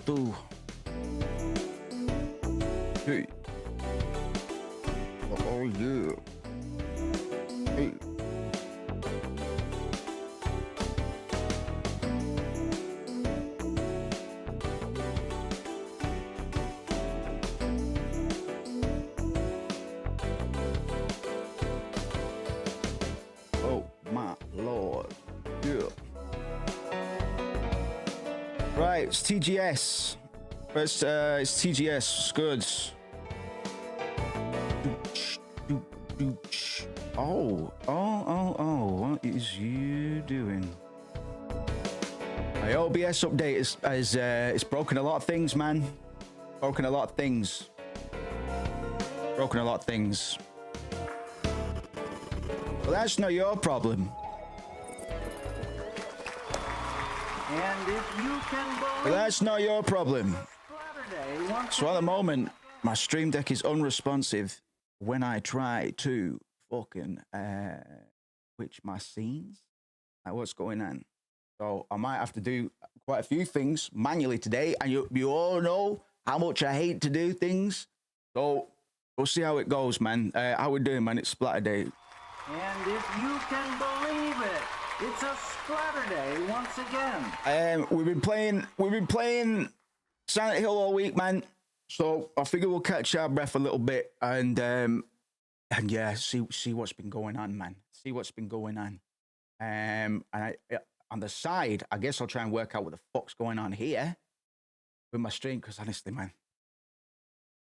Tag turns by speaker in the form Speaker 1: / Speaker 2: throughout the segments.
Speaker 1: Do. Hey. Oh yeah. Hey. Oh my lord. Yeah. Right, it's TGS. First, it's TGS. It's good. Oh, what is you doing? My OBS update is it's broken a lot of things, man. Broken a lot of things. Well, that's not your problem.
Speaker 2: And if you can believe,
Speaker 1: Well, that's not your problem.
Speaker 2: Splatterday once
Speaker 1: So at the moment, my stream deck is unresponsive when I try to fucking switch my scenes. Like, what's going on? So I might have to do quite a few things manually today, and you all know how much I hate to do things. So we'll see how it goes, man. How we doing, man? It's Splatterday.
Speaker 2: And if you can believe it, it's a Splatterday once again.
Speaker 1: We've been playing Silent Hill all week, man. So I figure we'll catch our breath a little bit and yeah, see what's been going on, man. See what's been going on. And on the side, I guess I'll try and work out what the fuck's going on here with my stream, because honestly, man,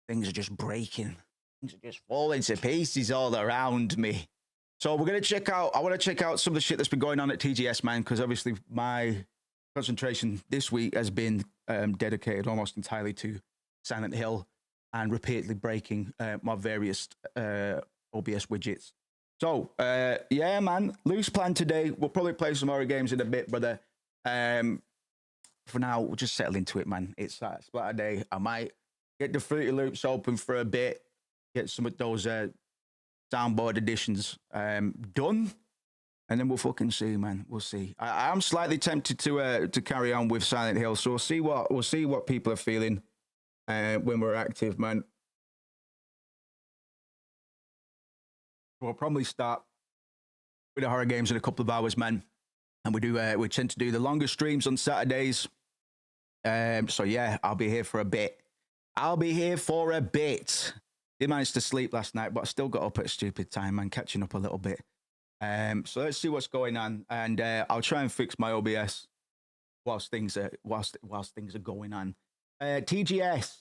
Speaker 1: things are just breaking. Things are just falling to pieces all around me. So we're gonna check out. I want to check out some of the shit that's been going on at TGS, man, because obviously my concentration this week has been dedicated almost entirely to Silent Hill and repeatedly breaking my various OBS widgets. So yeah, man, loose plan today. We'll probably play some horror games in a bit, brother. For now, we'll just settle into it, man. It's Splatterday. I might get the Fruity Loops open for a bit, get some of those soundboard editions done, and then we'll fucking see, man. We'll see. I'm slightly tempted to carry on with Silent Hill, so we'll see what people are feeling when we're active, man. We'll probably start with the horror games in a couple of hours, man, and we tend to do the longer streams on Saturdays. So yeah, I'll be here for a bit. Did manage to sleep last night, but I still got up at a stupid time, man, catching up a little bit. So let's see what's going on, and I'll try and fix my OBS whilst things are going on. TGS.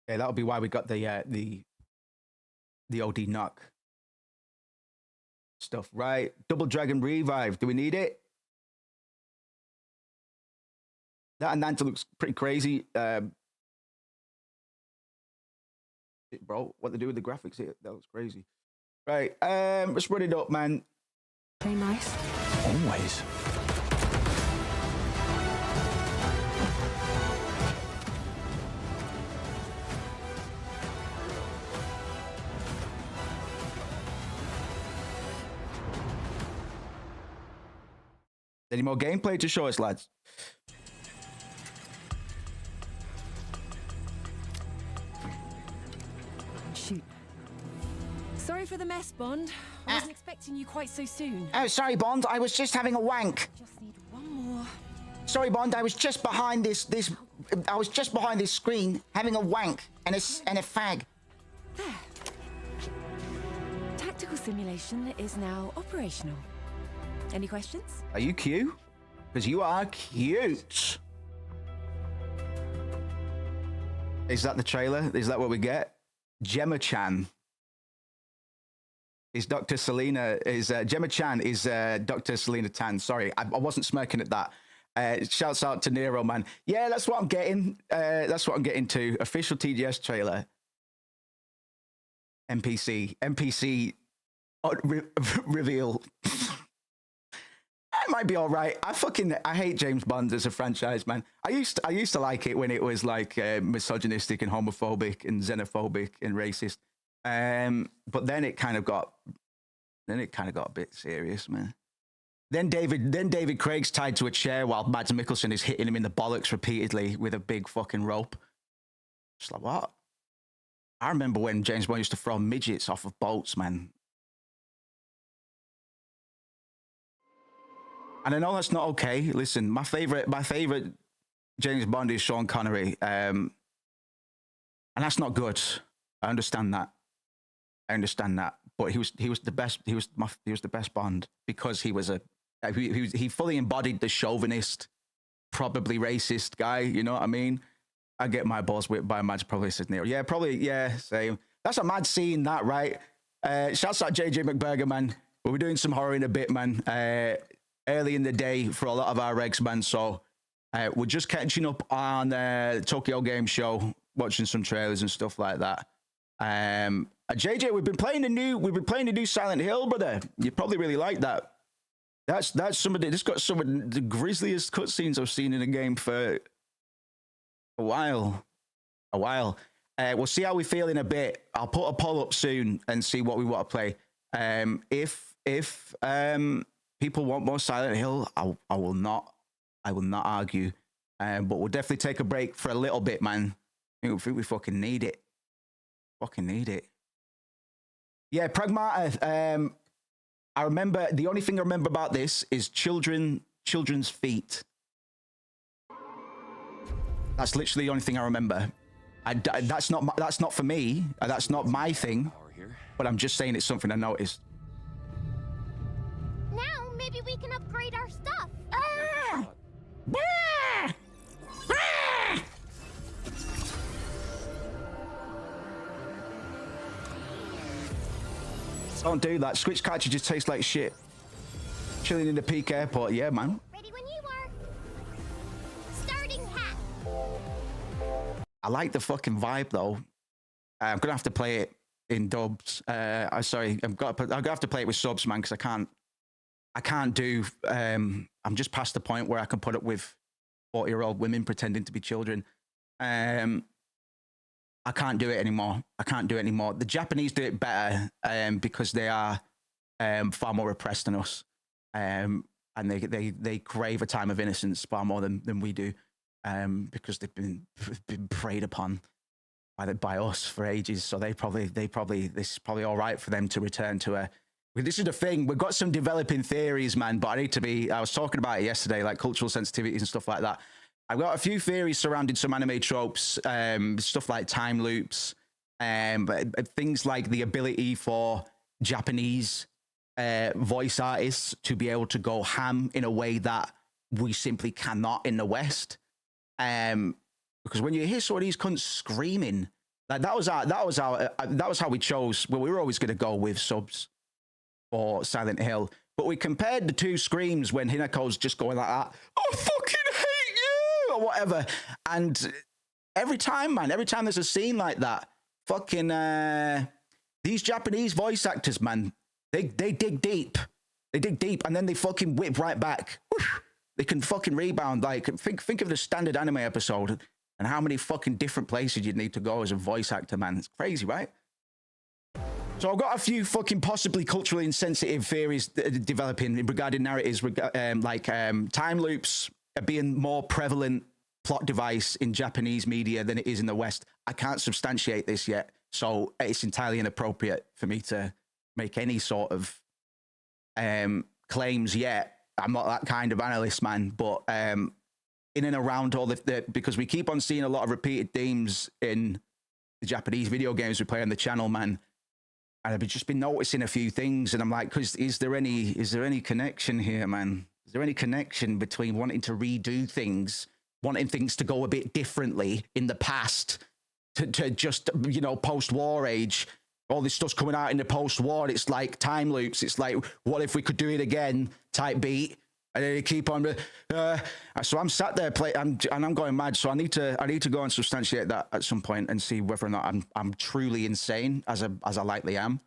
Speaker 1: Yeah, that'll be why we got the OD knock stuff, right? Double Dragon Revive. Do we need it? That Ananta looks pretty crazy. Bro, what they do with the graphics here, that looks crazy. Right, let's run it up, man.
Speaker 3: Very nice.
Speaker 1: Always. Any more gameplay to show us, lads?
Speaker 3: Shoot. Sorry for the mess, Bond. I wasn't expecting you quite so soon.
Speaker 1: Oh, sorry, Bond. I was just having a wank.
Speaker 3: Just need one more.
Speaker 1: Sorry, Bond. I was just behind this screen having a wank and a fag.
Speaker 3: There. Tactical simulation is now operational. Any questions?
Speaker 1: Are you cute? Because you are cute. Is that the trailer? Is that what we get? Gemma Chan is Dr. Selena. Gemma Chan is Dr. Selena Tan. Sorry, I wasn't smirking at that. Shouts out to Nero, man. Yeah, that's what I'm getting. That's what I'm getting to. Official TGS trailer. NPC reveal. It might be all right. I hate James Bond as a franchise, man. I used to like it when it was like misogynistic and homophobic and xenophobic and racist. But then it kind of got a bit serious, man. Then David Craig's tied to a chair while Mads Mikkelsen is hitting him in the bollocks repeatedly with a big fucking rope. Just like, what? I remember when James Bond used to throw midgets off of boats, man. And I know that's not okay. Listen, my favorite James Bond is Sean Connery, and that's not good. I understand that. But he was the best. He was the best Bond because he fully embodied the chauvinist, probably racist guy. You know what I mean? I get my balls whipped by Mads, probably says Neil. Yeah, probably. Yeah, same. That's a mad scene, that, right? Shouts out JJ McBurger, man. We're doing some horror in a bit, man. Early in the day for a lot of our regs, man. So we're just catching up on Tokyo Game Show, watching some trailers and stuff like that. JJ, we've been playing the new Silent Hill, brother. You probably really like that. That's some of the. It's got some of the grisliest cutscenes I've seen in a game for a while. We'll see how we feel in a bit. I'll put a poll up soon and see what we want to play. If people want more Silent Hill, I will not argue. But we'll definitely take a break for a little bit, man. I think we fucking need it. Yeah, Pragmata. I remember, the only thing I remember about this is children's feet. That's literally the only thing I remember. That's not for me. That's not my thing. But I'm just saying it's something I noticed.
Speaker 4: Now maybe we can upgrade our stuff.
Speaker 1: Don't do that. Switch cartridges taste like shit. Chilling in the Peak Airport. Yeah, man.
Speaker 4: Ready when you are. Starting hat.
Speaker 1: I like the fucking vibe though. I'm gonna have to play it in dubs. I'm gonna have to play it with subs, man, because I can't do. I'm just past the point where I can put up with 40-year-old women pretending to be children. I can't do it anymore. The Japanese do it better because they are far more repressed than us, and they crave a time of innocence far more than we do, because they've been preyed upon by us for ages. So this is probably all right for them to return to a. This is the thing. We've got some developing theories, man. But I was talking about it yesterday, like cultural sensitivities and stuff like that. I've got a few theories surrounding some anime tropes, stuff like time loops, but things like the ability for Japanese voice artists to be able to go ham in a way that we simply cannot in the West. Because when you hear some of these cunts screaming, like that was how we chose. Well, we were always going to go with subs for Silent Hill, but we compared the two screams when Hinako's just going like that. Oh, fucking hate you, or whatever. And every time there's a scene like that, fucking these Japanese voice actors, man, they dig deep. And then they fucking whip right back. Whoosh. They can fucking rebound. Like, think of the standard anime episode and how many fucking different places you'd need to go as a voice actor, man. It's crazy, right? So I've got a few fucking possibly culturally insensitive theories developing regarding narratives, like time loops being more prevalent plot device in Japanese media than it is in the West. I can't substantiate this yet, so it's entirely inappropriate for me to make any sort of claims yet. I'm not that kind of analyst, man, but in and around all because we keep on seeing a lot of repeated themes in the Japanese video games we play on the channel, man. And I've just been noticing a few things, and I'm like, "Cause is there any connection here, man? Is there any connection between wanting to redo things, wanting things to go a bit differently in the past, to just post-war age? All this stuff's coming out in the post-war. It's like time loops. It's like, what if we could do it again? Type beat, and then you keep on. So I'm sat there and I'm going mad. So I need to go and substantiate that at some point and see whether or not I'm truly insane, as I likely am,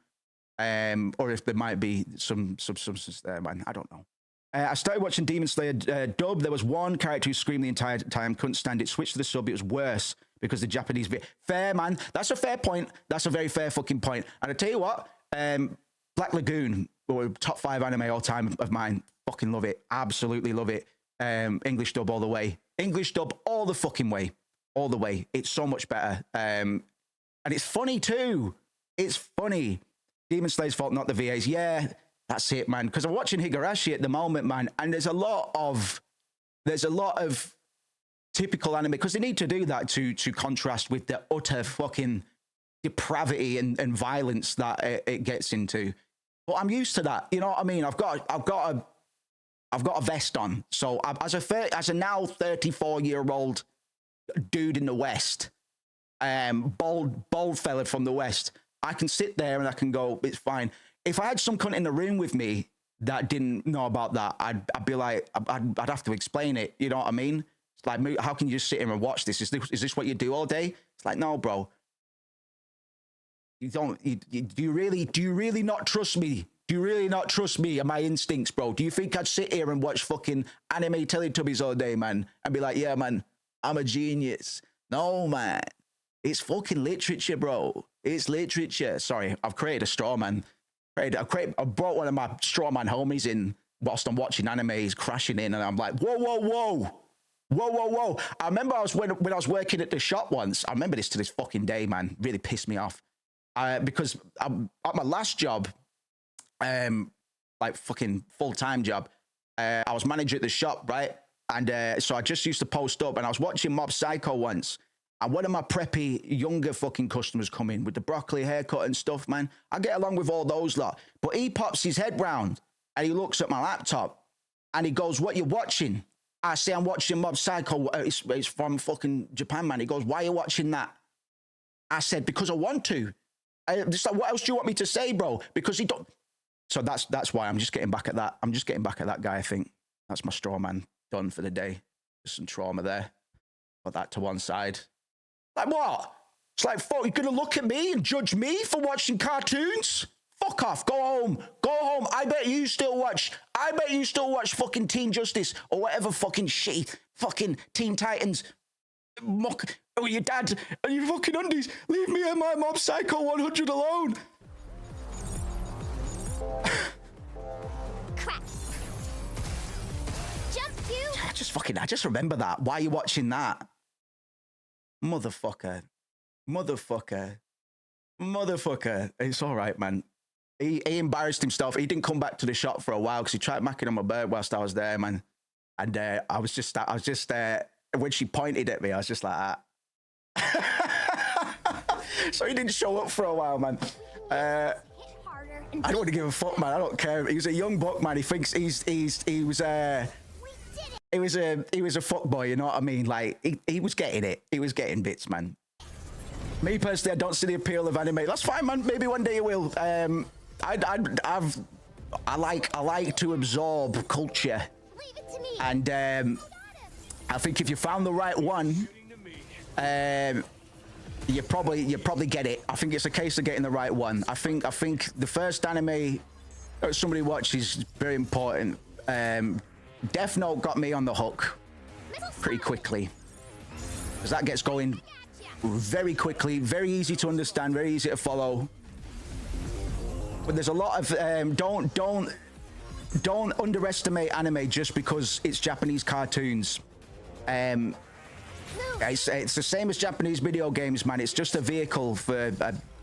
Speaker 1: or if there might be some substance there, man. I don't know. I started watching Demon Slayer dub. There was one character who screamed the entire time, couldn't stand it. Switched to the sub. It was worse because the Japanese fair, man. That's a fair point. That's a very fair fucking point. And I tell you what, Black Lagoon, or top 5 anime all time of mine. fucking love it. Absolutely love it. English dub all the way. English dub all the fucking way. All the way. It's so much better. And it's funny too. It's funny. Demon Slayer's fault, not the VAs. Yeah, that's it, man. Because I'm watching Higurashi at the moment, man, and there's a lot of typical anime, because they need to do that to contrast with the utter fucking depravity and violence that it gets into. But I'm used to that. You know what I mean? I've got a vest on. So as a now 34-year-old dude in the West, bold fella from the West, I can sit there and I can go, it's fine. If I had some cunt in the room with me that didn't know about that, I'd be like, I'd have to explain it. You know what I mean? It's like, how can you just sit here and watch this? Is this what you do all day? It's like, no, bro. Do you really not trust me? Do you really not trust me and my instincts, bro? Do you think I'd sit here and watch fucking anime Teletubbies all day, man, and be like, yeah, man, I'm a genius? No, man. It's fucking literature, bro. It's literature. Sorry, I've created a straw man. I brought one of my straw man homies in whilst I'm watching anime. He's crashing in, and I'm like, whoa. I remember when I was working at the shop once. I remember this to this fucking day, man. Really pissed me off. Because at my last job, like fucking full-time job, I was manager at the shop, right? And so I just used to post up, and I was watching Mob Psycho once, and one of my preppy younger fucking customers come in with the broccoli haircut and stuff, man. I get along with all those lot, but he pops his head round and he looks at my laptop and he goes, "What you watching?" I say, "I'm watching Mob Psycho. It's from fucking Japan, man." He goes, "Why are you watching that?" I said, "Because I want to." Just like, what else do you want me to say, bro? Because he don't. So that's why I'm just getting back at that. I'm just getting back at that guy. I think that's my straw man done for the day. There's some trauma there. Put that to one side. Like what? It's like, fuck, you're gonna look at me and judge me for watching cartoons? Fuck off. Go home. Go home. I bet you still watch fucking Teen Justice or whatever fucking shit. Fucking Teen Titans. Oh, your dad and your fucking undies. Leave me and my Mob Psycho 100 alone.
Speaker 4: Crap. Jump to.
Speaker 1: I just remember that. Why are you watching that? Motherfucker. It's all right, man. He embarrassed himself. He didn't come back to the shop for a while because he tried macking on my bird whilst I was there, man. And I was just when she pointed at me, I was just like that. So he didn't show up for a while, man. I don't want to give a fuck, man. I don't care. He was a young buck, man. He thinks he was a fuck boy, you know what I mean? Like he was getting it. He was getting bits, man. Me personally, I don't see the appeal of anime. That's fine, man. Maybe one day you will. I like to absorb culture, and I think if you found the right one, you probably get it. I think it's a case of getting the right one. I think the first anime that somebody watches is very important. Death Note got me on the hook pretty quickly, because that gets going very quickly, very easy to understand, very easy to follow. But there's a lot of don't underestimate anime just because it's Japanese cartoons. It's the same as Japanese video games, man. It's just a vehicle for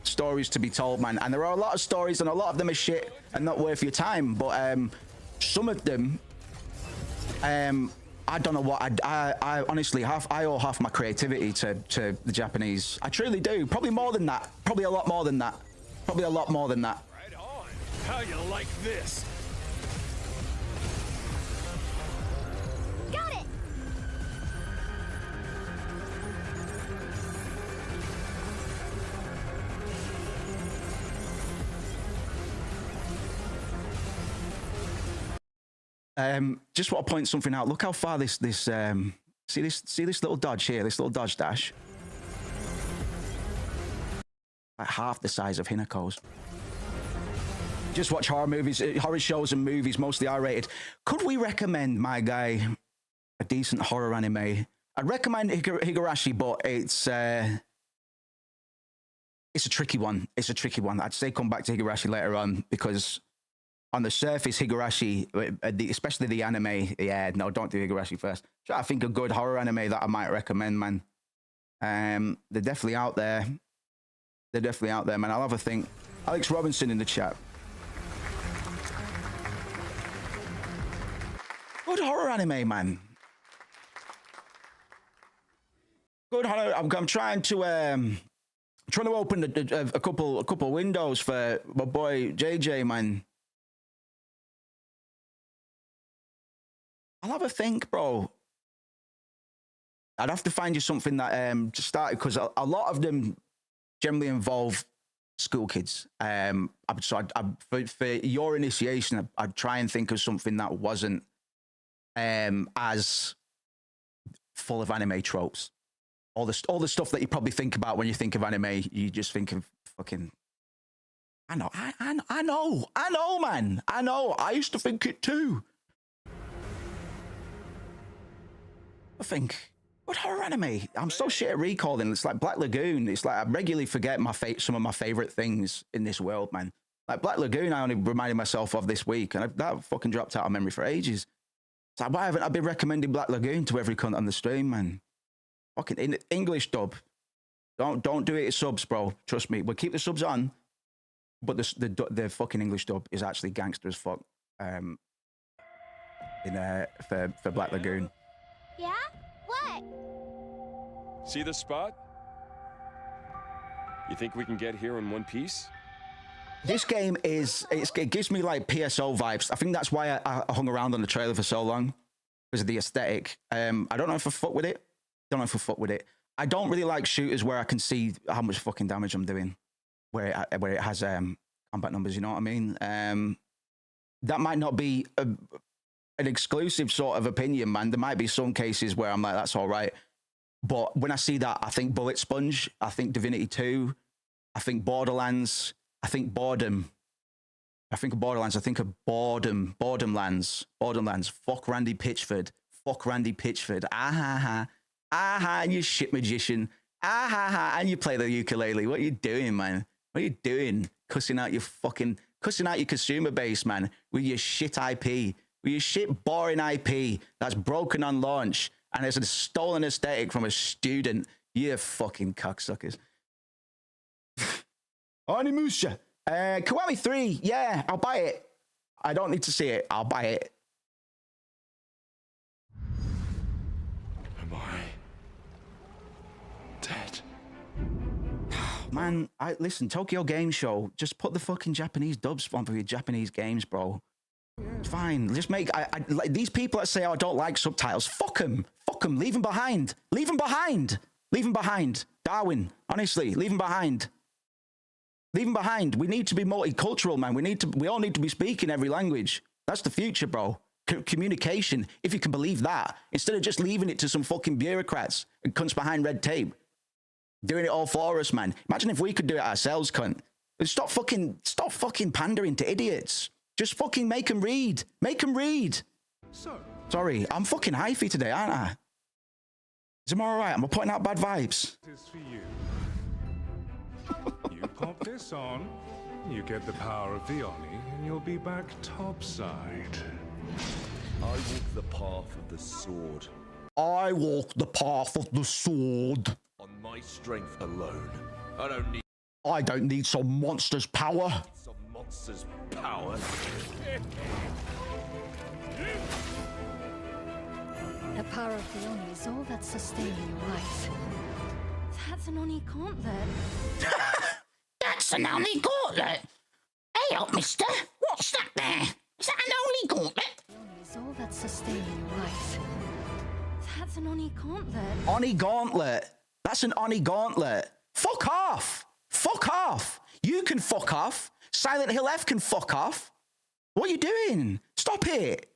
Speaker 1: stories to be told, man. And there are a lot of stories, and a lot of them are shit and not worth your time. But some of them, I don't know what. I honestly I owe half my creativity to the Japanese. I truly do. Probably more than that. Probably a lot more than that. Probably a lot more than that.
Speaker 5: Right on. How you like this?
Speaker 4: Got it.
Speaker 1: Just want to point something out. Look how far this see this little dodge here, this little dodge dash. Like half the size of Hinako's. Just watch horror movies, horror shows and movies, mostly R-rated. Could we recommend, my guy, a decent horror anime? I'd recommend Higurashi, but it's a tricky one. It's a tricky one. I'd say come back to Higurashi later on, because on the surface, Higurashi, especially the anime. Yeah, no, don't do Higurashi first. I think a good horror anime that I might recommend, man. They're definitely out there. They're definitely out there, man. I'll have a think. Alex Robinson in the chat. Good horror anime, man. Good horror. I'm trying to open a couple windows for my boy JJ, man. I'll have a think, bro. I'd have to find you something that to start, because a lot of them generally involve school kids. So for your initiation, I'd try and think of something that wasn't as full of anime tropes. All the stuff that you probably think about when you think of anime, you just think of fucking. I know, man. I know. I used to think it too. I think, what horror anime? I'm so shit at recalling. It's like Black Lagoon. It's like I regularly forget some of my favorite things in this world, man. Like Black Lagoon, I only reminded myself of this week, and that fucking dropped out of memory for ages. It's like, why haven't I been recommending Black Lagoon to every cunt on the stream, man? Fucking in English dub. Don't do it as subs, bro. Trust me. We'll keep the subs on, but the fucking English dub is actually gangster as fuck. For Black Lagoon.
Speaker 4: Yeah? What?
Speaker 5: See this spot? You think we can get here in one piece?
Speaker 1: This game it gives me like PSO vibes. I think that's why I hung around on the trailer for so long, because of the aesthetic. I don't know if I fuck with it. I don't really like shooters where I can see how much fucking damage I'm doing, where it has combat numbers. You know what I mean? That might not be an exclusive sort of opinion, man. There might be some cases where I'm like, that's all right. But when I see that, I think Bullet Sponge, I think Divinity 2, I think Borderlands, I think Boredom. I think of Borderlands, I think of Borderlands. Fuck Randy Pitchford. Ah, and you shit magician. And you play the ukulele. What are you doing, man? What are you doing? Cussing out your consumer base, man, with your shit IP. With your shit boring IP that's broken on launch and has a stolen aesthetic from a student. You fucking cocksuckers. Onimusha. Kiwami 3. Yeah, I'll buy it. I don't need to see it. I'll buy it.
Speaker 5: Am I dead?
Speaker 1: Man, listen, Tokyo Game Show, just put the fucking Japanese dubs on for your Japanese games, bro. It's fine. Just make like these people that say, "Oh, I don't like subtitles." Fuck them. Leave them behind. Darwin, honestly, leave them behind. We need to be multicultural, man. We all need to be speaking every language. That's the future, bro. Communication, if you can believe that, instead of just leaving it to some fucking bureaucrats and cunts behind red tape doing it all for us, man. Imagine if we could do it ourselves, cunt. Stop fucking pandering to idiots. Just fucking make them read. Sorry, I'm fucking hyphy today, aren't I? Is it all right? Am I putting out bad vibes?
Speaker 6: This is for you. You pop this on, you get the power of the Oni, and you'll be back topside.
Speaker 7: I walk the path of the sword. On my strength alone. I don't need
Speaker 1: some monster's power.
Speaker 7: some monster's power.
Speaker 3: The power of the Oni is all that's sustaining your life. That's an Oni gauntlet.
Speaker 8: That's an Oni gauntlet. Hey up, mister. What's that there? Is that an Oni gauntlet?
Speaker 3: The Oni is all that's sustaining your life. That's an Oni gauntlet.
Speaker 1: Oni gauntlet. That's an Oni gauntlet. Fuck off. You can fuck off. Silent Hill F can fuck off. What are you doing? Stop it.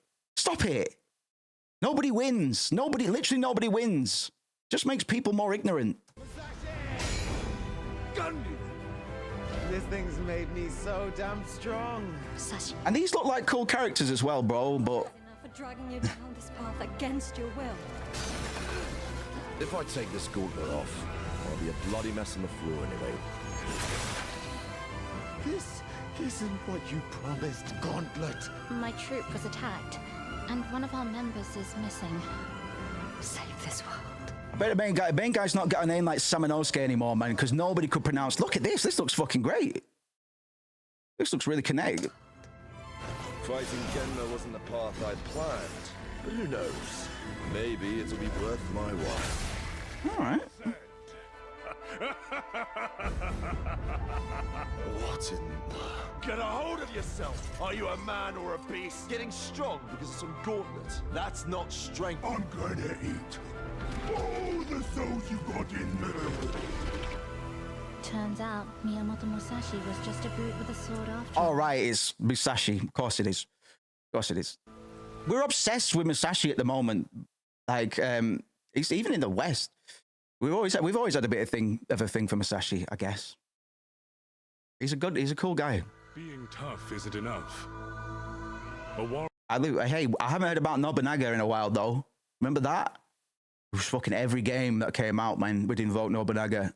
Speaker 1: Nobody wins. Literally nobody wins. Just makes people more ignorant.
Speaker 9: This thing's made me so damn strong.
Speaker 1: And these look like cool characters as well, bro, but...
Speaker 3: Enough for dragging you down this path against your will.
Speaker 7: If I take this gauntlet off, I'll be a bloody mess on the floor anyway.
Speaker 9: This isn't what you promised, Gauntlet.
Speaker 3: My troop was attacked, and one of our members is missing. Save this world.
Speaker 1: I bet the main guy's not got a name like Samanosuke anymore, man, because nobody could pronounce. Look at this. This looks fucking great. This looks really connected.
Speaker 7: Fighting Genma wasn't the path I'd planned, but who knows? Maybe it'll be worth my while.
Speaker 1: All right.
Speaker 7: What in the... Get a hold of yourself! Are you a man or a beast? Getting strong because of some gauntlet. That's not strength.
Speaker 10: I'm gonna eat all the souls you got in there.
Speaker 3: Turns out Miyamoto Musashi was just a brute with a sword after.
Speaker 1: All right, it's Musashi. Of course it is. Of course it is. We're obsessed with Musashi at the moment. Like, it's even in the West. We've always had a bit of a thing for Musashi, I guess. He's a cool guy.
Speaker 6: Being tough isn't enough.
Speaker 1: Hey, I haven't heard about Nobunaga in a while though. Remember that? It was fucking every game that came out, man. We'd invoke Nobunaga.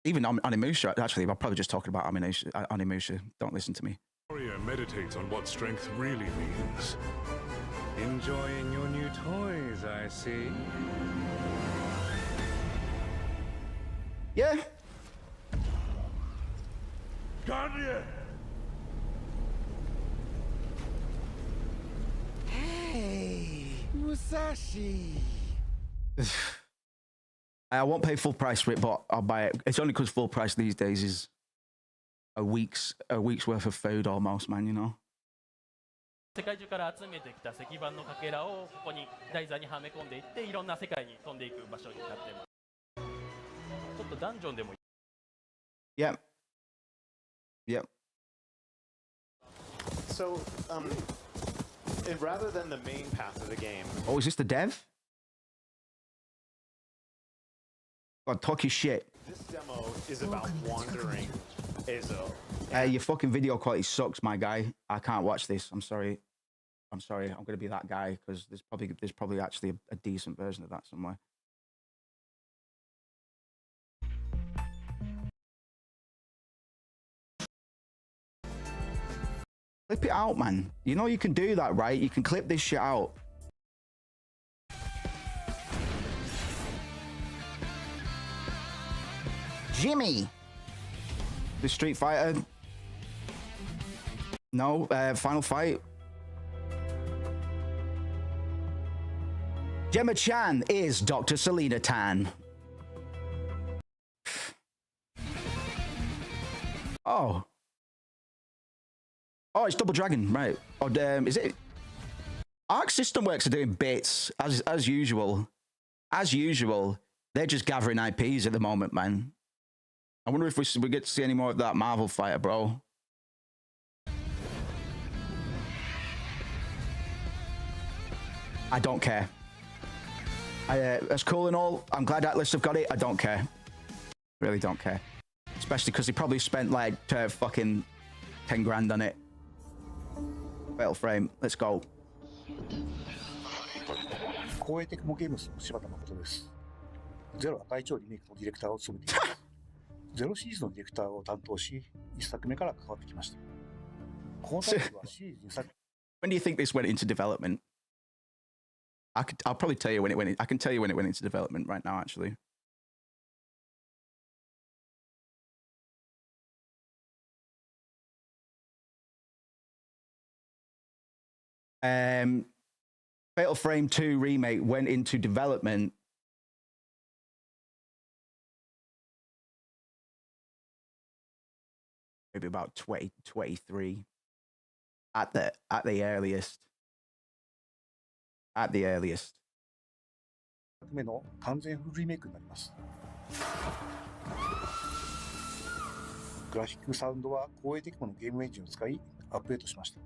Speaker 1: Even Onimusha. Actually, I'm probably just talking about Onimusha. Don't listen to me.
Speaker 6: Warrior meditates on what strength really means. Enjoying your new toys, I see.
Speaker 1: Yeah.
Speaker 9: Hey, Musashi.
Speaker 1: I won't pay full price for it, but I'll buy it. It's only because full price these days is a week's worth of food almost, man, you know?
Speaker 11: 世界中から集めてきた石板のかけらをここに台座にはめ込んでいっていろんな世界に飛んでいく場所になってます。ちょっとダンジョンでも。
Speaker 1: Yep. Yep.
Speaker 12: So, and rather than the main path of the game.
Speaker 1: Oh, is this the dev? God, talk your shit.
Speaker 12: This demo is about wandering Ezo.
Speaker 1: Your fucking video quality sucks, my guy. I can't watch this. I'm sorry. I'm gonna be that guy because there's probably actually a decent version of that somewhere. Clip it out, man. You know you can do that, right? You can clip this shit out. Jimmy! The Street Fighter. No, Final Fight. Gemma-chan is Dr. Selena Tan. Oh. Oh, it's Double Dragon, right. Oh, is it? Arc System Works are doing bits, as usual. As usual, they're just gathering IPs at the moment, man. I wonder if we get to see any more of that Marvel fighter, bro. I don't care. That's cool and all. I'm glad Atlas have got it. I don't care. Really don't care. Especially because they probably spent like fucking 10 grand on it. Fatal Frame. Let's go.
Speaker 10: 光栄テクモゲームスの柴田誠です。ゼロ赤い超リメイクのディレクターを務めています。ゼロシリーズのディレクターを担当し、一作目から関わってきました。このタイトルはシリーズに先。
Speaker 1: When do you think this went into development? I'll probably tell you when it went. I can tell you when it went into development right now, actually. Fatal Frame 2 remake went into development maybe about 2023 at the earliest. At the earliest.
Speaker 10: 目の完全フルリメイクになります。グラフィックサウンドは光栄テクモのゲームエンジンを使いアップデートしました。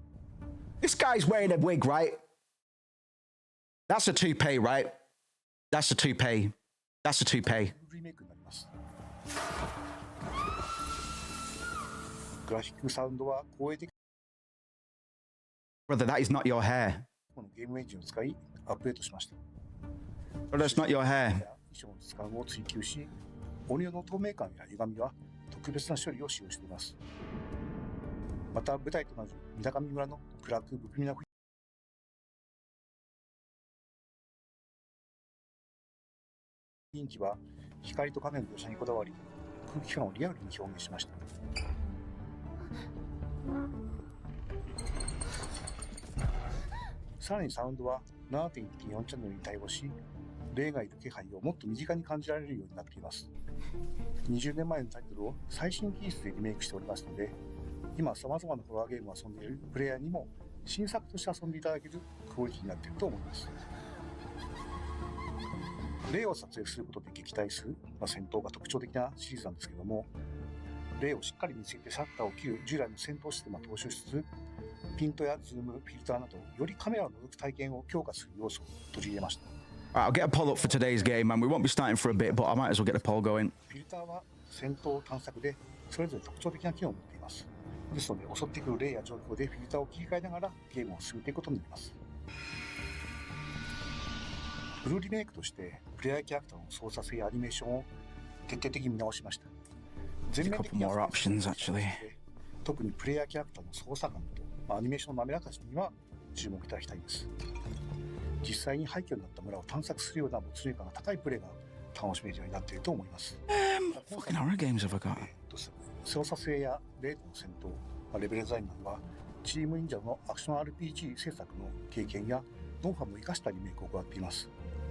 Speaker 1: This guy's wearing a wig, right? That's a toupee, right? That's a toupee. That's a toupee.
Speaker 10: リメイクになります。グラフィックサウンドは光栄テク
Speaker 1: Brother, that is not your hair.
Speaker 10: モのゲームエンジンを使いアップデートしました。
Speaker 1: Brother, that's not your hair.
Speaker 10: 衣装の質感を追求し、音量の透明感や歪みは特別な処理を使用しています。また舞台となる水上村の暗く不気味な雰囲気は光と影の描写にこだわり、空気感をリアルに表現しました。さらにサウンドは 7.14 チャンネルに対応し、霊がいる気配をもっと身近に感じられるようになっています。20年前のタイトルを最新技術でリメイクしておりますので、今様々なホラーゲームを遊んでいるプレイヤーにも新作として遊んでいただけるクオリティになっていると思います。霊を撮影することで撃退する、戦闘が特徴的なシリーズなんですけども、霊をしっかり見つけてシャッターを切る従来の戦闘システムを踏襲しつつ、ピントやズーム、フィルターなど、よりカメラを覗く体験を強化する要素を取り入れました。
Speaker 1: I'll get a poll up for today's game, man. We won't be starting for a bit, but I might as well get the poll going.
Speaker 10: フィルターは戦闘探索でそれぞれ特徴的な機能を持っています。ですので、襲ってくる霊や状況でフィルターを切り替えながらゲームを進めていくことになります。フルリメイクとしてプレイヤーキャラクターの操作性やアニメーションを徹底的に見直しました。全面的に特にプレイヤーキャラクターの操作感とアニメーションの滑らかさには注目いただきたいです。実際に廃墟になった村を探索するような没入感が高いプレイが楽しめるようになっていると思います。
Speaker 1: Fucking horror games have I got?
Speaker 10: 操作性やレートの戦闘、レベルデザインなどはチーム忍者のアクション RPG 制作の経験やノウハウも生かしたリメイクを行っています。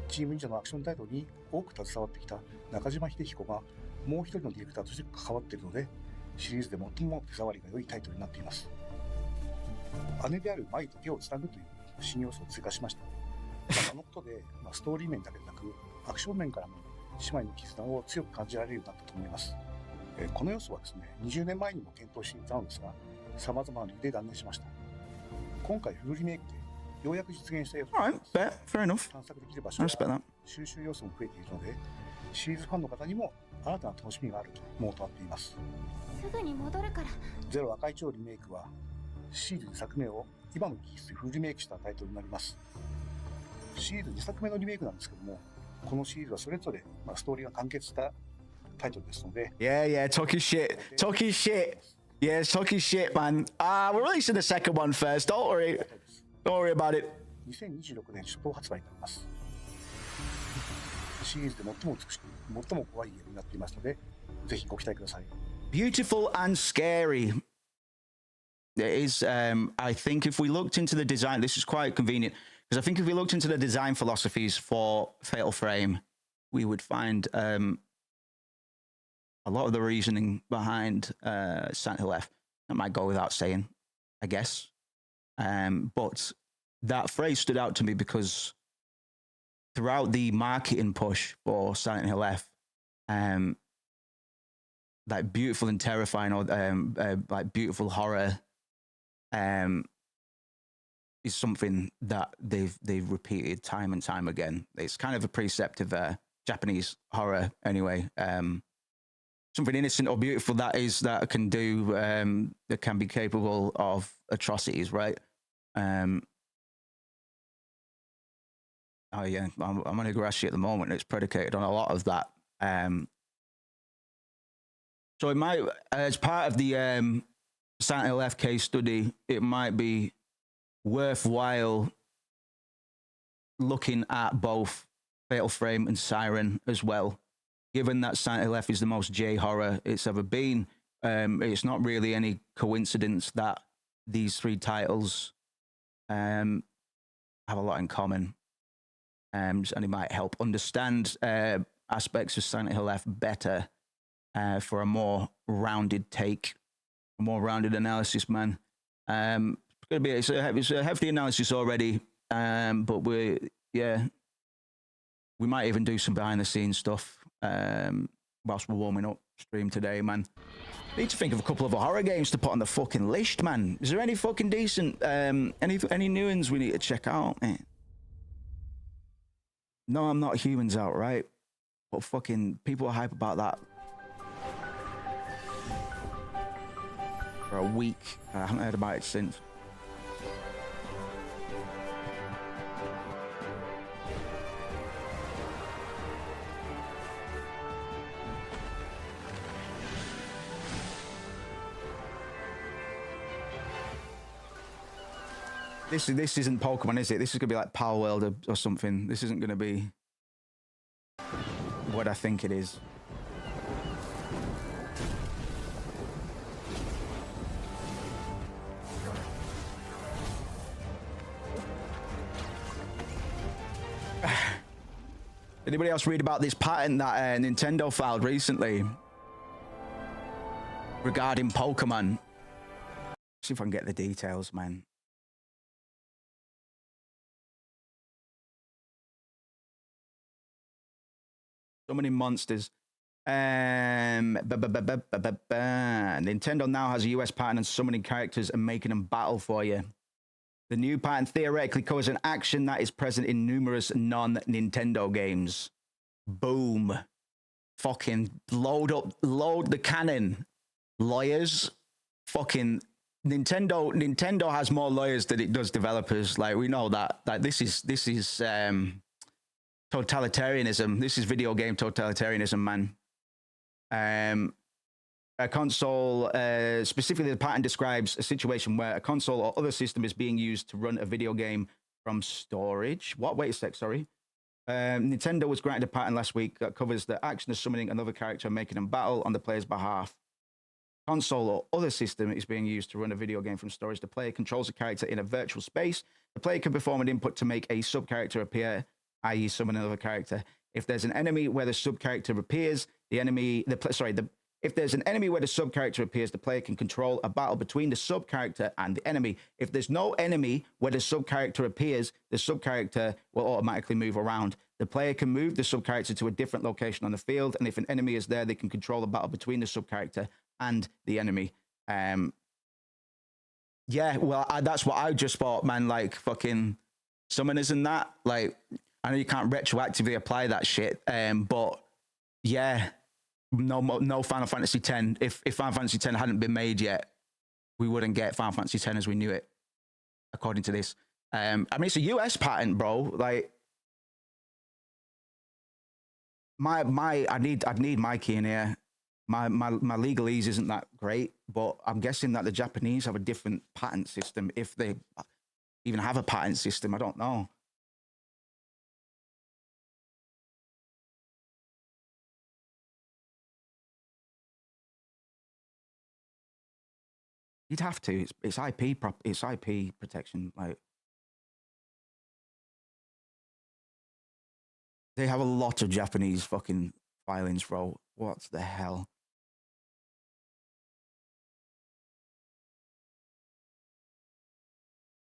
Speaker 10: チーム忍者のアクションタイトルに多く携わってきた中島秀彦がもう一人のディレクターとして関わっているので、シリーズで最も手触りが良いタイトルになっています。姉である舞と手をつなぐという新要素を追加しました。そのことで、ストーリー面だけでなくアクション面からも姉妹の絆を強く感じられるようになったと思います。この要素はですね、20年前にも検討していたのですが、様々な理由で断念しました。今回フルリメイクでようやく実現した要素を探索できる場所や収集要素も増えているので、シリーズファンの方にも新たな楽しみがあるものとなっています。
Speaker 4: すぐに戻るから。
Speaker 10: ゼロ赤い蝶リメイクはシリーズ2作目を今の技術でフルリメイクしたタイトルになります。シリーズ2作目のリメイクなんですけども、このシリーズはそれぞれストーリーが完結したタイトルですので。
Speaker 1: Yeah, talk his shit. Talk his shit. Yeah, talk his shit, man. We're releasing the second one first. Don't worry. Don't worry about it.
Speaker 10: 2026年初頭発売になります。シリーズで最も美しく、最も怖いゲームになっていますので、ぜひご期待ください。
Speaker 1: Beautiful and scary. It is, I think if we looked into the design, this is quite convenient, because I think if we looked into the design philosophies for Fatal Frame, we would find a lot of the reasoning behind Silent Hill F. That might go without saying, I guess. But that phrase stood out to me because throughout the marketing push for Silent Hill F, like beautiful and terrifying, or like beautiful horror, is something that they've repeated time and time again. It's kind of a precept of Japanese horror, anyway. Something innocent or beautiful that can do, that can be capable of atrocities, right? Oh yeah, I'm on Higurashi at the moment. It's predicated on a lot of that. So it might, as part of the Silent Hill F case study, it might be worthwhile looking at both Fatal Frame and Siren as well. Given that Silent Hill F is the most J-horror it's ever been, it's not really any coincidence that these three titles have a lot in common. And it might help understand aspects of Silent Hill F better for a more rounded take, a more rounded analysis, man. It's a hefty analysis already, but we might even do some behind the scenes stuff whilst we're warming up stream today, man. Need to think of a couple of horror games to put on the fucking list, man. Is there any fucking decent, any new ones we need to check out, man? No, I'm not humans out, right? But fucking people are hype about that for a week. I haven't heard about it since. This isn't Pokemon, is it? This is gonna be like Power World or something. This isn't gonna be what I think it is. Anybody else read about this patent that Nintendo filed recently regarding Pokemon? See if I can get the details, man. So many monsters. Nintendo now has a US patent on summoning characters and making them battle for you. The new patent theoretically covers an action that is present in numerous non-Nintendo games. Boom. Fucking load the cannon. Lawyers. Fucking Nintendo has more lawyers than it does developers. Like, we know that. Like, this is totalitarianism. This is video game totalitarianism, man. A console, specifically the patent describes a situation where a console or other system is being used to run a video game from storage. What? Wait a sec, sorry. Nintendo was granted a patent last week that covers the action of summoning another character and making them battle on the player's behalf. Console or other system is being used to run a video game from storage. The player controls a character in a virtual space. The player can perform an input to make a sub-character appear, i.e. summon another character. If there's an enemy where the sub-character appears, if there's an enemy where the sub-character appears, the player can control a battle between the sub-character and the enemy. If there's no enemy where the sub-character appears, the sub-character will automatically move around. The player can move the sub-character to a different location on the field, and if an enemy is there, they can control the battle between the sub-character and the enemy. Yeah, well, that's what I just thought, man. Like, fucking summoners and that. Like, I know you can't retroactively apply that shit, but yeah. No Final Fantasy X. If Final Fantasy X hadn't been made yet, we wouldn't get Final Fantasy X as we knew it, according to this. I mean, it's a US patent, bro. Like, I'd need Mikey in here. My legalese isn't that great, but I'm guessing that the Japanese have a different patent system, if they even have a patent system. I don't know. You'd have to. It's IP protection. Like, they have a lot of Japanese fucking filings, bro. What the hell?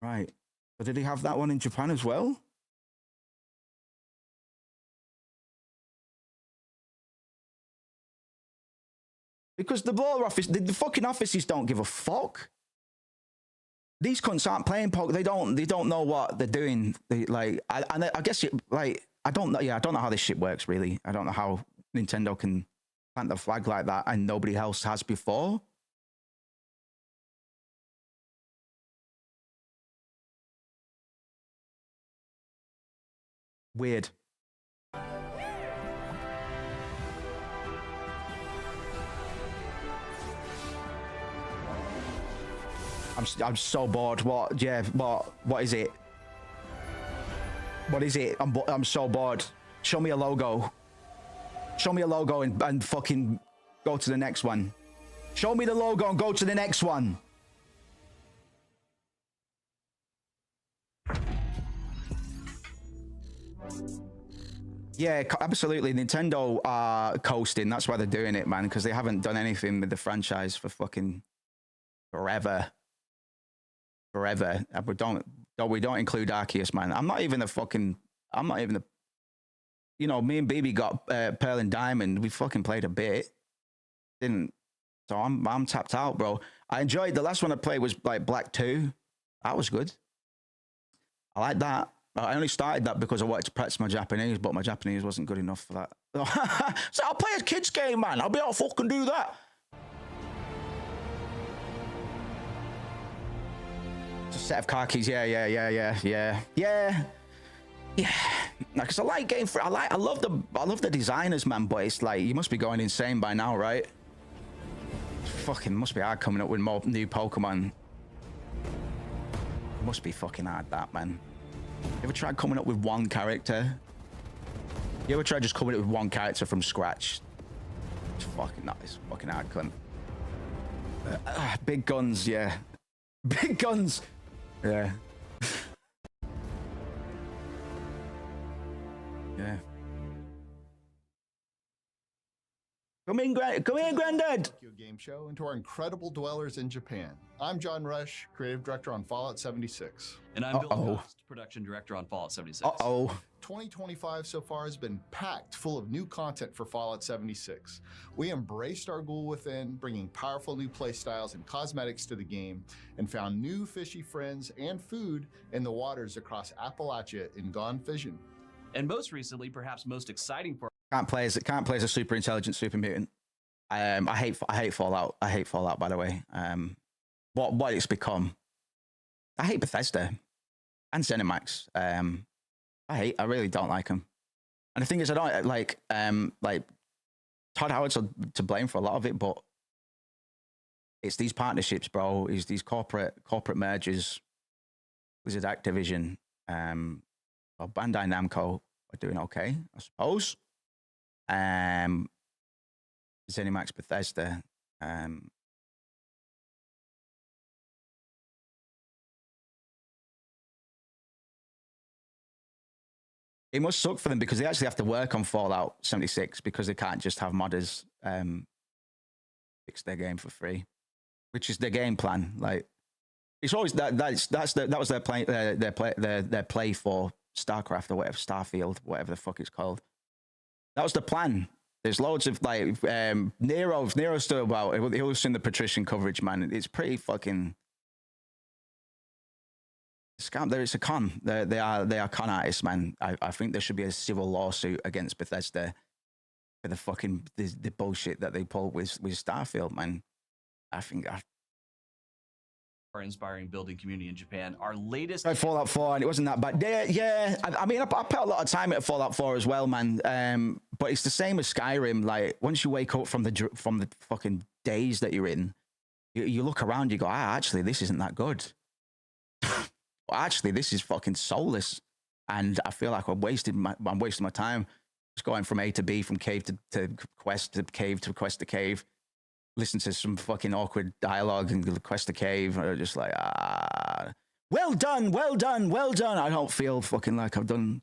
Speaker 1: Right. But did he have that one in Japan as well? Because the law office, the fucking offices don't give a fuck. These cunts aren't playing poker. They don't know what they're doing. I guess I don't know. Yeah, I don't know how this shit works, really. I don't know how Nintendo can plant the flag like that and nobody else has before. Weird. I'm so bored. What? Yeah. What is it? What is it? I'm so bored. Show me a logo. Show me a logo and fucking go to the next one. Show me the logo and go to the next one. Yeah, absolutely. Nintendo are coasting. That's why they're doing it, man, because they haven't done anything with the franchise for fucking forever. We don't include Arceus, man. I'm not even the, you know, me and BB got Pearl and Diamond. We fucking played a bit. Didn't. So I'm tapped out, bro. I enjoyed the last one I played was like Black 2. That was good. I like that. I only started that because I wanted to practice my Japanese, but my Japanese wasn't good enough for that. So I'll play a kid's game, man. I'll be able to fucking do that. It's a set of car keys. Yeah. Because I like game for. I love the designers, man. But it's like you must be going insane by now, right? Fucking must be hard coming up with more new Pokemon. Must be fucking hard, that, man. You ever tried coming up with one character? You ever tried just coming up with one character from scratch? It's fucking nice. Fucking hard, cunt. Big guns, yeah. Big guns. Yeah. Yeah. Come in, Granddad.
Speaker 13: Game show and to our incredible dwellers in Japan. I'm John Rush, creative director on Fallout 76.
Speaker 14: And I'm Bill Cost, production director on Fallout 76.
Speaker 13: 2025 so far has been packed full of new content for Fallout 76. We embraced our ghoul within, bringing powerful new playstyles and cosmetics to the game, and found new fishy friends and food in the waters across Appalachia in Gone Fission.
Speaker 14: And most recently, perhaps most exciting for
Speaker 1: Can't play as a super intelligent super mutant. I hate Fallout. I hate Fallout, by the way. What it's become. I hate Bethesda and ZeniMax. I really don't like them. And the thing is, I don't like Todd Howard's to blame for a lot of it, but it's these partnerships, bro. It's these corporate mergers. Blizzard, Activision, well, Bandai Namco are doing okay, I suppose. ZeniMax, Bethesda. It must suck for them because they actually have to work on Fallout 76 because they can't just have modders fix their game for free, which is their game plan. Like it's always that was their play for StarCraft or whatever, Starfield, whatever the fuck it's called. That was the plan. There's loads of like Nero's still about. He was in the patrician coverage, man. It's pretty fucking. Scam. There is a con. They are con artists, man. I think there should be a civil lawsuit against Bethesda for the fucking the bullshit that they pulled with Starfield, man. I think
Speaker 14: our inspiring building community in Japan. Our latest
Speaker 1: Fallout 4, and it wasn't that bad. Yeah. I mean, I put a lot of time into Fallout 4 as well, man. But it's the same as Skyrim. Like once you wake up from the fucking days that you're in, you look around, you go, actually, this isn't that good. Actually, this is fucking soulless, and I feel like I'm wasting my time just going from A to B, from cave to quest to cave to quest to cave. Listen to some fucking awkward dialogue and quest to cave, and just like well done. I don't feel fucking like I don't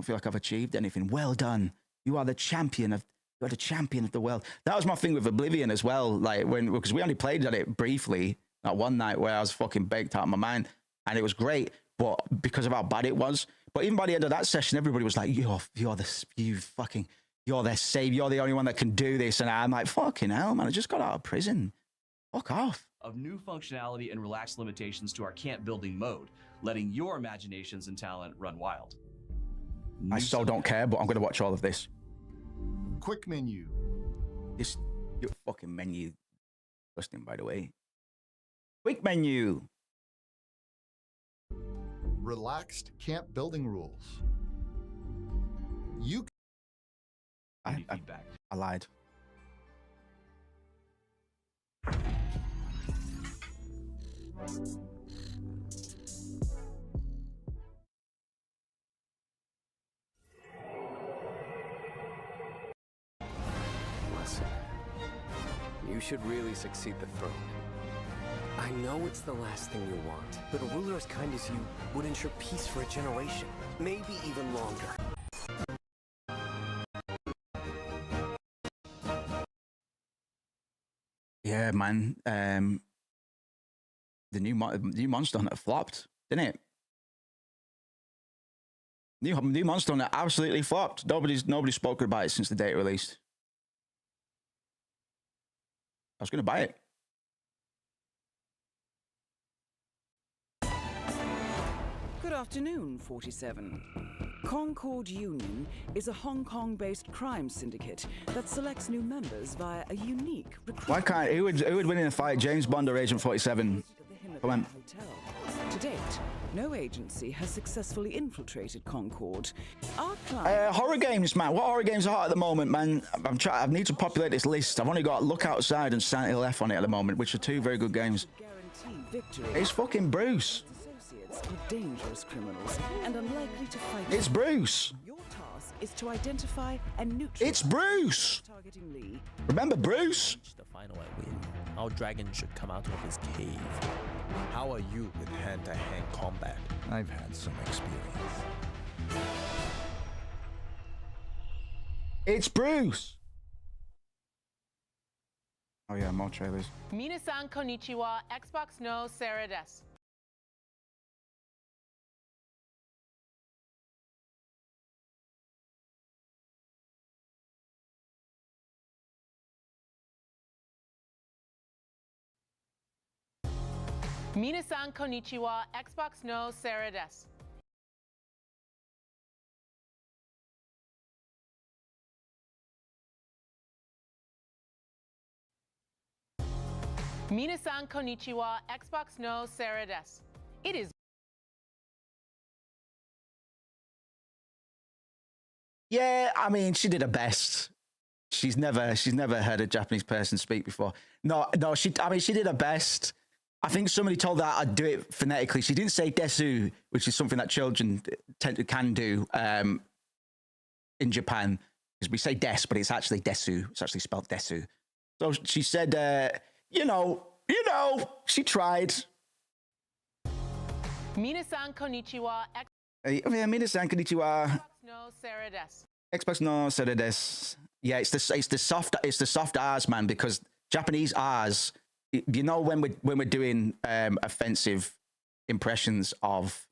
Speaker 1: feel like I've achieved anything. Well done. You are the champion of the world. That was my thing with Oblivion as well. Like because we only played at it briefly that one night where I was fucking baked out of my mind. And it was great, but because of how bad it was. But even by the end of that session, everybody was like, you're their savior. You're the only one that can do this. And I'm like, fucking hell, man. I just got out of prison. Fuck off.
Speaker 14: Of new functionality and relaxed limitations to our camp building mode, letting your imaginations and talent run wild.
Speaker 1: I so don't care, but I'm going to watch all of this.
Speaker 13: Quick menu.
Speaker 1: This your fucking menu. Listening, by the way. Quick menu.
Speaker 13: Relaxed camp building rules.
Speaker 1: I lied.
Speaker 15: Listen, you should really succeed the throne. I know it's the last thing you want, but a ruler as kind as you would ensure peace for a generation, maybe even longer.
Speaker 1: Yeah, man. The new Monster Hunter flopped, didn't it? New Monster Hunter absolutely flopped. Nobody's spoken about it since the day it released. I was going to buy it.
Speaker 16: Good afternoon, 47. Concord Union is a Hong Kong-based crime syndicate that selects new members via a unique recruitment.
Speaker 1: Why can't who would win in a fight? James Bond or Agent 47? Come on.
Speaker 16: To date, no agency has successfully infiltrated Concord. Our client
Speaker 1: horror games, man. What horror games are hot at the moment, man? I need to populate this list. I've only got Look Outside and Silent Hill F on it at the moment, which are two very good games. It's fucking Bruce.
Speaker 16: Suspects are dangerous criminals and unlikely to fight.
Speaker 1: It's Bruce.
Speaker 16: Your task is to identify and neutralize.
Speaker 1: It's Bruce.
Speaker 16: Targeting Lee.
Speaker 1: Remember Bruce?
Speaker 17: The final I win. Our dragon should come out of his cave. How are you with hand-to-hand combat?
Speaker 18: I've had some experience.
Speaker 1: It's Bruce. Oh yeah, more trailers.
Speaker 19: Minasan konnichiwa, Xbox no Sarah des. Minasan konnichiwa, Xbox no Sarah des. Minasan konnichiwa, Xbox no Sarah des. It is.
Speaker 1: Yeah, I mean, she did her best. She's never heard a Japanese person speak before. No, she did her best. I think somebody told her I'd do it phonetically. She didn't say desu, which is something that children can do in Japan. Because we say des, but it's actually desu. It's actually spelled desu. So she said, you know, she tried.
Speaker 19: Minasan konnichiwa.
Speaker 1: Minasan konnichiwa.
Speaker 19: Xbox no Sarah des.
Speaker 1: Xbox no Sarah des. Yeah, it's the soft R's, man, because Japanese R's. You know, when we're doing offensive impressions of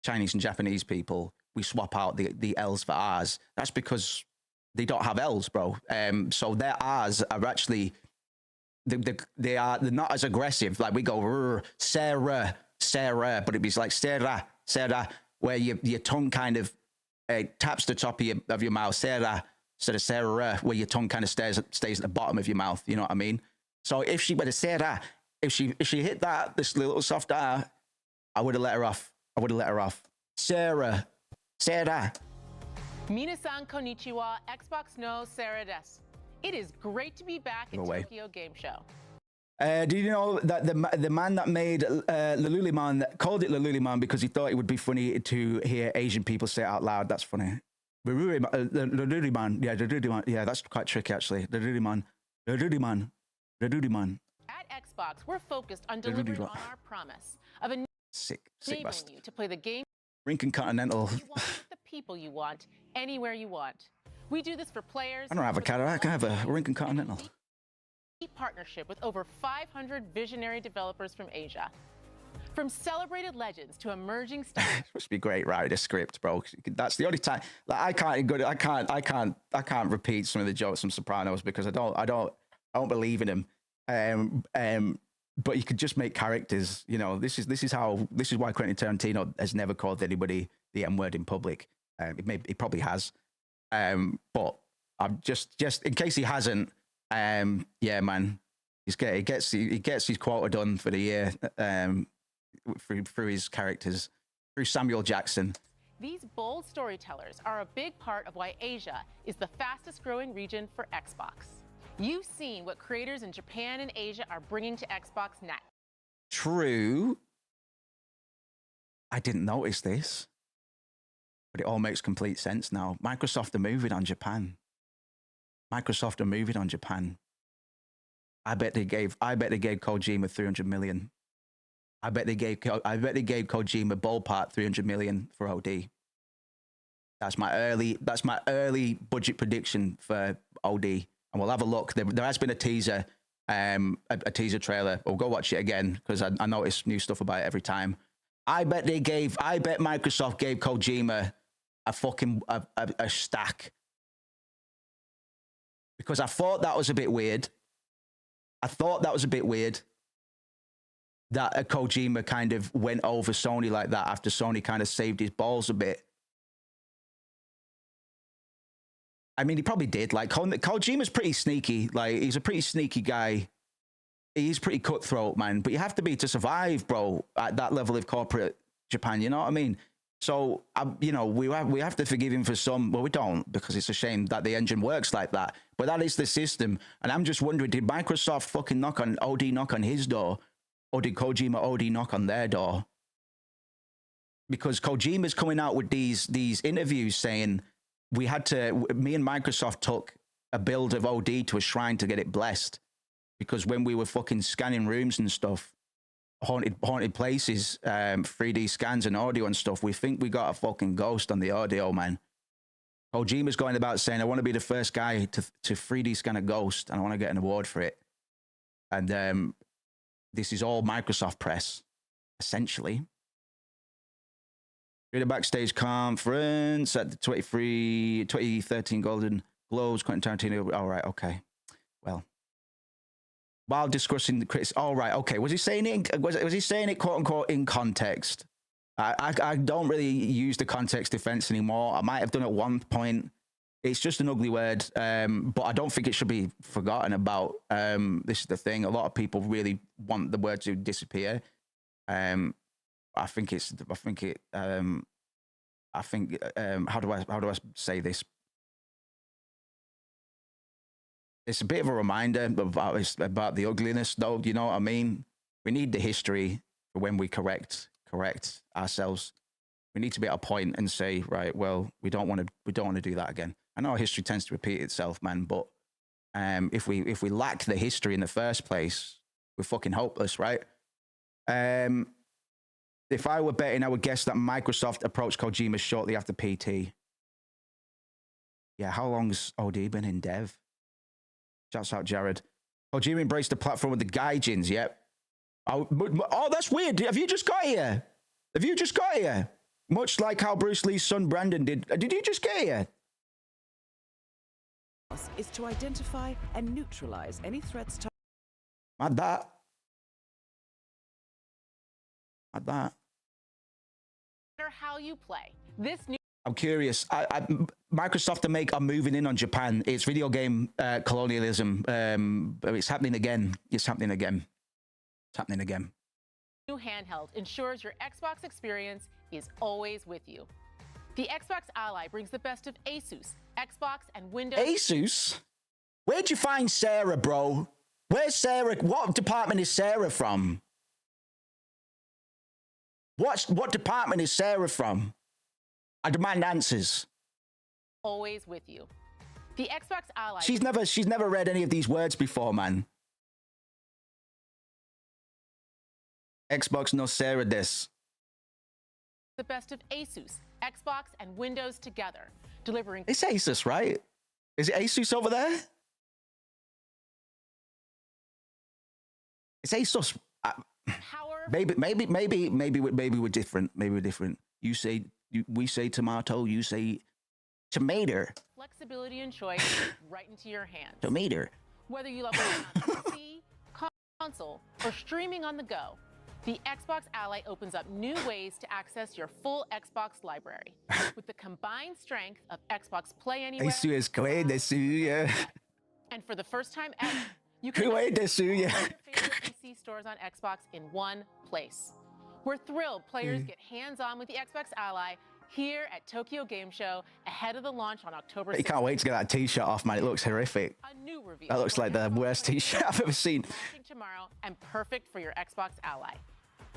Speaker 1: Chinese and Japanese people, we swap out the L's for R's. That's because they don't have L's, bro. So their R's are actually they're not as aggressive. Like we go Sarah, but it'd be like Sarah, where your tongue kind of taps the top of your mouth, Sarah, instead of Sarah, where your tongue kind of stays at the bottom of your mouth. You know what I mean? So if she were to say that, if she hit this little soft R, I would have let her off. Sarah.
Speaker 19: Minasan konnichiwa, Xbox no Sarah des. It is great to be back at Tokyo Game Show.
Speaker 1: Do you know that the man that made Lululemon called it Lululemon because he thought it would be funny to hear Asian people say it out loud? That's funny. Lululemon. Yeah, that's quite tricky actually. Lululemon.
Speaker 19: At Xbox, we're focused on delivering on our promise of
Speaker 1: sick
Speaker 19: enabling
Speaker 1: bastard.
Speaker 19: you to play the game
Speaker 1: Rinkin Continental.
Speaker 19: you want with the people you want, anywhere you want. We do this for players.
Speaker 1: I don't have a Cadillac. I have a Rinkin Continental.
Speaker 19: Partnership with over 500 visionary developers from Asia. From celebrated legends to emerging stars.
Speaker 1: It's supposed to be great, write a script, bro. That's the only time. Like I can't repeat some of the jokes from Sopranos because I don't believe in them. But you could just make characters. You know, this is why Quentin Tarantino has never called anybody the M word in public. He probably has. But I'm just in case he hasn't. Yeah, man, he gets his quota done for the year through his characters, through Samuel Jackson.
Speaker 19: These bold storytellers are a big part of why Asia is the fastest growing region for Xbox. You've seen what creators in Japan and Asia are bringing to Xbox next.
Speaker 1: True. I didn't notice this, but it all makes complete sense now. Microsoft are moving on Japan. I bet they gave Kojima 300 million. I bet they gave Kojima ballpark 300 million for OD. That's my early budget prediction for OD. And we'll have a look. There has been a teaser trailer. We'll go watch it again because I notice new stuff about it every time. I bet Microsoft gave Kojima a fucking a stack. Because I thought that was a bit weird. That Kojima kind of went over Sony like that after Sony kind of saved his balls a bit. I mean, he probably did. Like, Kojima's pretty sneaky. Like, he's a pretty sneaky guy. He's pretty cutthroat, man. But you have to be to survive, bro, at that level of corporate Japan. You know what I mean? So, you know, we have to forgive him for some. Well, we don't, because it's a shame that the engine works like that. But that is the system. And I'm just wondering, did Microsoft fucking knock on his door? Or did Kojima OD knock on their door? because Kojima's coming out with these interviews saying me and Microsoft took a build of OD to a shrine to get it blessed, because when we were fucking scanning rooms and stuff, haunted places, 3D scans and audio and stuff, we think we got a fucking ghost on the audio, man. Kojima's going about saying, I want to be the first guy to 3D scan a ghost, and I want to get an award for it. And this is all Microsoft press, essentially. During the backstage conference at the 2013 Golden Globes, Quentin Tarantino. All right, okay. Well, while discussing the critics, all right, okay. Was he saying it? Was he saying it, quote unquote, in context? I don't really use the context defense anymore. I might have done at one point. It's just an ugly word, but I don't think it should be forgotten about. This is the thing. A lot of people really want the word to disappear. How do I say this? It's a bit of a reminder about the ugliness, though. You know what I mean? We need the history for when we correct ourselves. We need to be at a point and say, right, well, we don't want to do that again. I know history tends to repeat itself, man, but if we lack the history in the first place, we're fucking hopeless, right? If I were betting, I would guess that Microsoft approached Kojima shortly after PT. Yeah, how long's OD been in dev? Shouts out Jared. Kojima embraced the platform with the Gaijins, yep. Oh, that's weird. Have you just got here? Much like how Bruce Lee's son Brandon did. Did you just get here?
Speaker 16: Is to identify and neutralize any threats to...
Speaker 1: Mad that.
Speaker 19: No matter how you play, this new...
Speaker 1: I'm curious. Microsoft are moving in on Japan. It's video game colonialism. It's happening again.
Speaker 19: New handheld ensures your Xbox experience is always with you. The Xbox Ally brings the best of Asus, Xbox, and Windows.
Speaker 1: Asus? Where'd you find Sarah, bro? Where's Sarah? What department is Sarah from? What department is Sarah from? I demand answers.
Speaker 19: Always with you. The Xbox Ally.
Speaker 1: She's never read any of these words before, man. Xbox no Sarah des.
Speaker 19: The best of Asus, Xbox, and Windows together, delivering...
Speaker 1: It's Asus, right? Is it Asus over there? It's Asus. Maybe we're different. Maybe we're different. We say tomato. You say tomato.
Speaker 19: Flexibility and choice right into your hands.
Speaker 1: Tomato.
Speaker 19: Whether you love playing on PC, console, or streaming on the go, the Xbox Ally opens up new ways to access your full Xbox library. With the combined strength of Xbox Play Anywhere, and for the first time ever, you can find your favorite PC stores on Xbox in one place. We're thrilled players get hands-on with the Xbox Ally here at Tokyo Game Show ahead of the launch on October 6th.
Speaker 1: You can't wait to get that t-shirt off, man. It looks horrific.
Speaker 19: A new review.
Speaker 1: That looks like the worst t-shirt I've ever seen.
Speaker 19: Tomorrow and perfect for your Xbox Ally.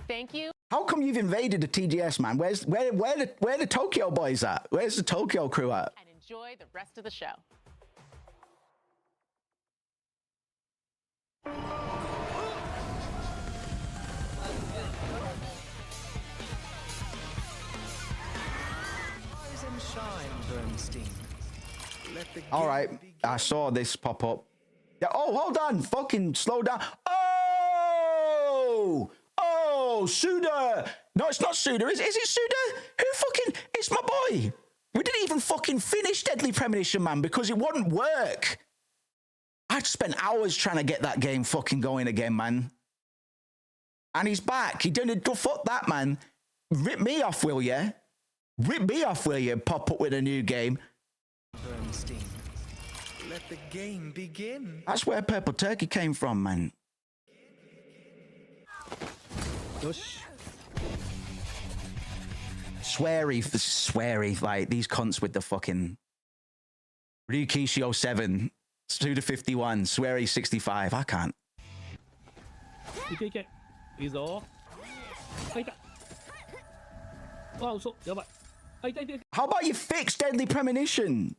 Speaker 19: Thank you.
Speaker 1: How come you've invaded the TGS, man? Where the Tokyo boys at? Where's the Tokyo crew at?
Speaker 19: And enjoy the rest of the show.
Speaker 1: All right, I saw this pop up. Yeah, oh, hold on, fucking slow down. Oh, Suda. No, it's not Suda. Is it Suda? Who fucking? It's my boy. We didn't even fucking finish Deadly Premonition, man, because it wouldn't work. I'd spent hours trying to get that game fucking going again, man. And he's back. He didn't fuck that, man. Rip me off, will ya? Rip me off, will you? Pop up with a new game.
Speaker 9: Bernstein, let the game begin.
Speaker 1: That's where Purple Turkey came from, man. Sweary, like these cunts with the fucking Ryukishi 07, Suda 51, Sweary 65. I can't.
Speaker 11: いけいけいいぞ。いた。
Speaker 1: How about you fix Deadly Premonition?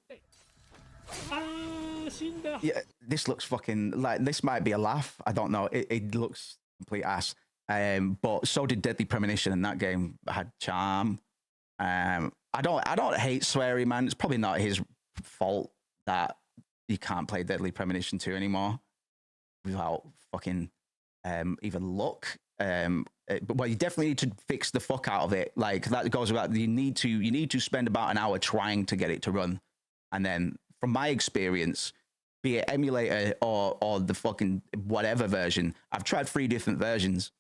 Speaker 1: Yeah, this looks fucking like this might be a laugh. I don't know. It looks complete ass. But so did Deadly Premonition, and that game had charm. I don't hate Swery, man. It's probably not his fault that you can't play Deadly Premonition 2 anymore without fucking even luck. But you definitely need to fix the fuck out of it. Like that goes about. You need to spend about an hour trying to get it to run, and then from my experience, be it emulator or the fucking whatever version, I've tried 3 different versions.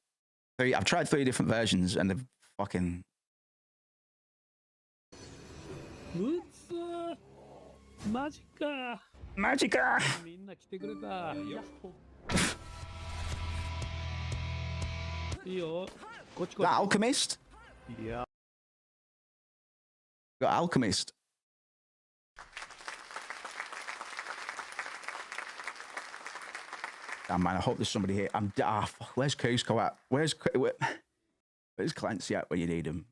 Speaker 1: I've tried 3 different versions, and they've fucking.
Speaker 6: Magica.
Speaker 1: That Alchemist?
Speaker 6: Yeah.
Speaker 1: Got Alchemist. Damn, man, I hope there's somebody here. Fuck, where's Cusco at? Where's Clancy at when you need him?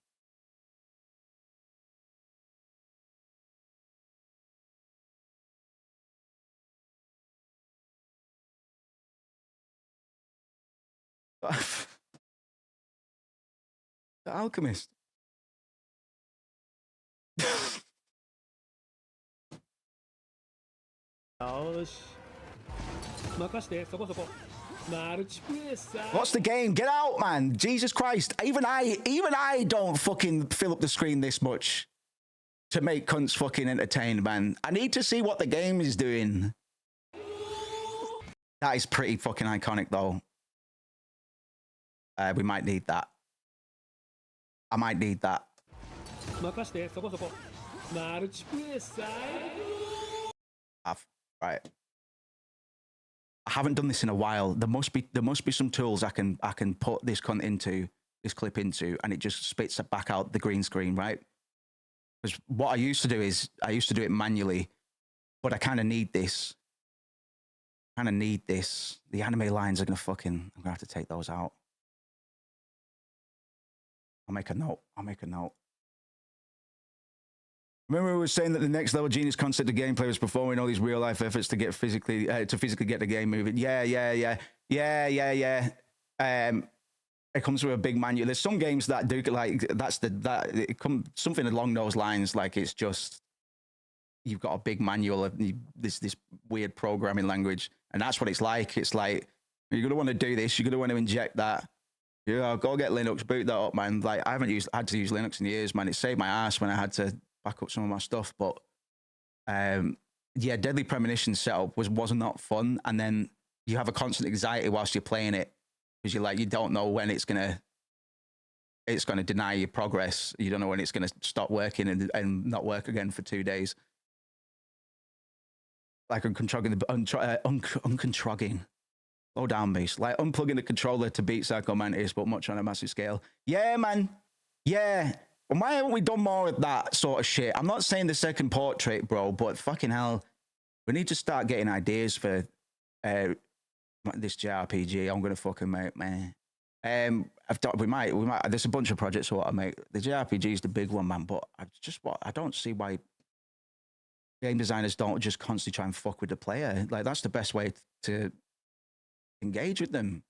Speaker 1: The Alchemist. What's the game? Get out, man. Jesus Christ. Even I don't fucking fill up the screen this much to make cunts fucking entertained, man. I need to see what the game is doing. That is pretty fucking iconic, though. We might need that. I might need that. Right. I haven't done this in a while. There must be some tools I can put this clip into, and it just spits it back out the green screen, right? Because what I used to do is I used to do it manually, but I kind of need this. The anime lines are I'm gonna have to take those out. I'll make a note. Remember we were saying that the next level genius concept of gameplay was performing all these real life efforts to get physically get the game moving. Yeah. It comes with a big manual. There's some games that do like something along those lines. Like it's just you've got a big manual of this weird programming language, and that's what it's like. It's like you're gonna want to do this. You're gonna want to inject that. Yeah, go get Linux, boot that up, man. Like I haven't had to use Linux in years, man. It saved my ass when I had to back up some of my stuff. But yeah, Deadly Premonition setup was not fun, and then you have a constant anxiety whilst you're playing it because you don't know when it's gonna deny your progress. You don't know when it's gonna stop working and not work again for 2 days. Like uncontrogging. Slow down, beast. Like unplugging the controller to beat Psycho Mantis, but much on a massive scale. Yeah, man. Yeah. And why haven't we done more of that sort of shit? I'm not saying the second portrait, bro, but fucking hell, we need to start getting ideas for this JRPG. I'm gonna fucking make, man. We might. There's a bunch of projects I want to make. The JRPG is the big one, man. But I don't see why game designers don't just constantly try and fuck with the player. Like that's the best way to engage with them,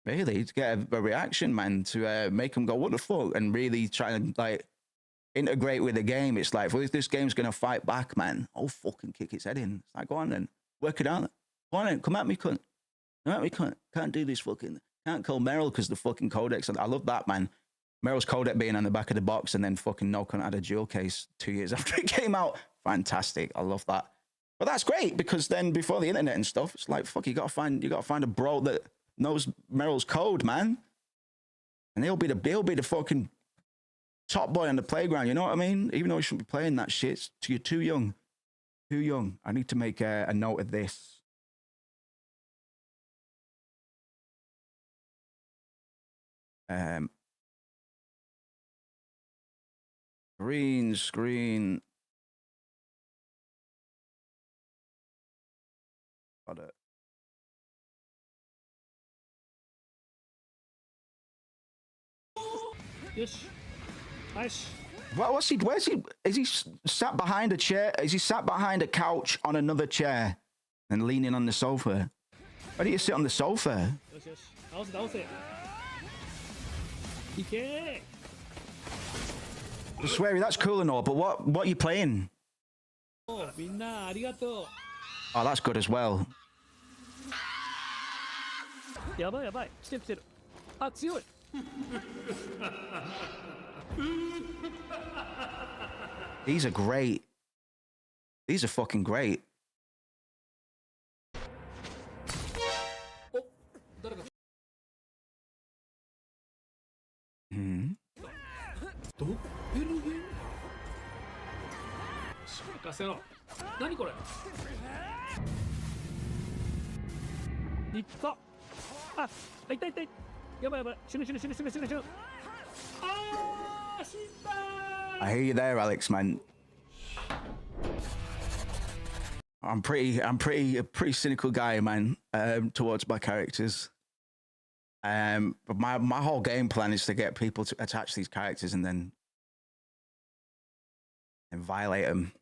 Speaker 1: really, to get a reaction, man, to make them go, what the fuck, and really try and like integrate with the game. It's like, well, if this game's gonna fight back, man, I'll fucking kick its head in. It's like, go on then, work it out. Go on then, come at me, cunt. Come at me, cunt. Can't do this fucking, can't call Meryl because the fucking codex. I love that, man. Meryl's codec being on the back of the box, and then fucking no cunt had a dual case 2 years after it came out. Fantastic. I love that. But that's great because then before the internet and stuff, it's like, fuck, you gotta find a bro that knows Meryl's code, man. And he'll be the fucking top boy on the playground, you know what I mean? Even though he shouldn't be playing that shit. You're too young. Too young. I need to make a note of this. Green screen. Got it. What's he? Where's he? Is he sat behind a chair? Is he sat behind a couch on another chair and leaning on the sofa? Why do you sit on the sofa? Sweary, that's cool and all, but what are you playing? Oh, that's good as well. These are great. These are fucking great. Hmm. I hear you there, Alex, man. I'm a pretty cynical guy, man, towards my characters. But my whole game plan is to get people to attach these characters and then violate them.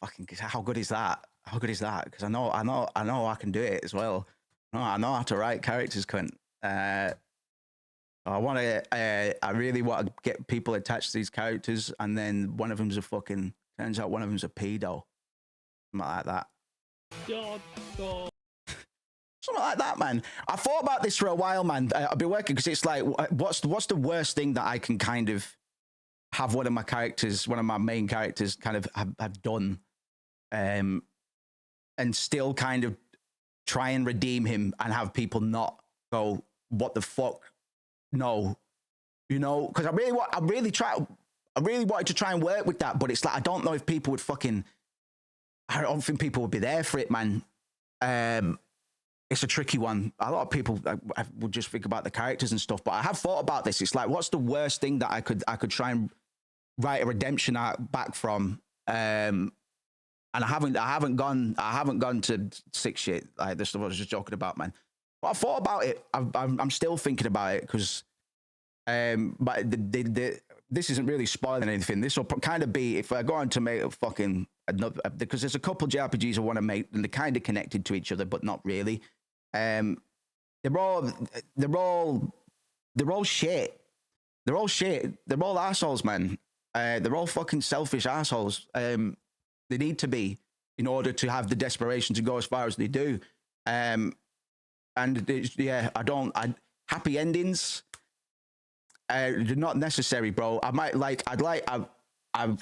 Speaker 1: Fucking, how good is that? How good is that? Because I know I can do it as well. No, I know how to write characters, cunt. I really want to get people attached to these characters, and then one of them's a fucking, turns out one of them's a pedo. Something like that. Something like that, man. I thought about this for a while, man. I've been working, because it's like, what's the worst thing that I can kind of have one of my main characters kind of have done, and still kind of try and redeem him and have people not go, what the fuck? No, you know, because I really wanted to try and work with that, but it's like, I don't know if people would I don't think people would be there for it, man. It's a tricky one. A lot of people I would just think about the characters and stuff, but I have thought about this. It's like, what's the worst thing that I could try and write a redemption arc back from? And I haven't gone to sick shit like this stuff I was just joking about, man. But I thought about it. I'm still thinking about it, because but this isn't really spoiling anything. This will kind of be, if I go on to make a fucking another, because there's a couple JRPGs I want to make, and they're kind of connected to each other, but not really. They're all shit. They're all shit. They're all assholes, man. They're all fucking selfish assholes. They need to be, in order to have the desperation to go as far as they do. And happy endings, they're not necessary, bro. I've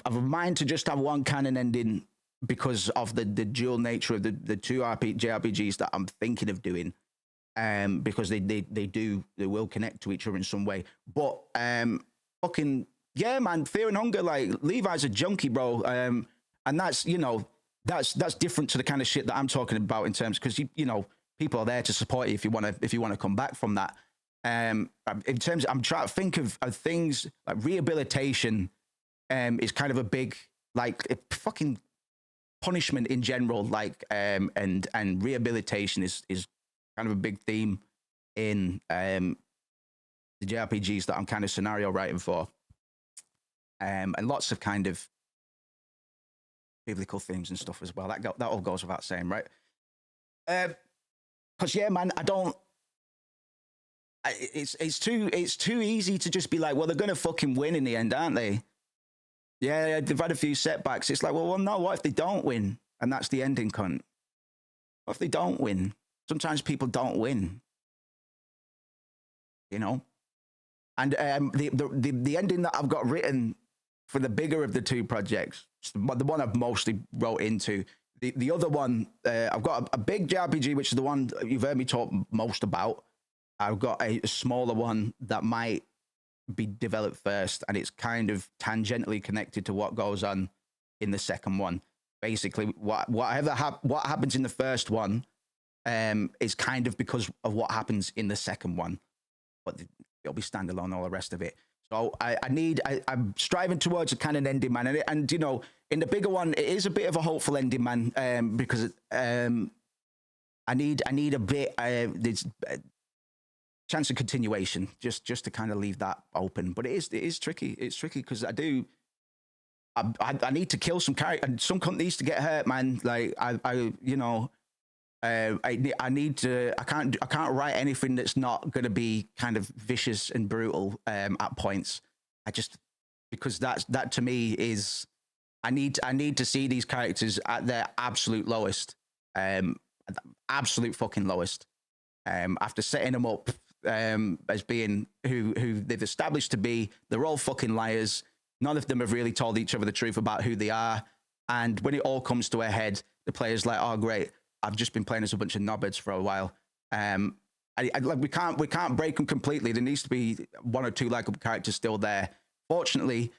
Speaker 1: a mind to just have one canon ending, because of the dual nature of the two JRPGs that I'm thinking of doing, because they will connect to each other in some way. But fucking yeah, man, Fear and Hunger, like, Levi's a junkie, bro, and that's, you know, that's different to the kind of shit that I'm talking about, in terms, because you know, people are there to support you if you want to come back from that. In terms, I'm trying to think of things like rehabilitation. Is kind of a big, like, fucking punishment in general, like, and rehabilitation is kind of a big theme in the JRPGs that I'm kind of scenario writing for, and lots of kind of biblical themes and stuff as well. That all goes without saying, right? Because yeah, man, it's too easy to just be like, well, they're gonna fucking win in the end, aren't they? Yeah, they've had a few setbacks. It's like, well, no, what if they don't win? And that's the ending, cunt. What if they don't win? Sometimes people don't win. You know? And the ending that I've got written for the bigger of the two projects, the one I've mostly wrote into, the other one, I've got a big JRPG, which is the one you've heard me talk most about. I've got a smaller one that might be developed first, and it's kind of tangentially connected to what goes on in the second one. Basically, what happens in the first one is kind of because of what happens in the second one, but it'll be standalone, all the rest of it. So I'm striving towards a kind of ending, man, and you know, in the bigger one, it is a bit of a hopeful ending, man, because I need a bit. chance of continuation, just to kind of leave that open. But it is tricky. It's tricky because I need to kill some character, and some cunt needs to get hurt, man. Like I need to. I can't write anything that's not going to be kind of vicious and brutal at points. Because that to me is. I need to see these characters at their absolute lowest, absolute fucking lowest. After setting them up as being who they've established to be, they're all fucking liars. None of them have really told each other the truth about who they are. And when it all comes to a head, the player's like, "Oh, great, I've just been playing as a bunch of knobheads for a while." We can't break them completely. There needs to be one or two likable characters still there. Fortunately,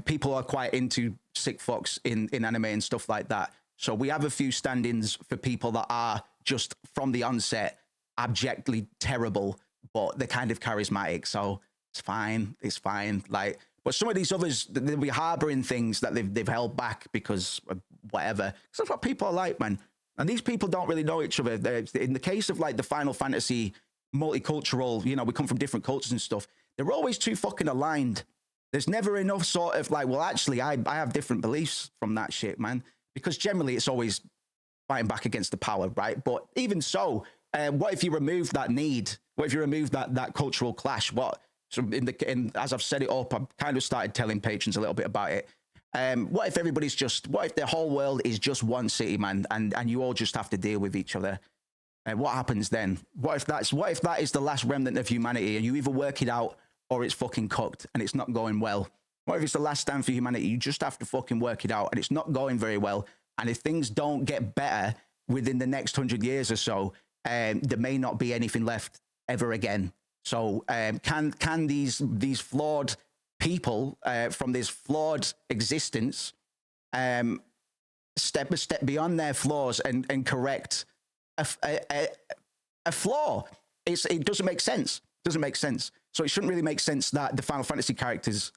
Speaker 1: people are quite into sick fucks in anime and stuff like that. So we have a few stand-ins for people that are just from the onset abjectly terrible, but they're kind of charismatic. So it's fine. It's fine. Like, but some of these others, they'll be harboring things that they've held back because of whatever. Because that's what people are like, man. And these people don't really know each other. In the case of like the Final Fantasy multicultural, we come from different cultures and stuff. They're always too fucking aligned. There's never enough sort of like, well, actually, I have different beliefs from that shit, man. Because generally it's always fighting back against the power, right? But even so, what if you remove that need? What if you remove that cultural clash? What? So as I've set it up, I've kind of started telling patrons a little bit about it. What if the whole world is just one city, man, and you all just have to deal with each other? What happens then? What if that is the last remnant of humanity, and you either work it out or it's fucking cooked and it's not going well? What if it's the last stand for humanity? You just have to fucking work it out and it's not going very well. And if things don't get better within the next 100 years or so, there may not be anything left ever again. So can these flawed people from this flawed existence step a step beyond their flaws and correct a flaw? It doesn't make sense. It doesn't make sense. So it shouldn't really make sense that the Final Fantasy characters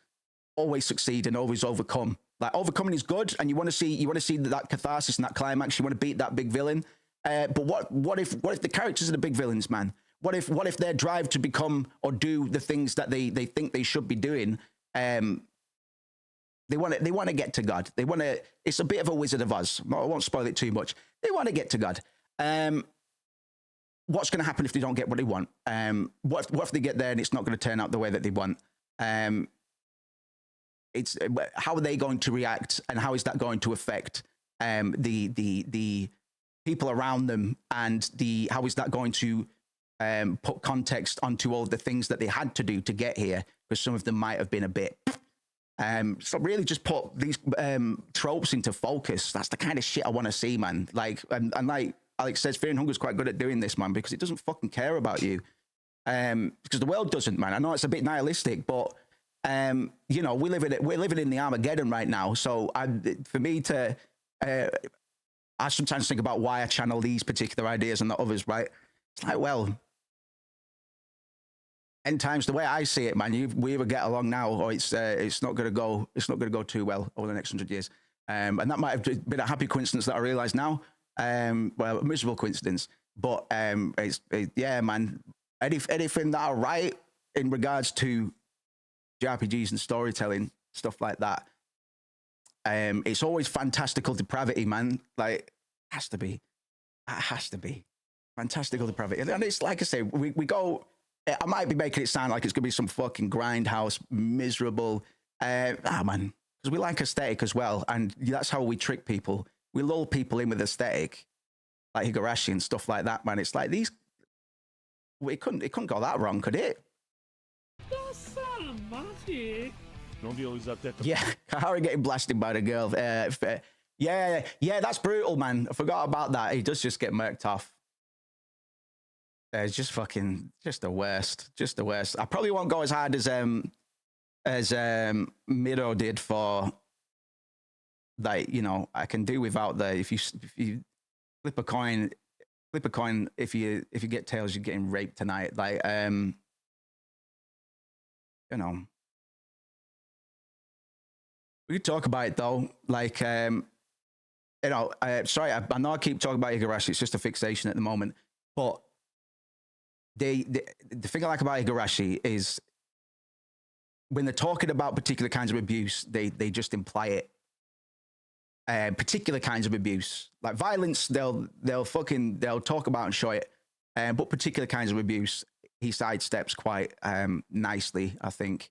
Speaker 1: always succeed and always overcome. Like, overcoming is good, and you want to see that catharsis and that climax. You want to beat that big villain. But what if the characters are the big villains, man? What if their drive to become or do the things that they think they should be doing, they want to get to God. It's a bit of a Wizard of Oz. I won't spoil it too much. They want to get to God. What's going to happen if they don't get what they want? What if they get there and it's not going to turn out the way that they want? It's how are they going to react, and how is that going to affect the people around them, and how is that going to put context onto all the things that they had to do to get here? Because some of them might have been a bit. So really, just put these tropes into focus. That's the kind of shit I want to see, man. Like, and like Alex says, Fear and Hunger is quite good at doing this, man, because it doesn't fucking care about you. Because the world doesn't, man. I know it's a bit nihilistic, but we're living in the Armageddon right now. So for me to, I sometimes think about why I channel these particular ideas and not others, right? It's like, well, end times, the way I see it, man, we either get along now, or it's not going to go too well over the next 100 years. And that might have been a happy coincidence that I realize now. Well, a miserable coincidence, but yeah, man. Anything that I write in regards to JRPGs and storytelling, stuff like that, it's always fantastical depravity, man. Like, it has to be fantastical depravity. And it's like I say, we go. I might be making it sound like it's gonna be some fucking grindhouse, miserable. Man, because we like aesthetic as well, and that's how we trick people. We lull people in with aesthetic, like Higurashi and stuff like that, man. It's like these. It couldn't go that wrong, could it? Yeah, Kahari getting blasted by the girl. Yeah, that's brutal, man. I forgot about that. He does just get murked off. It's just the worst. Just the worst. I probably won't go as hard as Miro did for, like, I can do without the if you flip a coin if you get tails, you're getting raped tonight. Like, we could talk about it though. Like, sorry, I know I keep talking about Higurashi. It's just a fixation at the moment, but the thing I like about Igarashi is when they're talking about particular kinds of abuse, they just imply it. Particular kinds of abuse, like violence, they'll talk about and show it. But particular kinds of abuse, he sidesteps quite nicely, I think.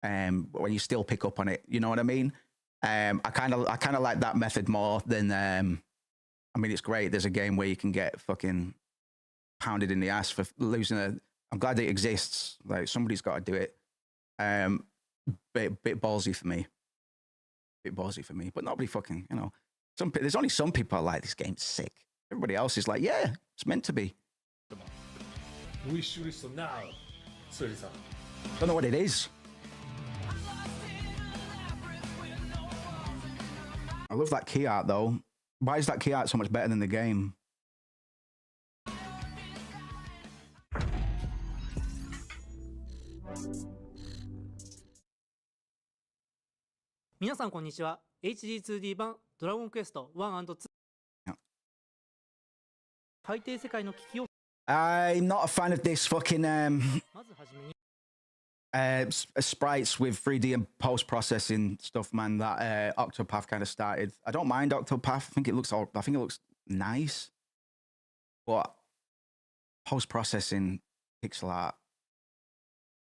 Speaker 1: When you still pick up on it, you know what I mean? I kind of like that method more than. I mean, it's great. There's a game where you can get fucking pounded in the ass for losing a. I'm glad it exists. Like somebody's got to do it. Bit ballsy for me. But nobody fucking, you know. There's only some people are like, this game's sick. Everybody else is like, yeah, it's meant to be.
Speaker 6: Wish list now, Suri-san.
Speaker 1: Don't know what it is. I love that key art though. Why is that key art so much better than the game?
Speaker 20: 皆さんこんにちは。HD2D 版ドラゴンクエスト 1&2 海底世界の危機を
Speaker 1: I'm not a fan of this fucking
Speaker 20: まずはじめに
Speaker 1: sprites with 3D and post-processing stuff, man. That Octopath kind of started. I don't mind Octopath. I think it looks nice, but post-processing pixel art.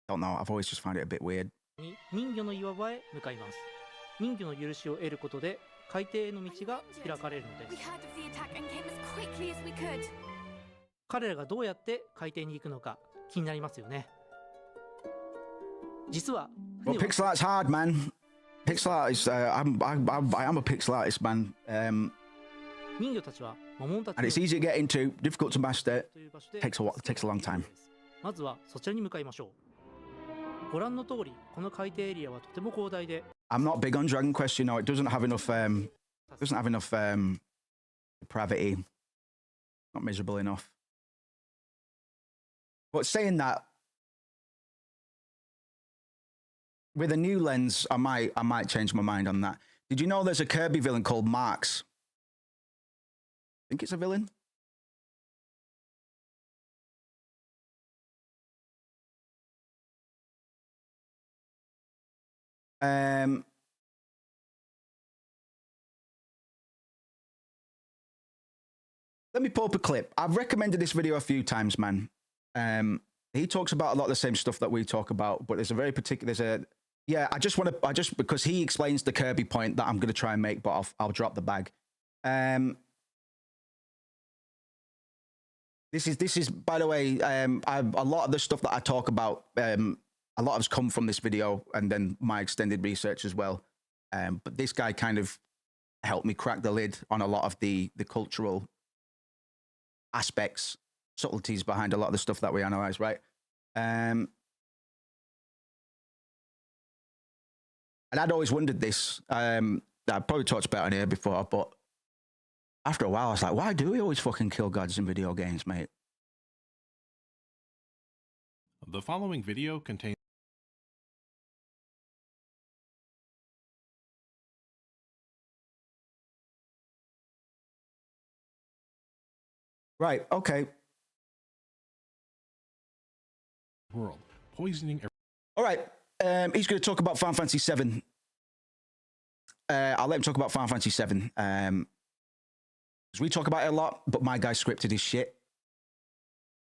Speaker 1: Don't know. I've always just found it a bit weird.
Speaker 20: 人魚の岩場へ向かいます。人魚の許しを得ることで海底への道が開かれるのです。彼らがどうやって海底に行くのか気になりますよね。実は
Speaker 1: Well, pixel art's hard, man. Pixel art is. I am a pixel artist, man.
Speaker 20: 人魚たちは魔物たち
Speaker 1: and it's easy to get into, difficult to master. Takes a long time.
Speaker 20: まずはそちらに向かいましょう。ご覧の通り、この海底エリアはとても広大で。
Speaker 1: I'm not big on Dragon Quest, you know. It doesn't have enough. Depravity. Not miserable enough. But saying that, with a new lens, I might change my mind on that. Did you know there's a Kirby villain called Marx? I think it's a villain. Let me pull up a clip. I've recommended this video a few times, man. He talks about a lot of the same stuff that we talk about, but there's a very particular. I just because he explains the Kirby point that I'm going to try and make, but I'll drop the bag. This is by the way, a lot of the stuff that I talk about, a lot of it's come from this video and then my extended research as well. But this guy kind of helped me crack the lid on a lot of the cultural aspects, subtleties behind a lot of the stuff that we analyze, right? And I'd always wondered this. I probably talked about it on here before, but after a while, I was like, why do we always fucking kill gods in video games, mate?
Speaker 21: The following video contains
Speaker 1: Right, okay.
Speaker 21: World poisoning.
Speaker 1: All right, he's going to talk about Final Fantasy VII. I'll let him talk about Final Fantasy VII. Because we talk about it a lot, but my guy scripted his shit.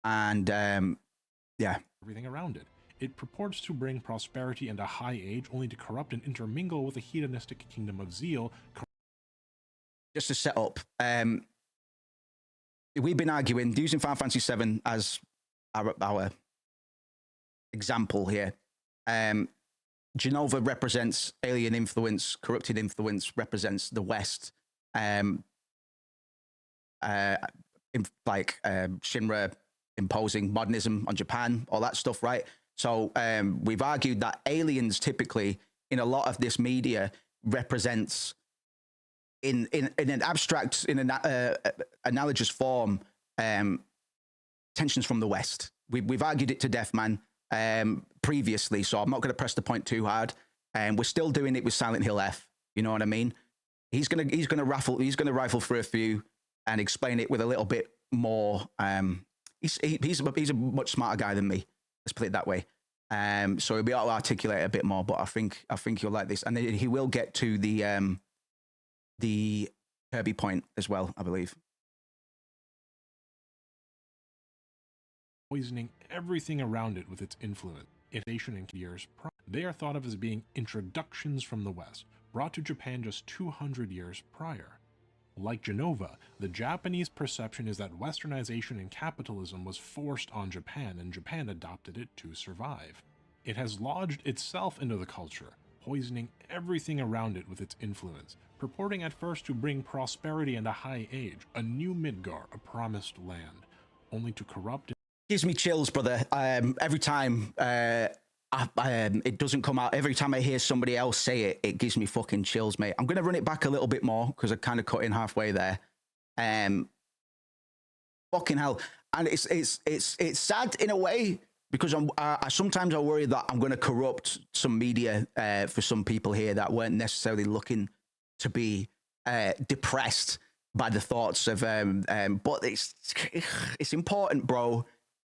Speaker 1: And, yeah.
Speaker 21: Everything around it. It purports to bring prosperity and a high age, only to corrupt and intermingle with the hedonistic kingdom of Zeal.
Speaker 1: Just to set up, we've been arguing, using Final Fantasy VII as our example here. Genova represents alien influence, corrupted influence represents the West. Shinra imposing modernism on Japan, all that stuff, right? So we've argued that aliens typically in a lot of this media represents in an abstract, in an analogous form, tensions from the West. We've argued it to death, man, previously, so I'm not going to press the point too hard. We're still doing it with Silent Hill F. You know what I mean? He's gonna rifle through a few and explain it with a little bit more He's a much smarter guy than me. Let's put it that way. So he'll be able to articulate it a bit more. But I think he'll like this, and he will get to the Kirby point as well, I believe.
Speaker 21: Poisoning everything around it with its influence. Innovation in years prior. They are thought of as being introductions from the West, brought to Japan just 200 years prior. Like Genova, the Japanese perception is that westernization and capitalism was forced on Japan, and Japan adopted it to survive. It has lodged itself into the culture, poisoning everything around it with its influence, purporting at first to bring prosperity and a high age, a new Midgar, a promised land, only to corrupt it.
Speaker 1: Gives me chills, brother. Every time it doesn't come out, every time I hear somebody else say it, it gives me fucking chills, mate. I'm gonna run it back a little bit more because I kind of cut in halfway there. Fucking hell, and it's sad in a way because I sometimes I worry that I'm gonna corrupt some media for some people here that weren't necessarily looking to be depressed by the thoughts of but it's important, bro.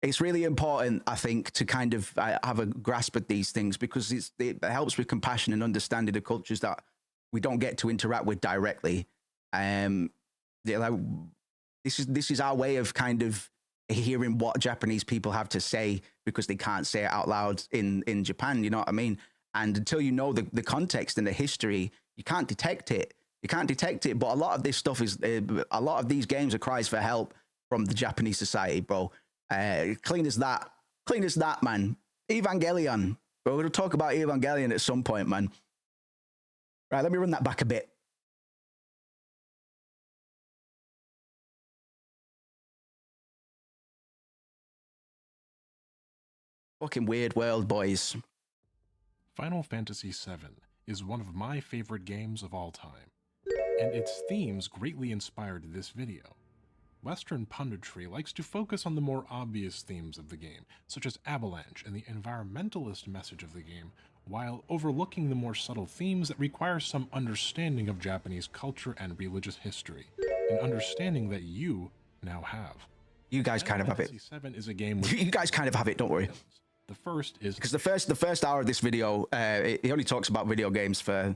Speaker 1: It's really important, I think, to kind of have a grasp at these things because it helps with compassion and understanding the cultures that we don't get to interact with directly. Like, this is our way of kind of hearing what Japanese people have to say because they can't say it out loud in Japan. You know what I mean? And until you know the context and the history, you can't detect it. You can't detect it. But a lot of this stuff is a lot of these games are cries for help from the Japanese society, bro. Clean as that, man. Evangelion. We're going to talk about Evangelion at some point, man. Right, let me run that back a bit. Fucking weird world, boys.
Speaker 21: Final Fantasy VII is one of my favorite games of all time, and its themes greatly inspired this video. Western punditry likes to focus on the more obvious themes of the game, such as Avalanche and the environmentalist message of the game, while overlooking the more subtle themes that require some understanding of Japanese culture and religious history, an understanding that you now have.
Speaker 1: You guys kind of have it.
Speaker 21: Final Fantasy VII is a game with
Speaker 1: you guys kind of have it, don't worry.
Speaker 21: The first is
Speaker 1: because the first hour of this video, he only talks about video games for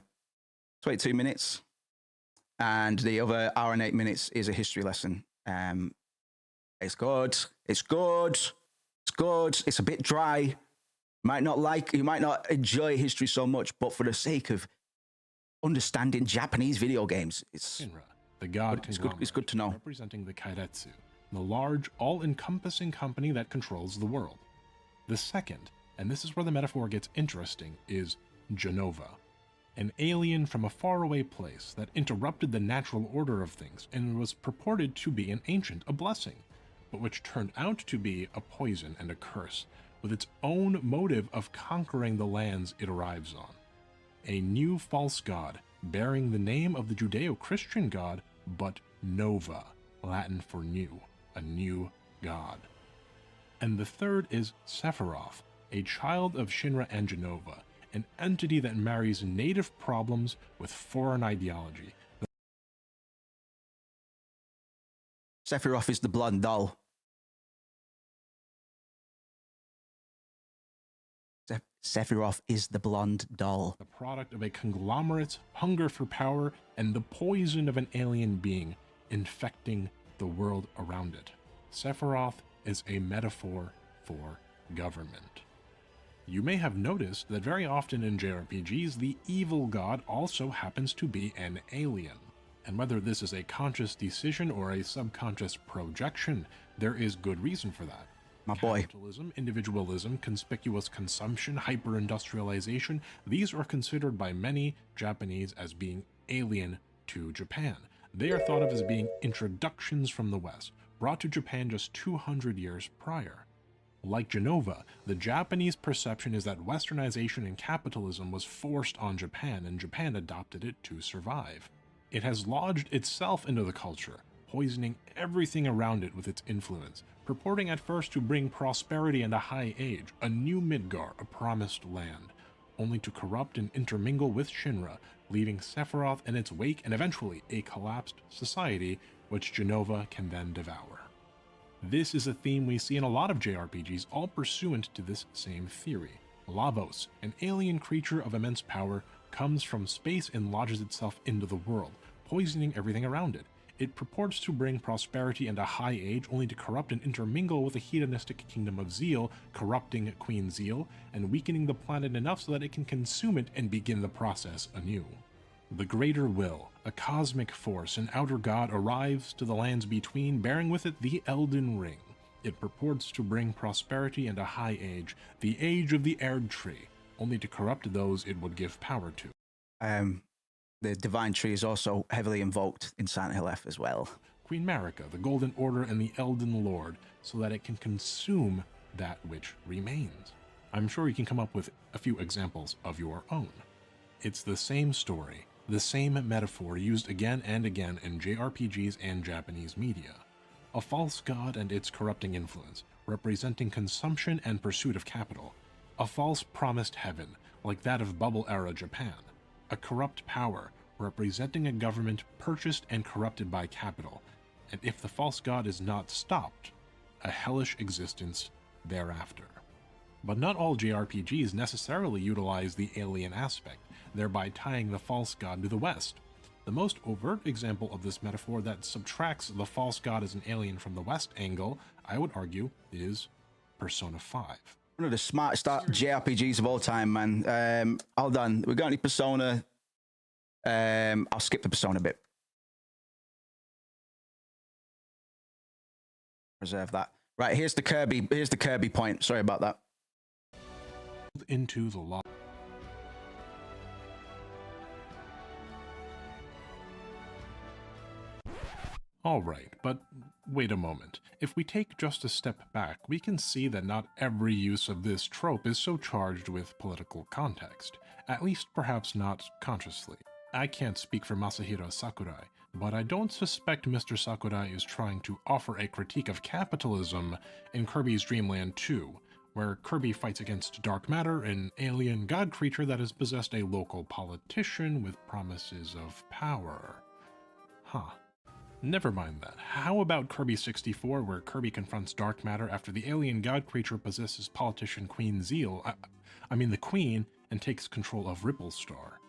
Speaker 1: 22 minutes, and the other hour and 8 minutes is a history lesson. It's good. It's good. It's good. It's a bit dry. You might not enjoy history so much, but for the sake of understanding Japanese video games, it's
Speaker 21: Shinra, the god
Speaker 1: conglomerate. It's good to know.
Speaker 21: Representing the Kairetsu, the large, all-encompassing company that controls the world. The second, and this is where the metaphor gets interesting, is Genova, an alien from a faraway place that interrupted the natural order of things and was purported to be an ancient, a blessing, but which turned out to be a poison and a curse, with its own motive of conquering the lands it arrives on. A new false god, bearing the name of the Judeo-Christian god, but Nova, Latin for new, a new god. And the third is Sephiroth, a child of Shinra and Genova, an entity that marries native problems with foreign ideology.
Speaker 1: Sephiroth is the blonde doll. Sephiroth is the blonde doll.
Speaker 21: The product of a conglomerate's hunger for power and the poison of an alien being infecting the world around it. Sephiroth is a metaphor for government. You may have noticed that very often in JRPGs, the evil god also happens to be an alien. And whether this is a conscious decision or a subconscious projection, there is good reason for that.
Speaker 1: My boy.
Speaker 21: Capitalism, individualism, conspicuous consumption, hyper-industrialization, these are considered by many Japanese as being alien to Japan. They are thought of as being introductions from the West, brought to Japan just 200 years prior. Like Genova, the Japanese perception is that westernization and capitalism was forced on Japan, and Japan adopted it to survive. It has lodged itself into the culture, poisoning everything around it with its influence, purporting at first to bring prosperity and a high age, a new Midgar, a promised land, only to corrupt and intermingle with Shinra, leaving Sephiroth in its wake and eventually a collapsed society which Genova can then devour. This is a theme we see in a lot of JRPGs, all pursuant to this same theory. Lavos, an alien creature of immense power, comes from space and lodges itself into the world, poisoning everything around it. It purports to bring prosperity and a high age, only to corrupt and intermingle with the hedonistic kingdom of Zeal, corrupting Queen Zeal, and weakening the planet enough so that it can consume it and begin the process anew. The Greater Will, a cosmic force, an outer god, arrives to the lands between, bearing with it the Elden Ring. It purports to bring prosperity and a high age, the age of the Erd Tree, only to corrupt those it would give power to.
Speaker 1: The Divine Tree is also heavily invoked in Silent Hill F as well.
Speaker 21: Queen Marika, the Golden Order, and the Elden Lord, so that it can consume that which remains. I'm sure you can come up with a few examples of your own. It's the same story, the same metaphor used again and again in JRPGs and Japanese media. A false god and its corrupting influence, representing consumption and pursuit of capital. A false promised heaven, like that of bubble-era Japan. A corrupt power, representing a government purchased and corrupted by capital, and if the false god is not stopped, a hellish existence thereafter. But not all JRPGs necessarily utilize the alien aspect, thereby tying the false god to the West. The most overt example of this metaphor that subtracts the false god as an alien from the West angle, I would argue, is Persona 5.
Speaker 1: One of the smartest JRPGs of all time, man. Hold on, we got any Persona? I'll skip the Persona bit. Reserve that. Right, here's the Kirby. Here's the Kirby point. Sorry about that.
Speaker 21: Into the law. Alright, but wait a moment. If we take just a step back, we can see that not every use of this trope is so charged with political context, at least perhaps not consciously. I can't speak for Masahiro Sakurai, but I don't suspect Mr. Sakurai is trying to offer a critique of capitalism in Kirby's Dream Land 2, where Kirby fights against dark matter, an alien god creature that has possessed a local politician with promises of power. Huh. Never mind that. How about Kirby 64, where Kirby confronts dark matter after the alien god creature possesses politician Queen Zeal, I mean the Queen, and takes control of Ripple Star?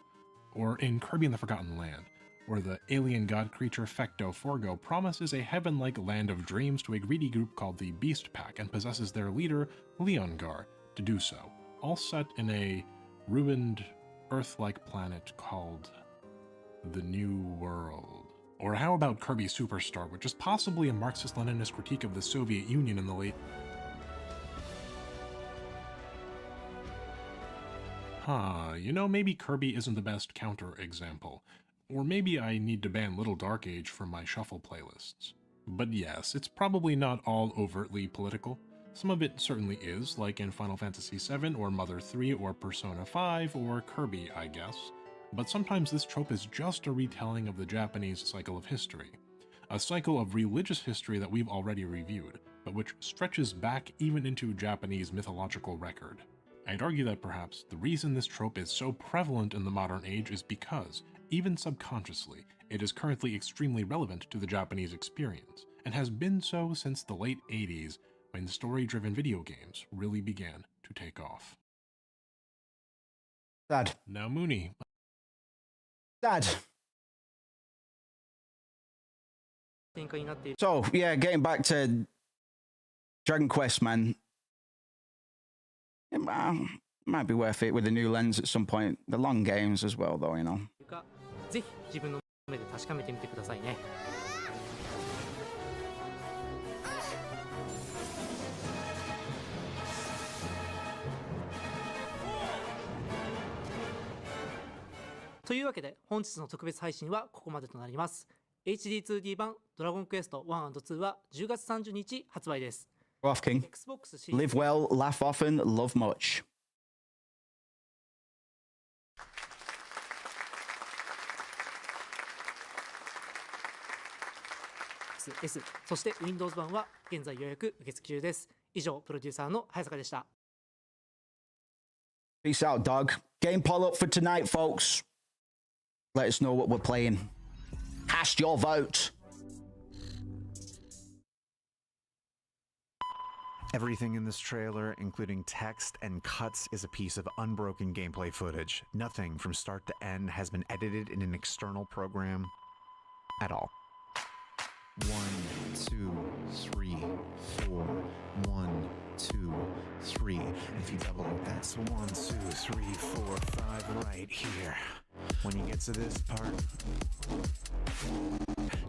Speaker 21: Or in Kirby in the Forgotten Land, where the alien god creature Fecto Forgo promises a heaven-like land of dreams to a greedy group called the Beast Pack and possesses their leader, Leongar, to do so, all set in a ruined, Earth-like planet called the New World. Or how about Kirby Superstar, which is possibly a Marxist-Leninist critique of the Soviet Union in the late... you know, maybe Kirby isn't the best counter-example. Or maybe I need to ban Little Dark Age from my shuffle playlists. But yes, it's probably not all overtly political. Some of it certainly is, like in Final Fantasy VII, or Mother 3, or Persona 5, or Kirby, I guess. But sometimes this trope is just a retelling of the Japanese cycle of history. A cycle of religious history that we've already reviewed, but which stretches back even into Japanese mythological record. I'd argue that perhaps the reason this trope is so prevalent in the modern age is because, even subconsciously, it is currently extremely relevant to the Japanese experience, and has been so since the late 80s, when story-driven video games really began to take off.
Speaker 1: Dad.
Speaker 21: Now Mooney.
Speaker 1: Dad. So, yeah, getting back to Dragon Quest, man. It might be worth it with a new lens at some point. The long games as well, though, you know.
Speaker 20: ぜひ自分の目で確かめてみてくださいね。というわけで本日の特別配信はここまでとなります。HD2D 版ドラゴンクエスト 1&2 は10月30日発売です。
Speaker 1: Off King. Live well, laugh often, love much.
Speaker 20: S そして Windows 版は現在予約受付中です。以上プロデューサーの早坂でした。
Speaker 1: Peace out, dog. Game poll up for tonight, folks. Let us know what we're playing. Cast your vote.
Speaker 12: Everything in this trailer, including text and cuts, is a piece of unbroken gameplay footage. Nothing from start to end has been edited in an external program at all. 1, 2, 3, 4. 1, 2, 3. If you double it, that's 1, 2, 3, 4, 5 right here. When you get to this part,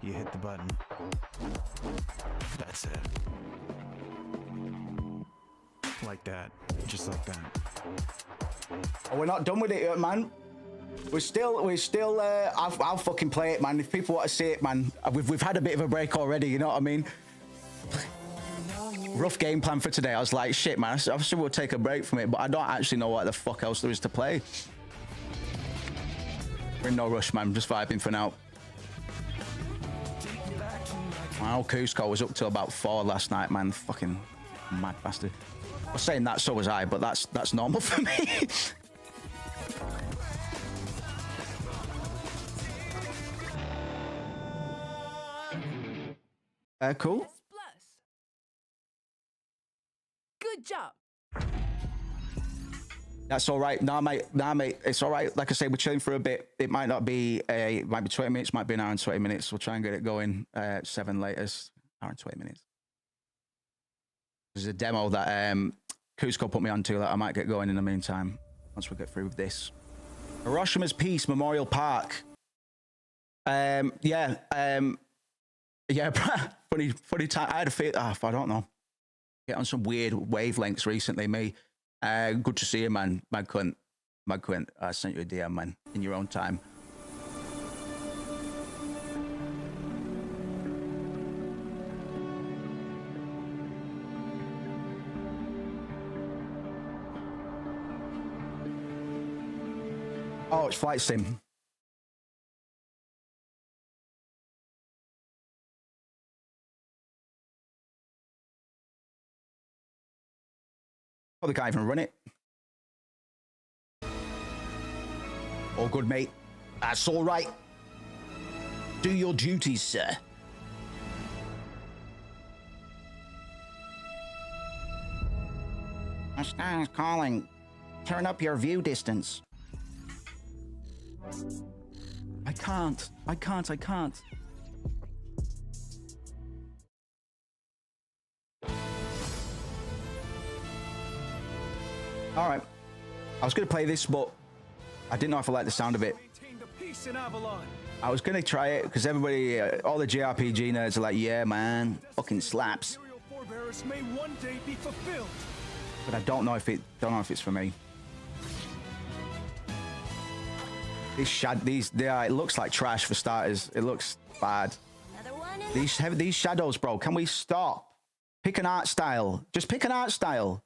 Speaker 12: you hit the button. That's it. Like that. Just like that.
Speaker 1: Oh, we're not done with it yet, man. We're still, I'll fucking play it, man. If people want to see it, man, we've had a bit of a break already, you know what I mean? Rough game plan for today. I was like, shit, man, obviously we'll take a break from it, but I don't actually know what the fuck else there is to play. We're in no rush, man. Just vibing for now. Wow, Cusco was up till about 4 last night, man. Fucking mad bastard. I was saying that, so was I, but that's normal for me. Cool.
Speaker 16: Good job.
Speaker 1: That's all right. Nah, mate. It's all right. Like I say, we're chilling for a bit. It might be 20 minutes, might be an hour and 20 minutes. We'll try and get it going 7 latest. Hour and 20 minutes. There's a demo that Cusco put me onto that I might get going in the meantime once we get through this. Hiroshima's Peace Memorial Park. Yeah, funny time. I had a fit. I don't know. Get on some weird wavelengths recently, me. Good to see you, man. Mad cunt. I sent you a DM, man, in your own time. Oh, it's Flight Sim. Probably can't even run it. All good, mate. That's all right. Do your duties, sir.
Speaker 8: My star is calling. Turn up your view distance.
Speaker 1: I can't. All right. I was going to play this, but I didn't know if I liked the sound of it. I was going to try it because everybody, all the JRPG nerds are like, yeah, man, fucking slaps.
Speaker 6: May one day be fulfilled.
Speaker 1: But I don't know if it's for me. It looks like trash for starters. It looks bad. These shadows, bro. Can we stop? Pick an art style. Just pick an art style.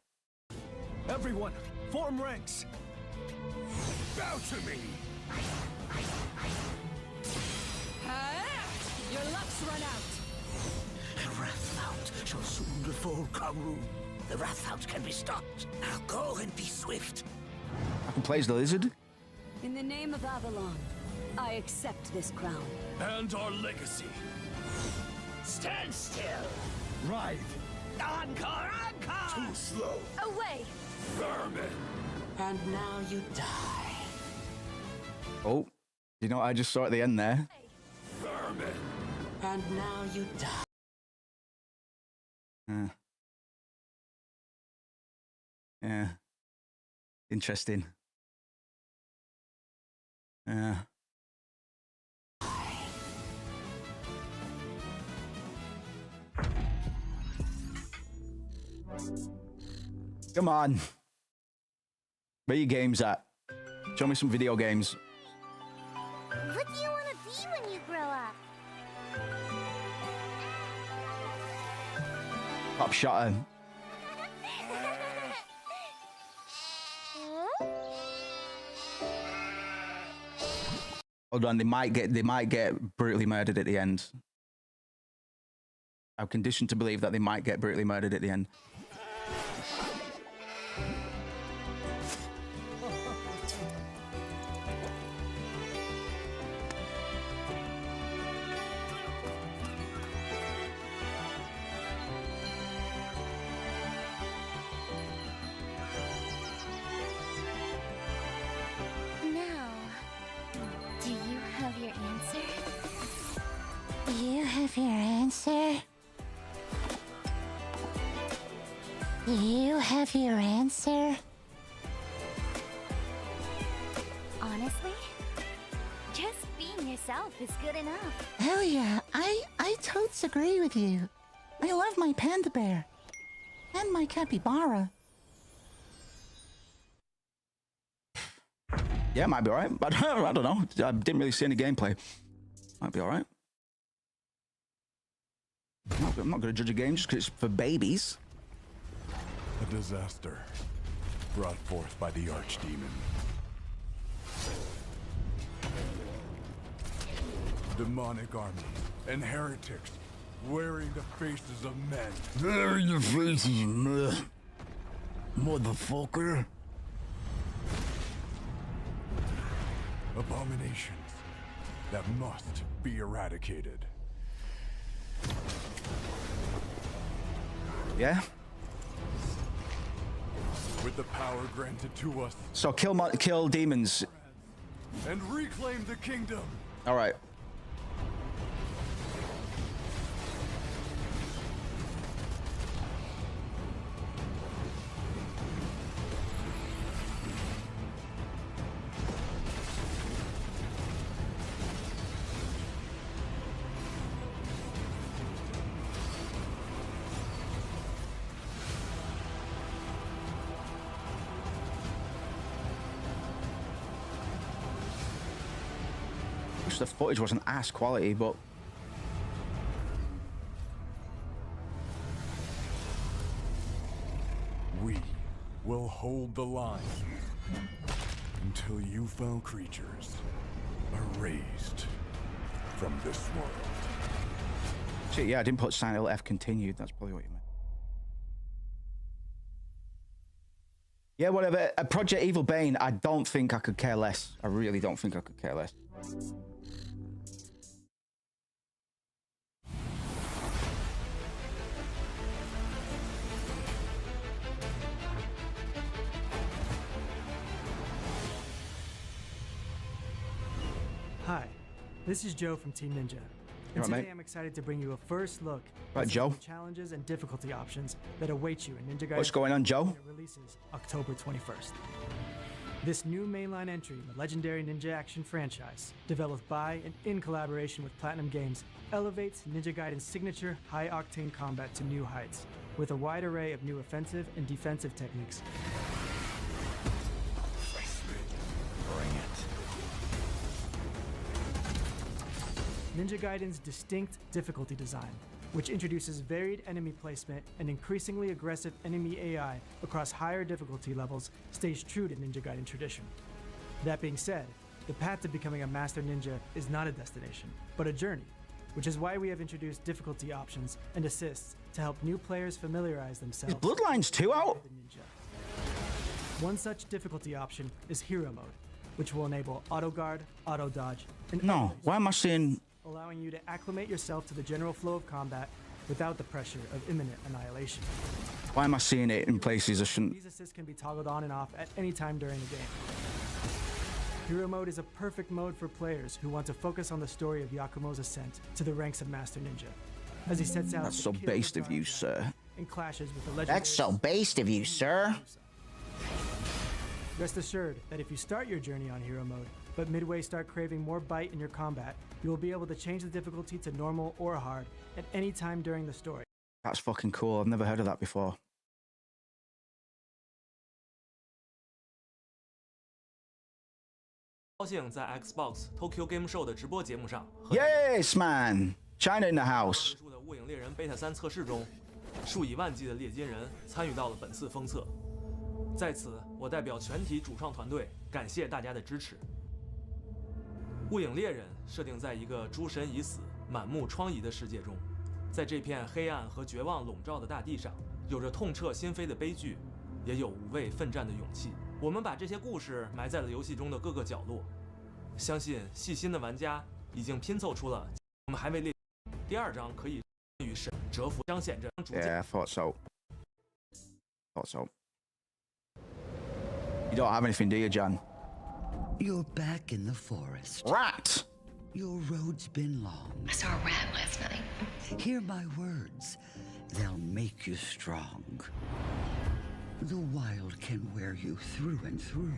Speaker 6: Everyone, form ranks. Bow to me.
Speaker 16: Your luck's run out.
Speaker 8: The Wrathhound shall soon befall Kamru. The Wrathhound can be stopped. Now go and be swift.
Speaker 1: I can play as the lizard.
Speaker 2: In the name of Avalon, I accept this crown.
Speaker 6: And our legacy.
Speaker 8: Stand still.
Speaker 6: Ride.
Speaker 8: Encore!
Speaker 6: Too slow.
Speaker 2: Away!
Speaker 6: Vermin.
Speaker 8: And now you die.
Speaker 1: Oh, you know what I just saw at the end there?
Speaker 6: Vermin.
Speaker 8: And now you die.
Speaker 1: Yeah. Interesting. Come on. Where are your games at? Show me some video games.
Speaker 4: What do you want to be when you grow up?
Speaker 1: Top shotter. Hold on, they might get brutally murdered at the end. I'm conditioned to believe that they might get brutally murdered at the end.
Speaker 8: Do you have your answer?
Speaker 4: Honestly, just being yourself is good enough.
Speaker 8: Hell yeah, I totes agree with you. I love my panda bear. And my capybara.
Speaker 1: Yeah, might be alright. But I don't know. I didn't really see any gameplay. Might be alright. I'm not going to judge a game just because it's for babies.
Speaker 6: A disaster brought forth by the archdemon. Demonic armies and heretics wearing the faces of men.
Speaker 8: Wearing the faces of men. Motherfucker.
Speaker 6: Abominations that must be eradicated.
Speaker 1: Yeah?
Speaker 6: With the power granted to us.
Speaker 1: So kill demons.
Speaker 6: And reclaim the kingdom.
Speaker 1: Alright. The footage wasn't ass quality, but
Speaker 6: we will hold the line until you foul creatures are raised from this world.
Speaker 1: shit, yeah, I didn't put Silent Hill F continued. That's probably what you meant. Yeah, whatever. Project Evil Bane, I don't think I could care less. I really don't think I could care less.
Speaker 5: Hi, this is Joe from Team Ninja. And
Speaker 1: Right,
Speaker 5: today
Speaker 1: mate.
Speaker 5: I'm excited to bring you a first look
Speaker 1: Right,
Speaker 5: at some
Speaker 1: Joe.
Speaker 5: of the challenges and difficulty options that await you in Ninja Gaiden.
Speaker 1: What's going on, Joe?
Speaker 5: when it releases October 21st. This new mainline entry in the legendary Ninja Action franchise, developed by and in collaboration with Platinum Games, elevates Ninja Gaiden's signature high-octane combat to new heights, with a wide array of new offensive and defensive techniques.
Speaker 18: Bring it.
Speaker 5: Ninja Gaiden's distinct difficulty design, which introduces varied enemy placement and increasingly aggressive enemy AI across higher difficulty levels, stays true to Ninja Gaiden tradition. That being said, the path to becoming a master ninja is not a destination, but a journey, which is why we have introduced difficulty options and assists to help new players familiarize themselves.
Speaker 1: Is Bloodlines 2 out?
Speaker 5: One such difficulty option is Hero Mode, which will enable auto guard, auto dodge, and
Speaker 1: No, why am I seeing...
Speaker 5: allowing you to acclimate yourself to the general flow of combat without the pressure of imminent annihilation.
Speaker 1: Why am I seeing it in places I shouldn't?
Speaker 5: These assists can be toggled on and off at any time during the game. Hero Mode is a perfect mode for players who want to focus on the story of Yakumo's ascent to the ranks of Master Ninja, as he sets out
Speaker 1: That's
Speaker 5: to
Speaker 1: so
Speaker 5: kill
Speaker 1: based of
Speaker 5: Madara
Speaker 1: you, sir.
Speaker 5: and clashes with the legendary.
Speaker 8: That's so based of you, sir.
Speaker 5: Rest assured that if you start your journey on Hero Mode, but midway start craving more bite in your combat, you will be able to change the difficulty to normal or hard at any time during the story.
Speaker 1: That's fucking cool. I've never heard of that before.
Speaker 11: Xbox Tokyo Game Show 的直播节目上
Speaker 1: Yes, man. China in the house.
Speaker 11: 出的《雾影猎人》Beta 3测试中，数以万计的猎金人参与到了本次封测。在此，我代表全体主创团队感谢大家的支持。《雾影猎人》设定在一个诸神已死、满目疮痍的世界中，在这片黑暗和绝望笼罩的大地上，有着痛彻心扉的悲剧，也有无畏奋战的勇气。我们把这些故事埋在了游戏中的各个角落，相信细心的玩家已经拼凑出了我们还未列第二章可以与神折服，彰显着逐渐。
Speaker 1: Yeah, I thought so. Thought so. You don't have anything, do you, Jan?
Speaker 22: You're back in the forest.
Speaker 1: Rat!
Speaker 22: Your road's been long.
Speaker 23: I saw a rat last night.
Speaker 22: Hear my words. They'll make you strong. The wild can wear you through and through.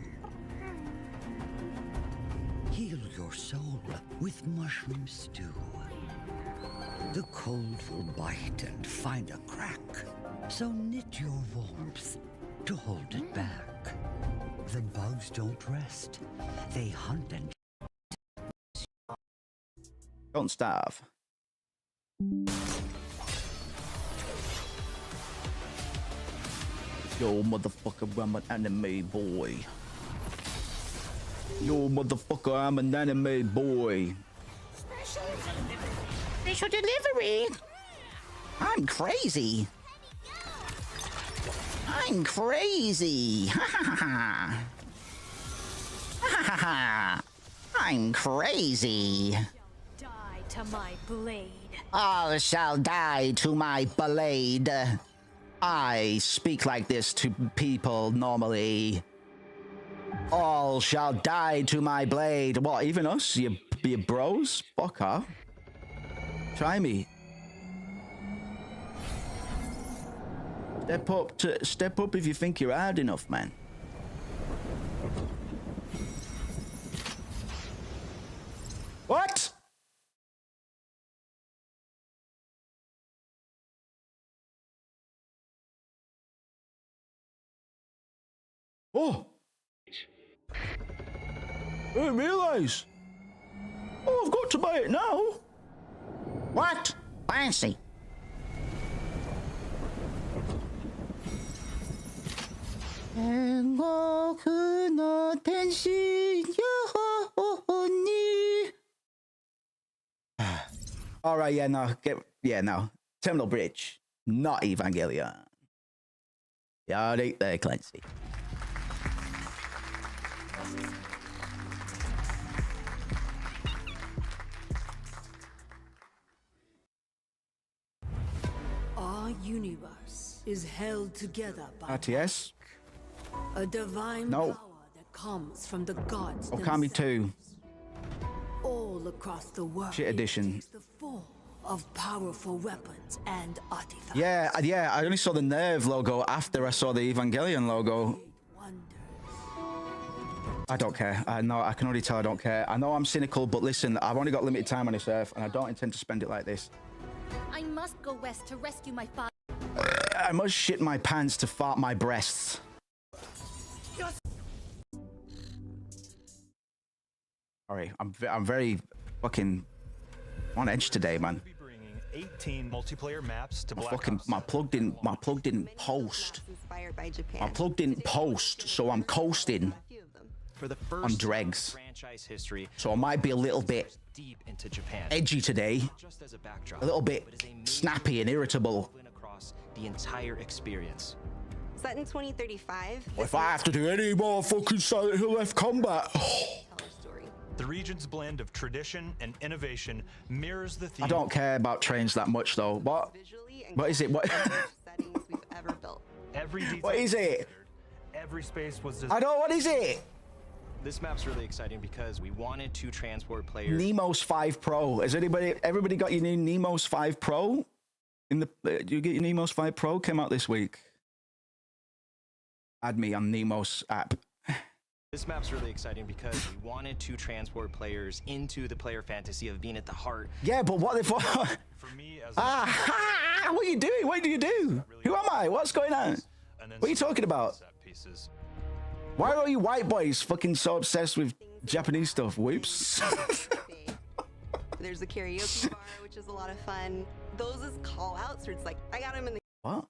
Speaker 22: Heal your soul with mushroom stew. The cold will bite and find a crack, so knit your warmth to hold it back. The bugs don't rest. They hunt and
Speaker 1: don't starve. Yo, motherfucker, I'm an anime boy. Yo, motherfucker, I'm an anime boy.
Speaker 8: Special delivery. I'm crazy. I'm crazy. Ha ha ha ha. Ha ha ha. I'm crazy.
Speaker 2: Die to my blade.
Speaker 8: All shall die to my blade. I speak like this to people normally. All shall die to my blade. What, even us? You bros? Fuck off. Try me. Step up if you think you're hard enough, man. What? Oh! I didn't realise. Oh, I've got to buy it now. What? Fancy. All right, yeah, no, no. Terminal Bridge, not Evangelion. Yeah, they Clancy.
Speaker 2: Our universe is held together by
Speaker 1: RTS?
Speaker 2: a divine
Speaker 1: No.
Speaker 2: power that comes from the gods
Speaker 1: Okami 2.
Speaker 2: all across the world.
Speaker 1: Shit edition.
Speaker 2: The form of powerful weapons and artifacts.
Speaker 1: Yeah, I only saw the Nerve logo after I saw the Evangelion logo. I don't care. I know, I can already tell I don't care. I know I'm cynical, but listen, I've only got limited time on this earth, and I don't intend to spend it like this.
Speaker 4: I must go west to rescue my father.
Speaker 1: I must shit my pants to fart my breasts. Sorry, I'm very fucking on edge today, man.
Speaker 3: 18 multiplayer maps to
Speaker 1: My plug didn't post.
Speaker 7: Inspired by Japan.
Speaker 1: My plug didn't post, so I'm coasting
Speaker 3: for the first
Speaker 1: on dregs.
Speaker 3: franchise history.
Speaker 1: So I might be a little bit
Speaker 3: Deep into Japan.
Speaker 1: edgy today,
Speaker 3: Just as a backdrop,
Speaker 1: a little bit
Speaker 3: but as a
Speaker 1: snappy and irritable.
Speaker 3: across the entire experience.
Speaker 7: Set in 2035.
Speaker 1: If I have to do any more fucking Silent Hill F combat,
Speaker 3: The region's blend of tradition and innovation mirrors the theme.
Speaker 1: I don't care about trains that much though. What is it? What?
Speaker 7: Settings we've ever built.
Speaker 3: Every detail
Speaker 1: What is it?
Speaker 3: Every space was
Speaker 1: I don't. What is it?
Speaker 3: This map's really exciting because we wanted to transport players.
Speaker 1: Nemos 5 Pro. Has everybody got your new Nemos 5 Pro? Do you get your Nemos 5 Pro? Came out this week. Add me on Nemos app.
Speaker 3: This map's really exciting because we wanted to transport players into the player fantasy of being at the heart.
Speaker 1: Yeah, but what if?
Speaker 3: For me, as
Speaker 1: what are you doing? What do you do? Who am I? What's going on? What are you talking about?
Speaker 3: Pieces.
Speaker 1: Why are all you white boys fucking so obsessed with Japanese stuff? Whoops.
Speaker 7: There's a karaoke bar, which is a lot of fun. Those is call outs, where it's like, I got him in the.
Speaker 1: What?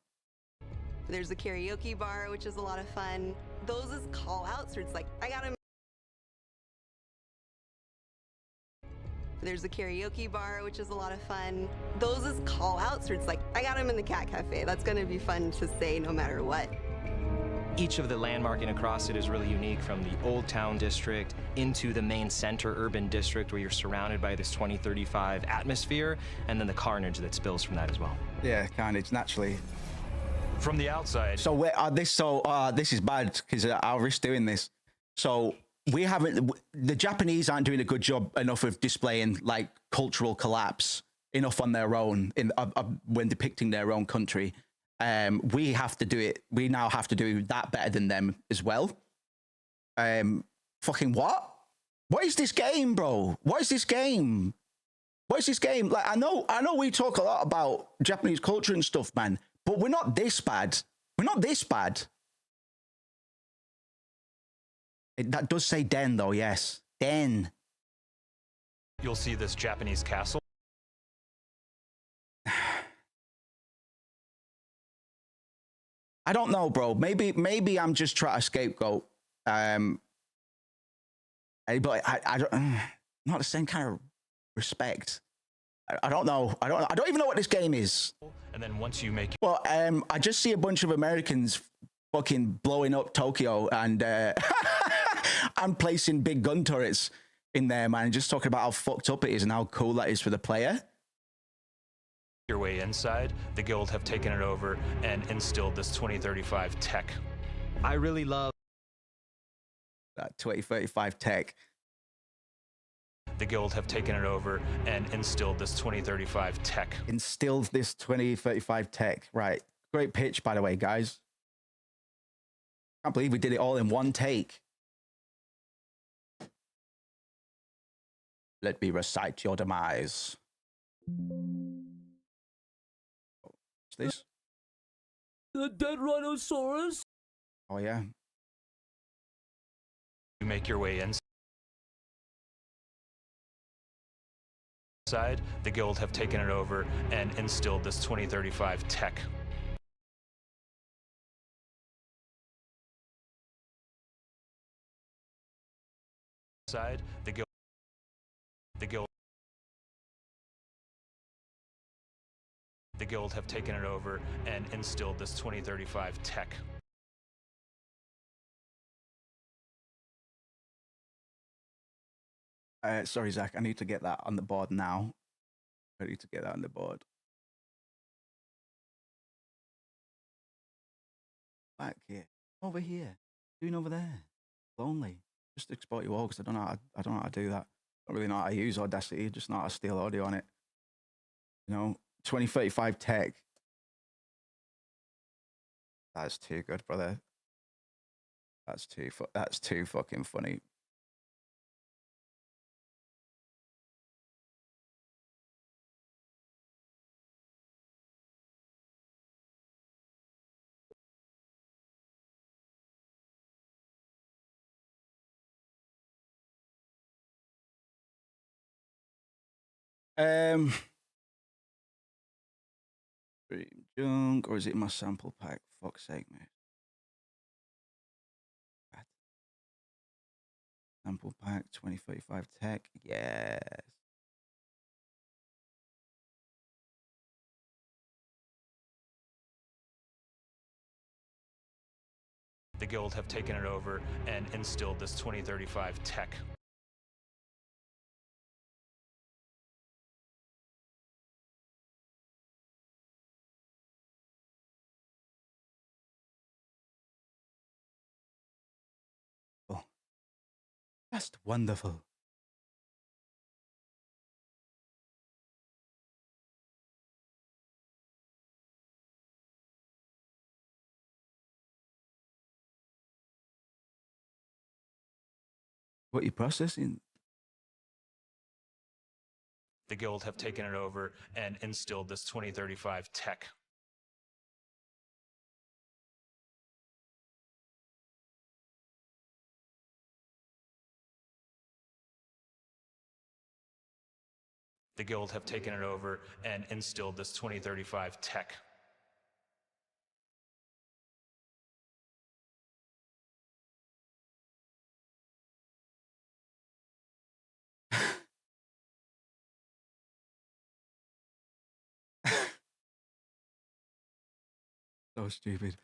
Speaker 7: There's a karaoke bar, which is a lot of fun. Those is call outs, where it's like, I got him. There's a karaoke bar, which is a lot of fun. Those is call outs, where it's like, I got him in the cat cafe. That's gonna be fun to say no matter what.
Speaker 3: Each of the landmarking across it is really unique, from the Old Town District into the main center urban district, where you're surrounded by this 2035 atmosphere, and then the carnage that spills from that as well.
Speaker 1: Yeah, carnage naturally.
Speaker 3: From the outside.
Speaker 1: So this is bad because I'll risk doing this. So the Japanese aren't doing a good job enough of displaying like cultural collapse enough on their own when depicting their own country.
Speaker 8: we have to do it. We now have to do that better than them as well. Fucking what? What is this game, bro? What is this game? What is this game? Like, I know we talk a lot about Japanese culture and stuff, man, but we're not this bad. We're not this bad. That does say den, though, yes. Den.
Speaker 10: You'll see this Japanese castle.
Speaker 8: I don't know, bro. Maybe I'm just trying to scapegoat. But I don't, not the same kind of respect. I don't know. I don't even know what this game is.
Speaker 10: And then once you make
Speaker 8: Well, I just see a bunch of Americans fucking blowing up Tokyo and and placing big gun turrets in there, man. Just talking about how fucked up it is and how cool that is for the player.
Speaker 10: your way inside, the guild have taken it over and instilled this 2035 tech.
Speaker 3: I really love
Speaker 8: that 2035 tech.
Speaker 10: The guild have taken it over and instilled this 2035 tech.
Speaker 8: Instilled this 2035 tech. Right. Great pitch, by the way, guys. Can't believe we did it all in one take. Let me recite your demise. What's this?
Speaker 14: The dead rhinoceros?
Speaker 8: Oh, yeah.
Speaker 10: You make your way inside, the guild have taken it over and instilled this 2035 tech. Side, the guild have taken it over and instilled this 2035 tech.
Speaker 8: Sorry, Zach. I need to get that on the board now. I need to get that on the board. Back here. Over here. Doing over there. Lonely. Just export you all because I don't know how to do that. I don't really know how to use Audacity. Just know how to steal audio on it. You know, 2035 tech. That's too good, brother. That's too fucking funny. Junk, or is it my sample pack? Fuck's sake, mate. Sample pack 2035 tech. Yes.
Speaker 10: The guild have taken it over and instilled this 2035 tech.
Speaker 8: That's wonderful. What are you processing?
Speaker 10: The guild have taken it over and instilled this 2035 tech. The guild have taken it over and instilled this 2035 tech.
Speaker 8: So stupid.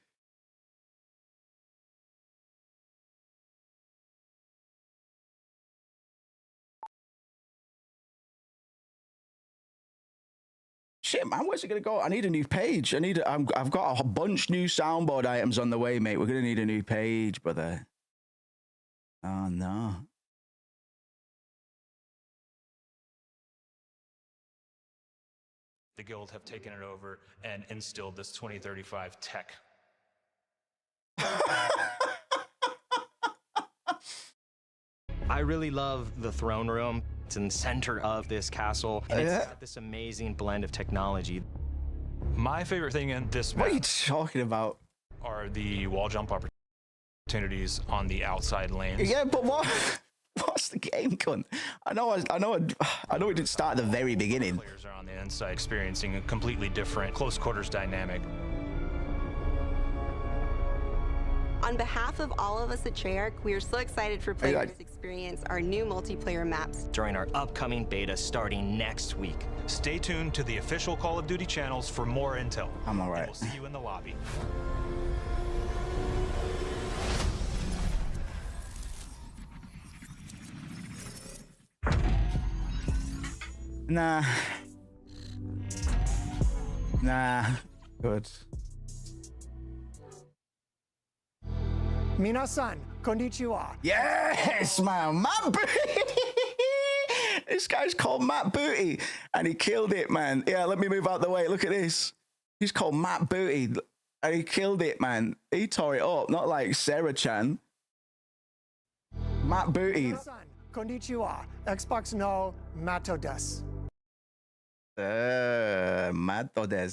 Speaker 8: Shit, man, where's it gonna go? I need a new page. I've got a bunch new soundboard items on the way, mate. We're gonna need a new page, brother. Oh no.
Speaker 10: the guild have taken it over and instilled this 2035 tech.
Speaker 3: I really love the throne room. It's in the center of this castle, and it's got this amazing blend of technology.
Speaker 10: My favorite thing in this map
Speaker 1: What are you talking about?
Speaker 10: are the wall jump opportunities on the outside lanes.
Speaker 1: Yeah, but what's the game, cunt? I know it didn't start at the very beginning.
Speaker 10: Players are on the inside experiencing a completely different close quarters dynamic.
Speaker 7: On behalf of all of us at Treyarch, we are so excited for players to experience our new multiplayer maps
Speaker 3: during our upcoming beta starting next week.
Speaker 10: Stay tuned to the official Call of Duty channels for more intel.
Speaker 1: I'm all right.
Speaker 10: We'll see you in the lobby.
Speaker 1: Nah. Good.
Speaker 13: Minasan, konnichiwa.
Speaker 1: Yes, man. Matt Booty. This guy's called Matt Booty, and he killed it, man. Yeah, let me move out the way. Look at this. He's called Matt Booty, and he killed it, man. He tore it up, not like Sarah Chan. Matt Booty.
Speaker 13: Minasan, konnichiwa. Xbox no Mato des.
Speaker 1: Mato des.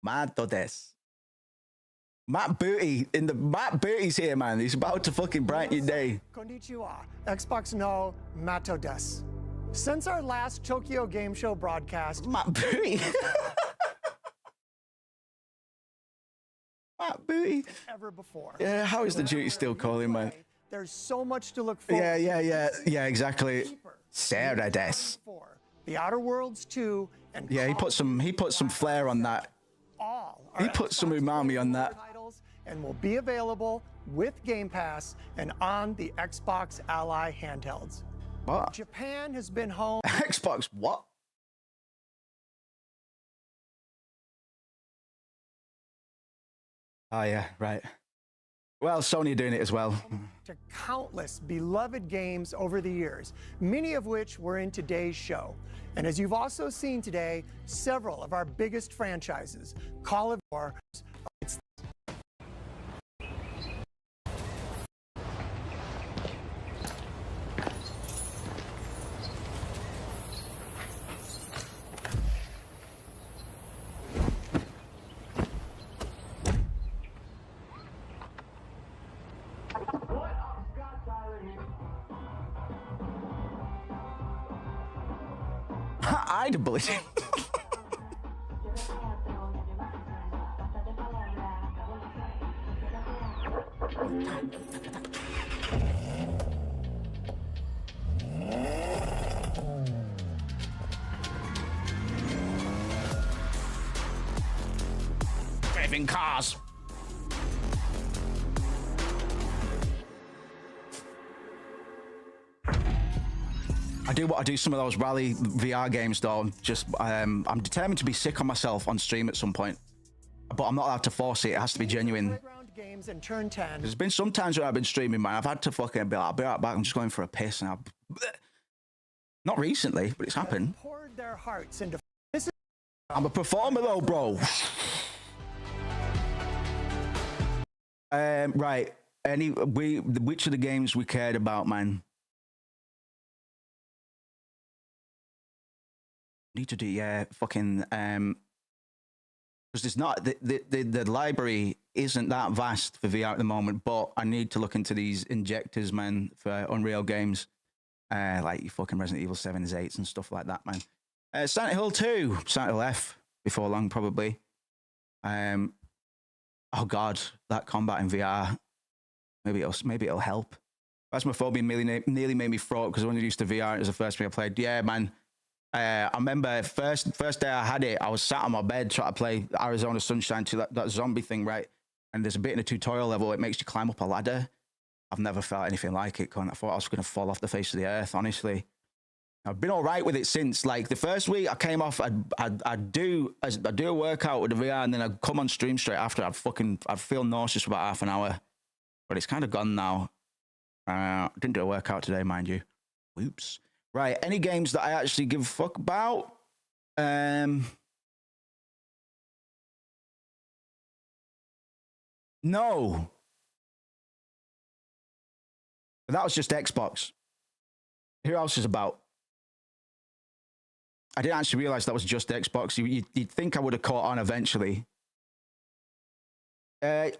Speaker 1: Mato des. Matt Booty, Matt Booty's here, man. He's about to fucking brighten your day.
Speaker 13: Konnichiwa. Xbox no Mato des. Since our last Tokyo Game Show broadcast,
Speaker 1: Matt Booty. Matt Booty.
Speaker 13: Ever before.
Speaker 1: Yeah, how is the duty still calling, man?
Speaker 13: There's so much to look forward to.
Speaker 1: Yeah, exactly. Sarah des.
Speaker 13: The Outer Worlds 2 and
Speaker 1: yeah, he put some flair on that. He put some umami on that.
Speaker 13: And will be available with Game Pass and on the Xbox Ally handhelds.
Speaker 1: What?
Speaker 13: Japan has been home.
Speaker 1: Xbox what? Oh yeah, right. Well, Sony are doing it as well.
Speaker 13: To countless beloved games over the years, many of which were in today's show. And as you've also seen today, several of our biggest franchises, Call of War,
Speaker 1: I'd believe it. Driving cars. I do some of those rally VR games though. I'm determined to be sick on myself on stream at some point, but I'm not allowed to force it. It has to be genuine.
Speaker 13: games and turn 10.
Speaker 1: There's been some times where I've been streaming, man. I've had to fucking be like, I'll be right back. I'm just going for a piss, and not recently, but it's happened.
Speaker 13: Poured their hearts into.
Speaker 1: I'm a performer though, bro. Right. Which of the games we cared about, man? Need to do fucking because there's not the library isn't that vast for VR at the moment, but I need to look into these injectors, man, for Unreal games, like your fucking Resident Evil 7s, 8s and stuff like that, man. Silent Hill 2, Silent Hill F before long probably. Oh god, that combat in VR, maybe it'll help. Phasmophobia nearly made me throw up because I only used to VR. It was the first thing I played. Yeah, man. I remember first day I had it, I was sat on my bed trying to play Arizona Sunshine to that zombie thing, right? And there's a bit in a tutorial level, it makes you climb up a ladder. I've never felt anything like it, I thought I was going to fall off the face of the earth, honestly. I've been all right with it since. Like the first week I came off, I'd do a workout with the VR and then I'd come on stream straight after. I'd feel nauseous for about half an hour. But it's kind of gone now. Didn't do a workout today, mind you. Whoops. Right, any games that I actually give a fuck about? No. But that was just Xbox. Who else is about? I didn't actually realize that was just Xbox. You'd think I would have caught on eventually. Yeah.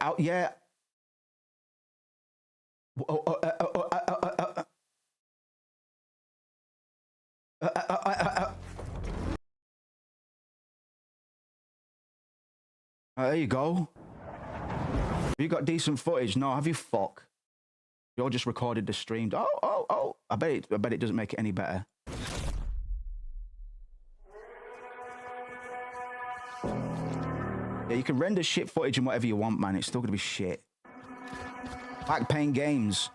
Speaker 1: There you go. Have you got decent footage? No, have you? Fuck. You all just recorded the stream. Oh. I bet it doesn't make it any better. Yeah, you can render shit footage and whatever you want, man. It's still gonna be shit. Back paying games.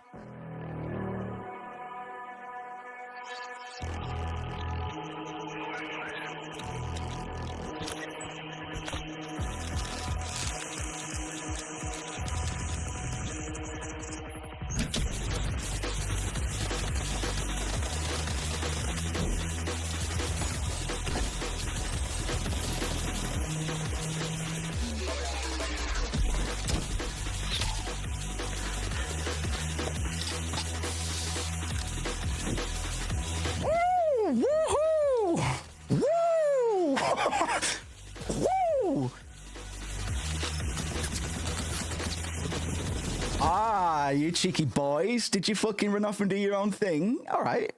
Speaker 1: You cheeky boys. Did you fucking run off and do your own thing? All right.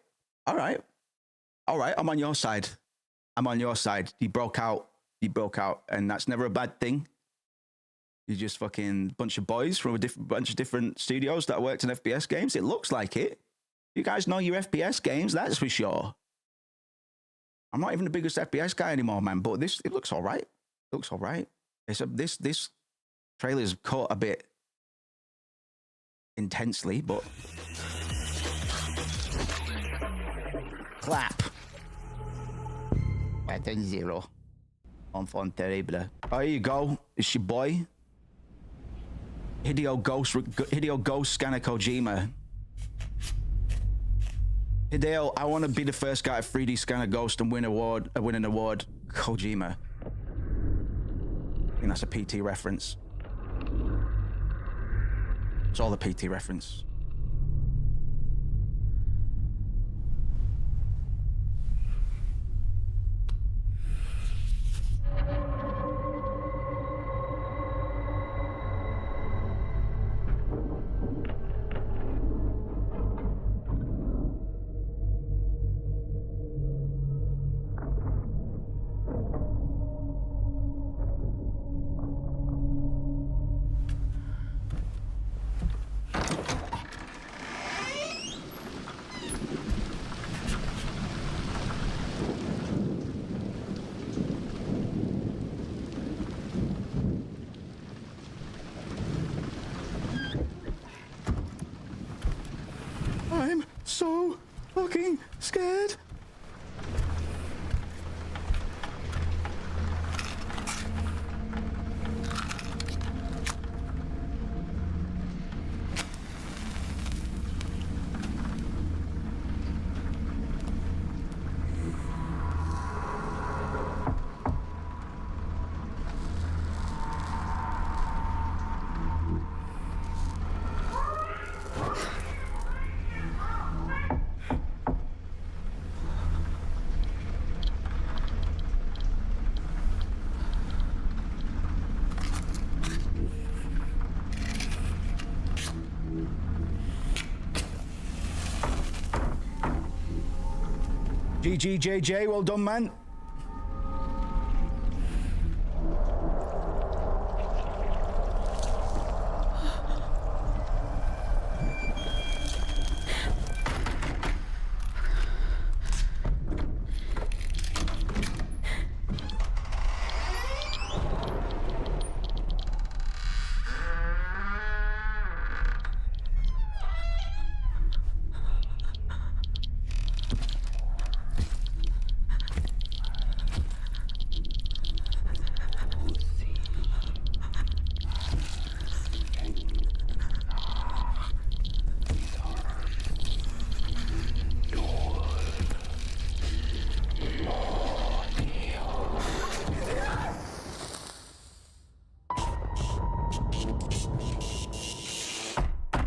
Speaker 1: I'm on your side. You broke out. And that's never a bad thing. You're just fucking bunch of boys from a bunch of different studios that worked in FPS games. It looks like it. You guys know your FPS games, that's for sure. I'm not even the biggest FPS guy anymore, man, but it looks all right. This trailer's cut a bit intensely, but clap. Button 0. Enfant terrible. Oh, here you go. It's your boy. Hideo Ghost Scanner Kojima. Hideo, I want to be the first guy to 3D scan a ghost and win an award. Kojima. I think that's a PT reference. It's all the PT reference. I'm so fucking scared. GGJJ, well done, man.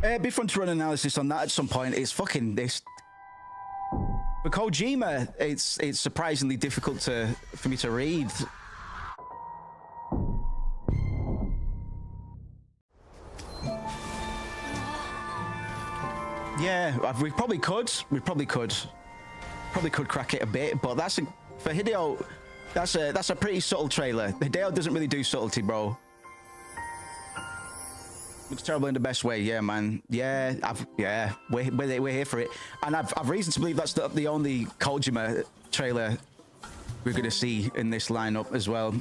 Speaker 1: It'd be fun to run an analysis on that at some point. It's fucking this. For Kojima, it's surprisingly difficult for me to read. Yeah, we probably could. We probably could crack it a bit, but for Hideo, that's a pretty subtle trailer. Hideo doesn't really do subtlety, bro. Looks terrible in the best way, yeah, man. Yeah, we're here for it, and I've reason to believe that's the only Kojima trailer we're gonna see in this lineup as well.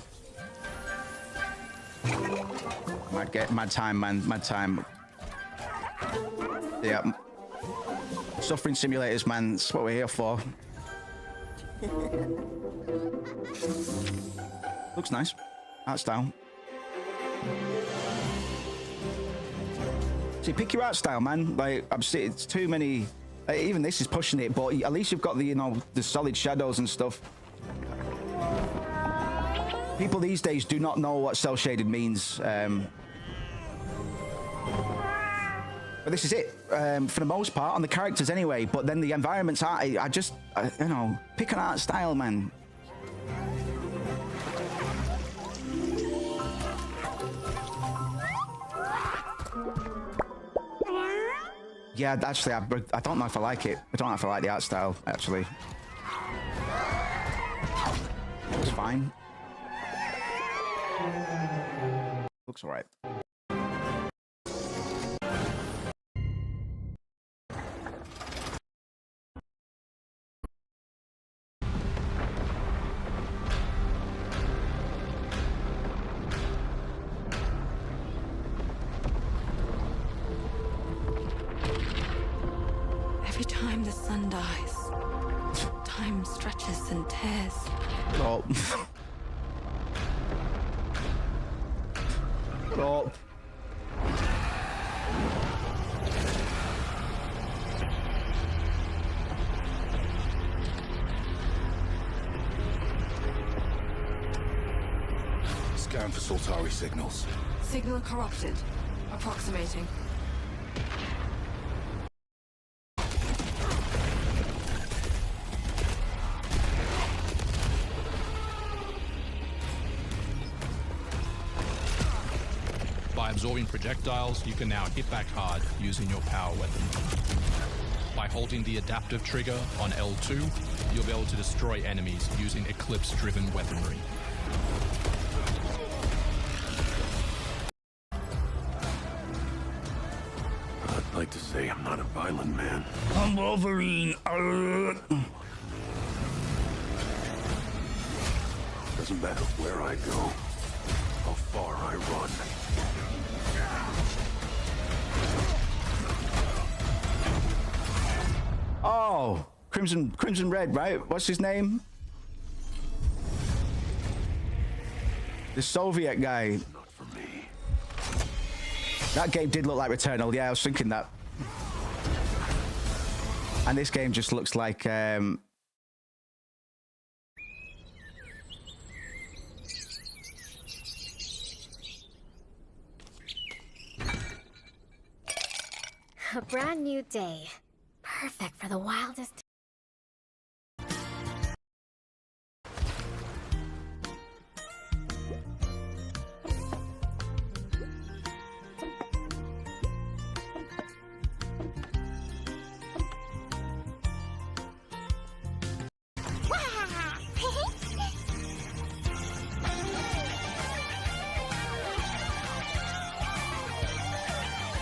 Speaker 1: Mad time, man, mad time. Yeah, suffering simulators, man. That's what we're here for. Looks nice, art style. See, pick your art style, man. Like, I'm seeing it's too many. Even this is pushing it, but at least you've got the the solid shadows and stuff. People these days do not know what cel shaded means. But this is it for the most part on the characters anyway. But then the environments are. I just pick an art style, man. Yeah, actually, I don't know if I like it. I don't know if I like the art style, actually. It's fine. Looks alright.
Speaker 2: Every time the sun dies, time stretches and tears.
Speaker 1: Oh. Oh.
Speaker 6: Scan for Sultari signals.
Speaker 2: Signal corrupted. Approximating.
Speaker 15: By absorbing projectiles, you can now hit back hard using your power weapon. By holding the adaptive trigger on L2, you'll be able to destroy enemies using Eclipse-driven weaponry.
Speaker 6: I'd like to say I'm not a violent man.
Speaker 1: I'm Wolverine.
Speaker 6: Doesn't matter where I go, how far I run.
Speaker 1: Oh, Crimson Red, right? What's his name? The Soviet guy.
Speaker 6: Not for me.
Speaker 1: That game did look like Returnal. Yeah, I was thinking that. And this game just looks like
Speaker 4: A brand new day. Perfect for the wildest.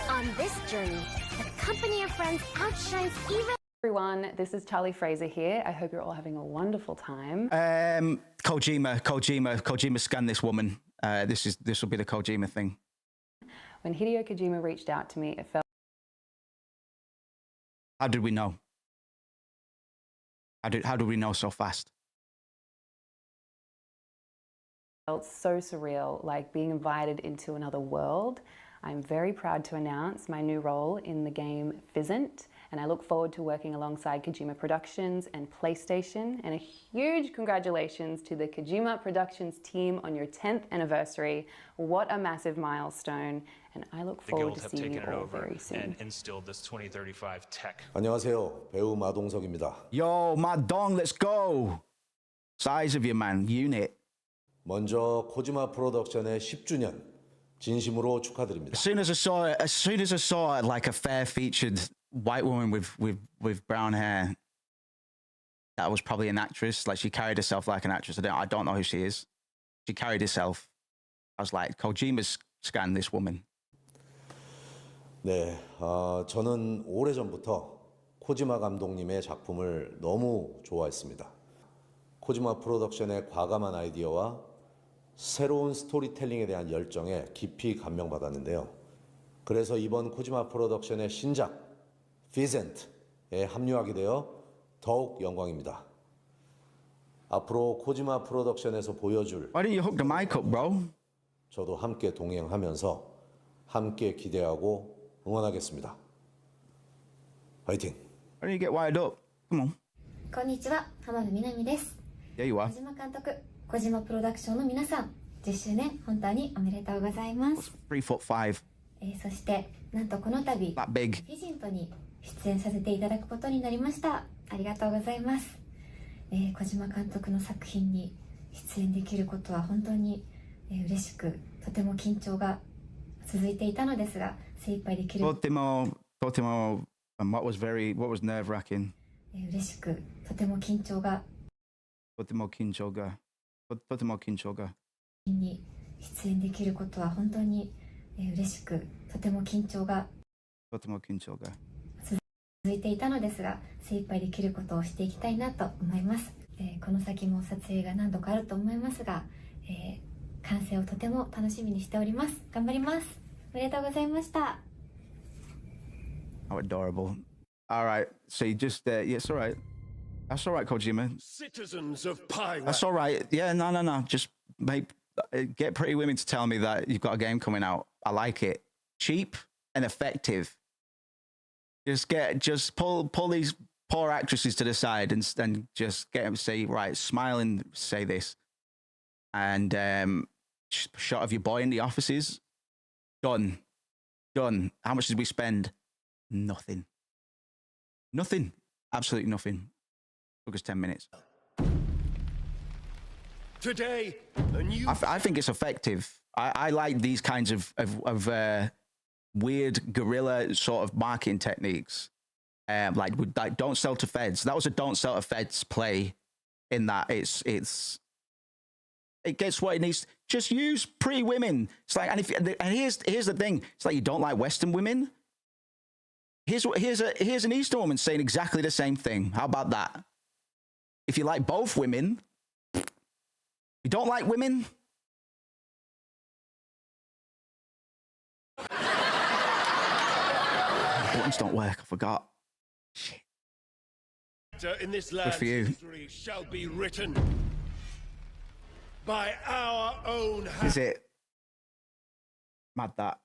Speaker 4: On this journey, the company of friends outshines even.
Speaker 17: Everyone, this is Charlie Fraser here. I hope you're all having a wonderful time.
Speaker 1: Kojima scanned this woman. This will be the Kojima thing.
Speaker 17: When Hideo Kojima reached out to me, it felt.
Speaker 1: How did we know? How did we know so fast?
Speaker 17: Felt so surreal, like being invited into another world. I'm very proud to announce my new role in the game Fizzant. and I look forward to working alongside Kojima Productions and PlayStation. And a huge congratulations to the Kojima Productions team on your 10th anniversary. What a massive milestone, and I look forward to seeing you all very soon.
Speaker 10: And instilled this 2035 tech.
Speaker 9: 안녕하세요. 배우 마동석입니다.
Speaker 1: Yo, Madong, let's go. Size of you, man. Unit.
Speaker 9: 먼저 코지마 프로덕션의 10주년 진심으로 축하드립니다.
Speaker 1: As soon as I saw like a fair-featured white woman with brown hair, that was probably an actress. Like she carried herself like an actress. I don't know who she is. She carried herself. I was like, Kojima's scanned this woman.
Speaker 9: 네, 저는 오래전부터 코지마 감독님의 작품을 너무 좋아했습니다. 코지마 프로덕션의 과감한 아이디어와 새로운 스토리텔링에 대한 열정에 깊이 감명받았는데요. 그래서 이번 코지마 프로덕션의 신작 피센트에 합류하게 되어 더욱 영광입니다. 앞으로 코지마 프로덕션에서 보여줄
Speaker 1: Why didn't you hook the mic up, bro?
Speaker 9: 저도 함께 동행하면서 함께 기대하고 응원하겠습니다. 화이팅!
Speaker 1: Why didn't you get wired up? Come on.
Speaker 19: こんにちは、浜辺美波です。
Speaker 1: There you are.
Speaker 19: 小島監督、小島プロダクションの皆さん、10周年本当におめでとうございます。
Speaker 1: 3'5".
Speaker 19: そしてなんとこの度、
Speaker 1: That big.
Speaker 19: フィジントに出演させていただくことになりました。ありがとうございます。小島監督の作品に出演できることは本当に嬉しく、とても緊張が続いていたのですが、精一杯できる。
Speaker 1: とても and what was nerve-wracking.
Speaker 19: 嬉しく、とても緊張が。
Speaker 1: とても緊張が。
Speaker 19: に出演できることは本当に嬉しく、とても緊張が続いていたのですが、精一杯できることをしていきたいなと思います。この先も撮影が何度かあると思いますが、完成をとても楽しみにしております。頑張ります。おめでとうございました。
Speaker 1: How adorable. All right, so you just yeah, it's all right. That's all right, Kojima.
Speaker 23: Citizens of Pi.
Speaker 1: That's all right. Yeah, no. Just get Pretty Women to tell me that you've got a game coming out. I like it. Cheap and effective. Just pull these poor actresses to the side and just get them to say, right, smile and say this. And shot of your boy in the offices. Done. How much did we spend? Nothing. Absolutely nothing. Took us 10 minutes.
Speaker 23: Today, a new.
Speaker 1: I think it's effective. I like these kinds of weird guerrilla sort of marketing techniques. Like don't sell to feds. That was a don't sell to feds play. In that it gets what it needs. Just use Pretty Women. It's like, and here's the thing. It's like you don't like Western women. Here's an Eastern woman saying exactly the same thing. How about that? If you like both women, you don't like women. Buttons don't work. I forgot. Shit.
Speaker 23: In this
Speaker 1: Good
Speaker 23: land's
Speaker 1: for you.
Speaker 23: history shall be written by our own hand.
Speaker 1: Is it? Mad that.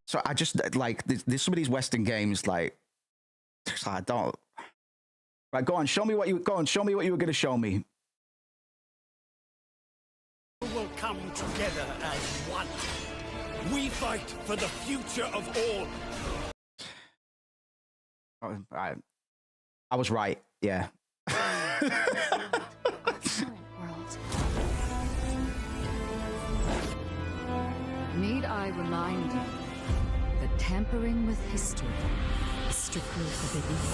Speaker 1: So I just like there's some of these Western games like I don't. Right, go on, show me what you were going to show me.
Speaker 23: We will come together as one. We fight for the future of all.
Speaker 1: Oh, I was right. Yeah.
Speaker 2: Need I remind you that tampering with history is strictly forbidden?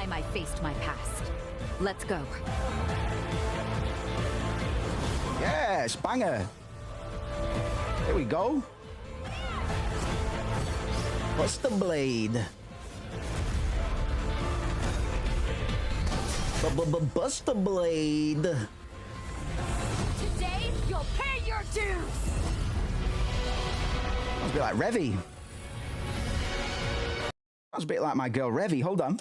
Speaker 24: I faced my past. Let's go.
Speaker 1: Yes, banger. There we go. What's the blade?
Speaker 8: Buster Blade.
Speaker 24: Today, you'll pay your dues!
Speaker 8: Sounds a bit like Revy. Sounds a bit like my girl Revy. Hold on.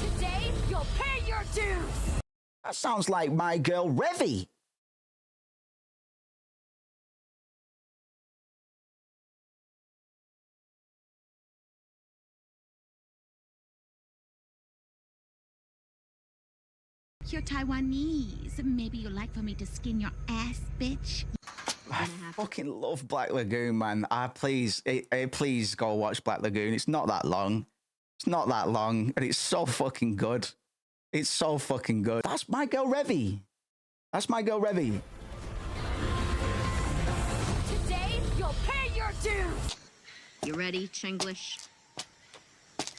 Speaker 24: Today, you'll pay your dues!
Speaker 8: That sounds like my girl Revy.
Speaker 12: You're Taiwanese. Maybe you'd like for me to skin your ass, bitch.
Speaker 8: I fucking love Black Lagoon, man. Please go watch Black Lagoon. It's not that long. It's not that long, and it's so fucking good. It's so fucking good. That's my girl Revy. That's my girl Revy.
Speaker 24: Today, you'll pay your dues!
Speaker 12: You ready, Chinglish?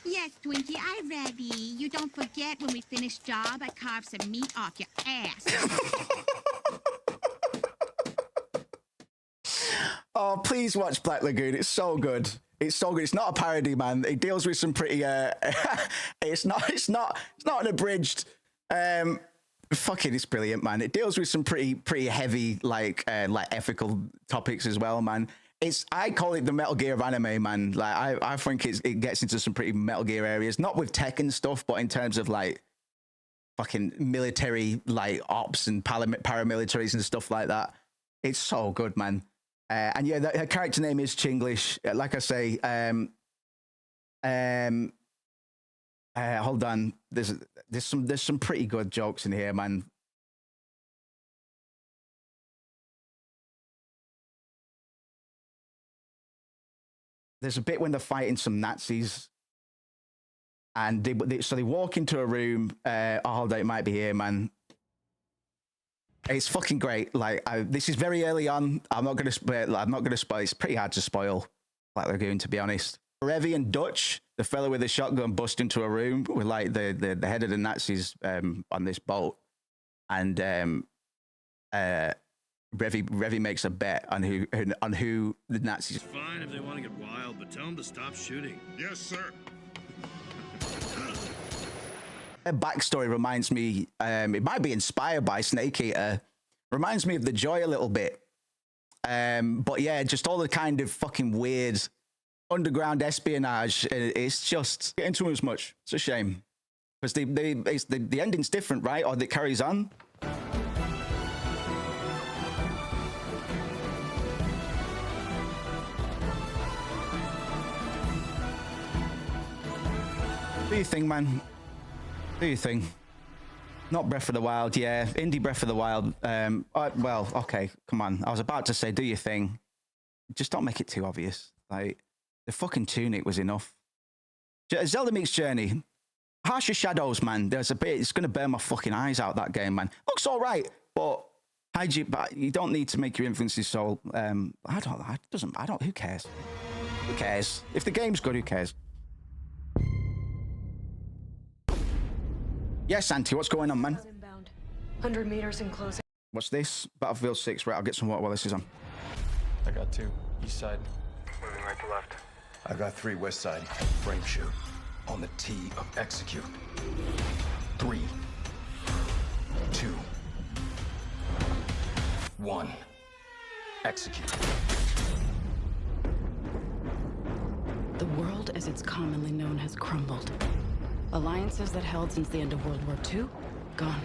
Speaker 12: Yes, Twinkie, I'm ready. You don't forget when we finish job, I carve some meat off your ass.
Speaker 8: Oh, please watch Black Lagoon. It's so good. It's so good. It's not a parody, man. It deals with some pretty. It's not an abridged. Fucking, it's brilliant, man. It deals with some pretty heavy like ethical topics as well, man. I call it the Metal Gear of anime, man. Like I think it gets into some pretty Metal Gear areas, not with tech and stuff, but in terms of like fucking military like ops and paramilitaries and stuff like that. It's so good, man. And yeah, her character name is Chinglish. Like I say, hold on. There's some pretty good jokes in here, man. There's a bit when they're fighting some Nazis, and they walk into a room. Hold on, it might be here, man. It's fucking great. Like this is very early on. I'm not gonna spoil. It's pretty hard to spoil Black Lagoon, to be honest. Revy and Dutch, the fellow with the shotgun, bust into a room with like the head of the Nazis on this boat, and Revy makes a bet on who the Nazis.
Speaker 16: It's fine if they want to get wild, but tell them to stop shooting. Yes, sir.
Speaker 8: Their backstory reminds me, it might be inspired by Snake Eater. Reminds me of The Joy a little bit. But yeah, just all the kind of fucking weird underground espionage. It's just getting too much. It's a shame. Because the ending's different, right? Or it carries on. Do your thing, man. Do your thing. Not Breath of the Wild, yeah. Indie Breath of the Wild. Well, okay, come on. I was about to say, do your thing. Just don't make it too obvious. Like, the fucking tunic was enough. Zelda Meets Journey. Harsher Shadows, man. There's a bit, it's going to burn my fucking eyes out, that game, man. Looks all right, but you don't need to make your influences so, who cares? Who cares? If the game's good, who cares? Yes, Auntie, what's going on, man?
Speaker 20: 100 meters in closing.
Speaker 8: What's this? Battlefield 6. Right, I'll get some water while this is on.
Speaker 21: I got 2. East side.
Speaker 20: Moving right to left.
Speaker 18: I got 3 west side. Frame shoot. On the T of execute. 3, 2, 1. Execute.
Speaker 25: The world as it's commonly known has crumbled. Alliances that held since the end of World War II, gone.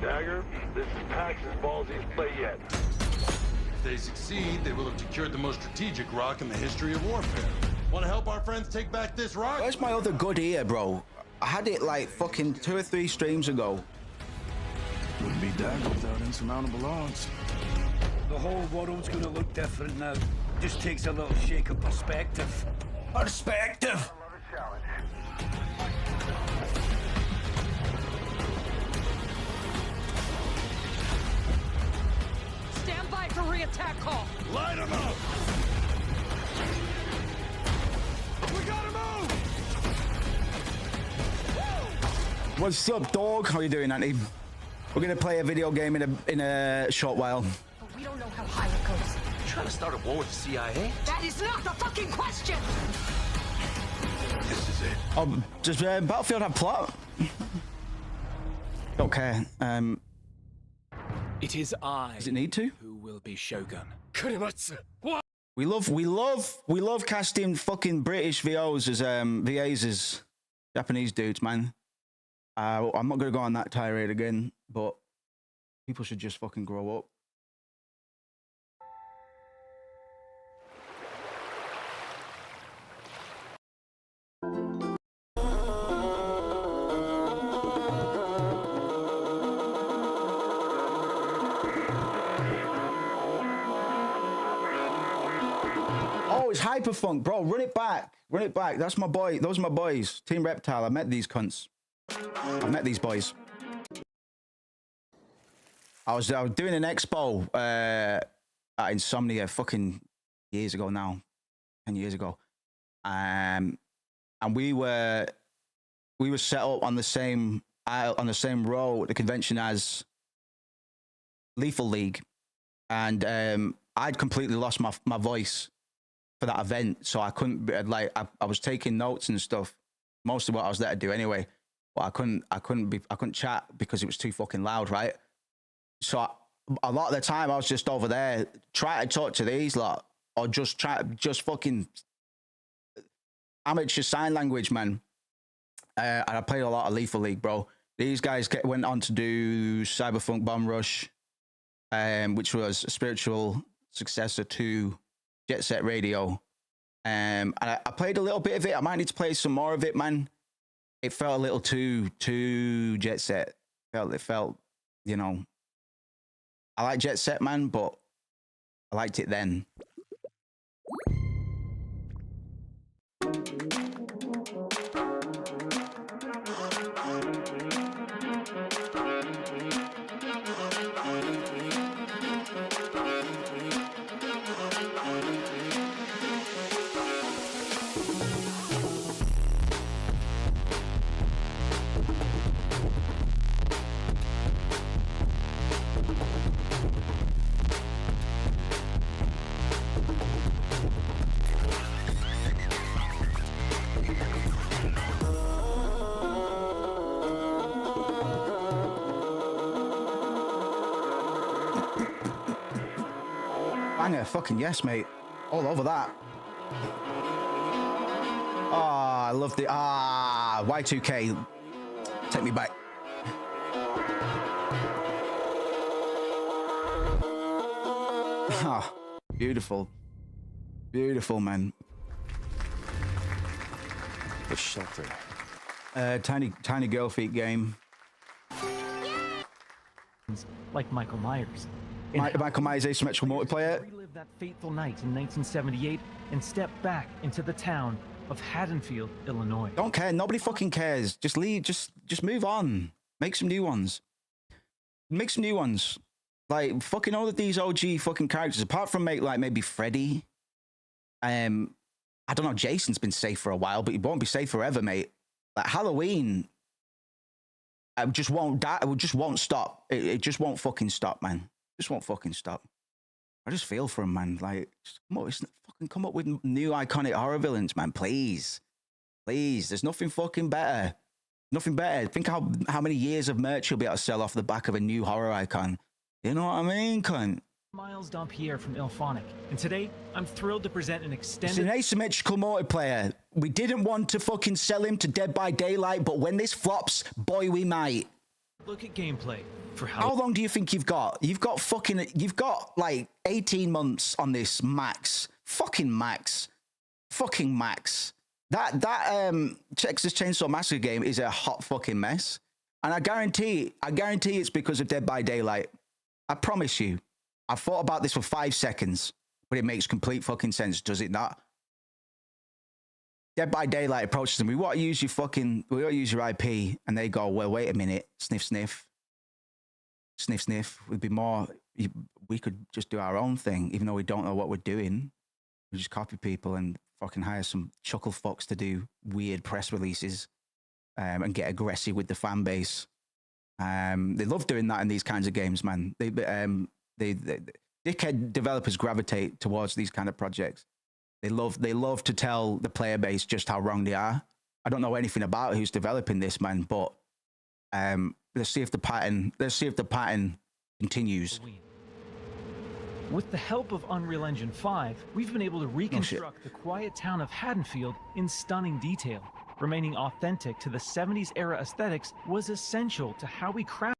Speaker 26: Dagger, this is Pax's ballsiest play yet.
Speaker 27: If they succeed, they will have secured the most strategic rock in the history of warfare. Want to help our friends take back this rock?
Speaker 8: Where's my other good ear, bro? I had it like fucking 2 or 3 streams ago.
Speaker 16: Wouldn't be Dagger without insurmountable odds.
Speaker 28: The whole world's gonna look different now. Just takes a little shake of perspective.
Speaker 8: Perspective?
Speaker 20: Stand by for re-attack call.
Speaker 27: Light him up! We gotta move!
Speaker 8: What's up, dog? How you doing, Auntie? We're gonna play a video game in a short while.
Speaker 20: But we don't know how high it goes.
Speaker 27: You trying to start a war with the CIA?
Speaker 20: That is not the fucking question!
Speaker 18: This is it.
Speaker 1: Oh, does Battlefield have plot? Don't care.
Speaker 3: It is I.
Speaker 1: Does it need to?
Speaker 3: Who will be Shogun? Kurimatsu. What?
Speaker 1: We love casting fucking British VOs as VAs as Japanese dudes, man. I'm not gonna go on that tirade again, but people should just fucking grow up. Oh, it's Hyperfunk, bro. Run it back. Run it back. That's my boy. Those are my boys. Team Reptile. I met these cunts. I met these boys. I was doing an expo at Insomnia fucking years ago now. 10 years ago. And we were set up on the same aisle, on the same row at the convention as Lethal League. And I'd completely lost my voice for that event, so I couldn't like I was taking notes and stuff, most of what I was there to do anyway, but I couldn't chat because it was too fucking loud, right? So a lot of the time I was just over there trying to talk to these lot, or just fucking amateur sign language, man. And I played a lot of Lethal League, bro. These guys went on to do Cyberpunk Bomb Rush, which was a spiritual successor to Jet Set Radio. And I played a little bit of it. I might need to play some more of it, man. It felt a little too Jet Set. It felt, you know, I like Jet Set, man, but I liked it then. Banger, fucking yes, mate. All over that. Ah, I love the Y2K. Take me back. Ah, beautiful. Beautiful, man.
Speaker 18: The shelter.
Speaker 1: Tiny girl feet game.
Speaker 5: Like Michael Myers.
Speaker 1: Michael Myers asymmetrical multiplayer.
Speaker 5: Relive that fateful night in 1978 and step back into the town of Haddonfield, Illinois.
Speaker 1: Don't care. Nobody fucking cares. Just leave. Just move on. Make some new ones. Make some new ones. Like fucking all of these OG fucking characters, apart from maybe Freddy. I don't know. Jason's been safe for a while, but he won't be safe forever, mate. Like Halloween. It just won't die. It just won't stop. It just won't fucking stop, man. Just won't fucking stop. I just feel for him, man. Like, come up with new iconic horror villains, man. Please. Please. There's nothing fucking better. Nothing better. Think how many years of merch you'll be able to sell off the back of a new horror icon. You know what I mean, cunt?
Speaker 5: Miles Dampierre from Ilphonic. And today, I'm thrilled to present an extended...
Speaker 1: It's an asymmetrical multiplayer. We didn't want to fucking sell him to Dead by Daylight, but when this flops, boy, we might.
Speaker 5: Look at gameplay for
Speaker 1: how long do you think you've got? You've got like 18 months on this max. Fucking max. Fucking max. That Texas Chainsaw Massacre game is a hot fucking mess. And I guarantee it's because of Dead by Daylight. I promise you. I thought about this for 5 seconds, but it makes complete fucking sense, does it not? Dead by Daylight approaches them. We want to use your IP, and they go, well, wait a minute, sniff, sniff, sniff, sniff. We could just do our own thing, even though we don't know what we're doing. We just copy people and fucking hire some chuckle fucks to do weird press releases, and get aggressive with the fan base. They love doing that in these kinds of games, man. They dickhead developers gravitate towards these kind of projects. They love to tell the player base just how wrong they are I don't know anything about who's developing this, man, but let's see if the pattern continues.
Speaker 5: With the help of Unreal Engine 5, we've been able to reconstruct the quiet town of Haddonfield in stunning detail. Remaining authentic to the 70s era aesthetics was essential to how we craft.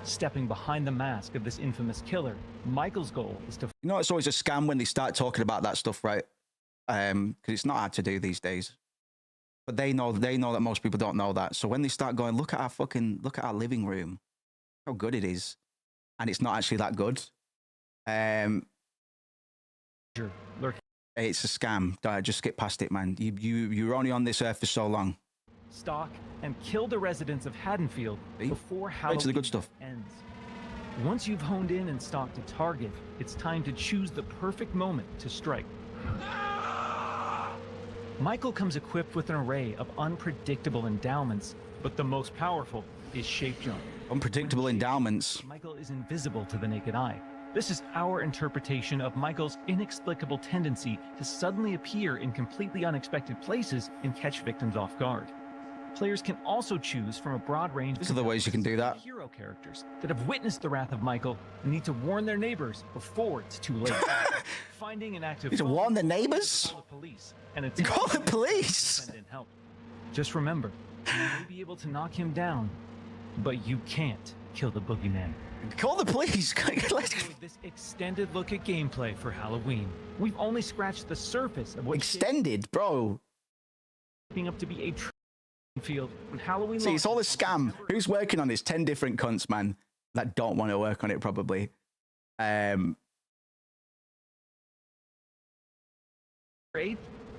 Speaker 5: Stepping behind the mask of this infamous killer, Michael's goal is to...
Speaker 1: You know, it's always a scam when they start talking about that stuff, right? Because it's not hard to do these days. But they know that most people don't know that. So when they start going, look at our living room, how good it is. And it's not actually that good. It's a scam. Just skip past it, man. You're only on this earth for so long.
Speaker 5: Stalk and kill the residents of Haddonfield before Halloween
Speaker 1: to the good stuff.
Speaker 5: ends. Once you've honed in and stalked a target, it's time to choose the perfect moment to strike. Michael comes equipped with an array of unpredictable endowments, but the most powerful is Shape Jump.
Speaker 1: Unpredictable endowments.
Speaker 5: Michael is invisible to the naked eye. This is our interpretation of Michael's inexplicable tendency to suddenly appear in completely unexpected places and catch victims off guard. Players can also choose from a broad range
Speaker 1: of ways you can do that.
Speaker 5: Hero characters that have witnessed the wrath of Michael and need to warn their neighbors before it's too late. Finding an active
Speaker 1: need to warn the neighbors?
Speaker 5: Call the police. And
Speaker 1: call the police.
Speaker 5: Help. Just remember, you may be able to knock him down, but you can't kill the boogeyman.
Speaker 1: Call the police.
Speaker 5: With this extended look at gameplay for Halloween, we've only scratched the surface of what
Speaker 1: extended, bro.
Speaker 5: Shaping up to be a true field when Halloween.
Speaker 1: See, it's all a scam. Who's working on this? 10 different cunts, man, that don't want to work on it, probably.
Speaker 5: 8th,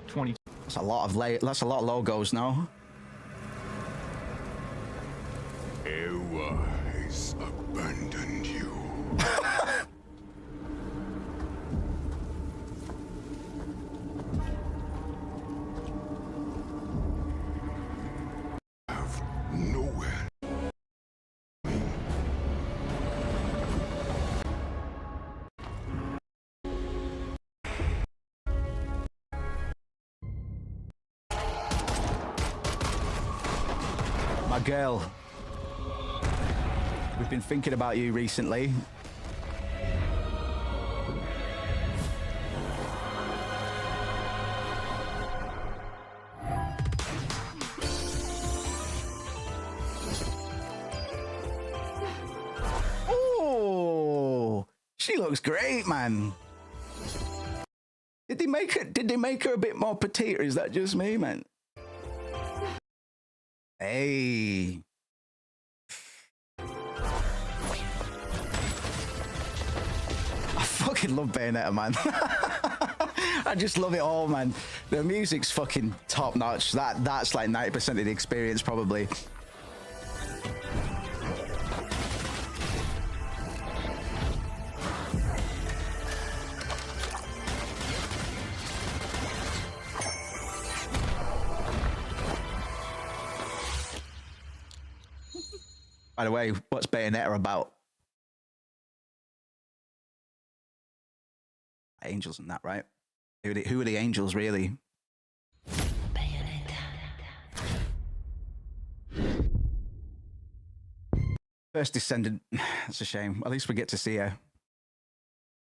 Speaker 5: 20.
Speaker 1: That's a lot of logos now.
Speaker 4: Ewa has abandoned you. Have nowhere.
Speaker 1: My girl. We've been thinking about you recently. Oh, she looks great, man. Did they make her a bit more petite, or is that just me, man? Hey. I fucking love Bayonetta, man. I just love it all, man. The music's fucking top notch. That's like 90% of the experience, probably. By the way, what's Bayonetta about? Angels and that, right? Who are the angels, really? Bayonetta. First Descendant. That's a shame. At least we get to see her.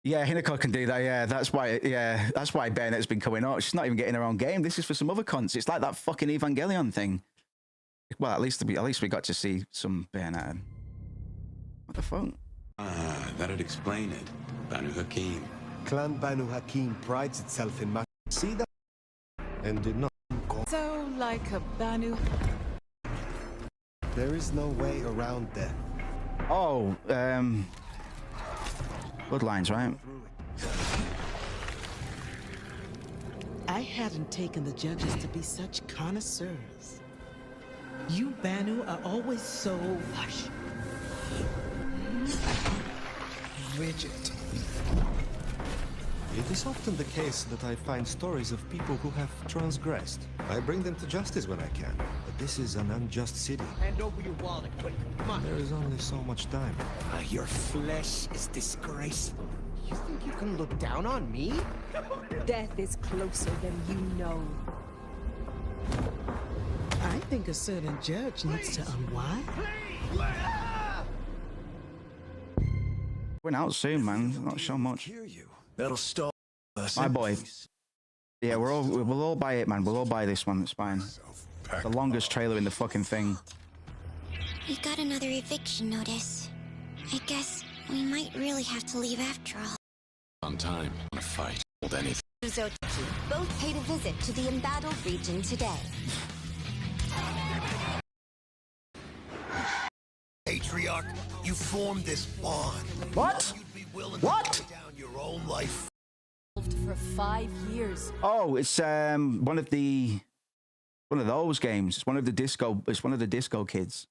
Speaker 1: Yeah, Hinako can do that. Yeah, that's why. Yeah, that's why Bayonetta's been coming up. She's not even getting her own game. This is for some other cons. It's like that fucking Evangelion thing. Well, at least we got to see some Bayonetta. What the fuck?
Speaker 6: Ah, that'd explain it. Banu Hakim.
Speaker 7: Clan Banu Hakim prides itself in see that and did not go.
Speaker 11: So like a Banu.
Speaker 7: There is no way around death.
Speaker 1: Oh, bloodlines, right?
Speaker 11: I hadn't taken the judges to be such connoisseurs. You Banu are always so hush. Rigid.
Speaker 7: It is often the case that I find stories of people who have transgressed. I bring them to justice when I can, but this is an unjust city.
Speaker 23: Hand over your wallet, quick. Come on.
Speaker 7: There is only so much time.
Speaker 23: Your flesh is disgraceful. You think you can look down on me?
Speaker 11: Death is closer than you know. I think a certain judge needs to unwind.
Speaker 1: Went out soon, man. Not so much.
Speaker 3: That'll stall us.
Speaker 1: My boy. Yeah, we'll all buy it, man. We'll all buy this one. It's fine. The longest trailer in the fucking thing.
Speaker 9: We got another eviction notice. I guess we might really have to leave after all.
Speaker 6: On time. On a fight. Hold anything.
Speaker 24: Uzoteki both paid a visit to the embattled region today.
Speaker 23: Patriarch, you formed this bond.
Speaker 1: What? What?
Speaker 23: Down your own life.
Speaker 20: For 5 years.
Speaker 1: Oh, it's one of those games. It's one of the disco kids.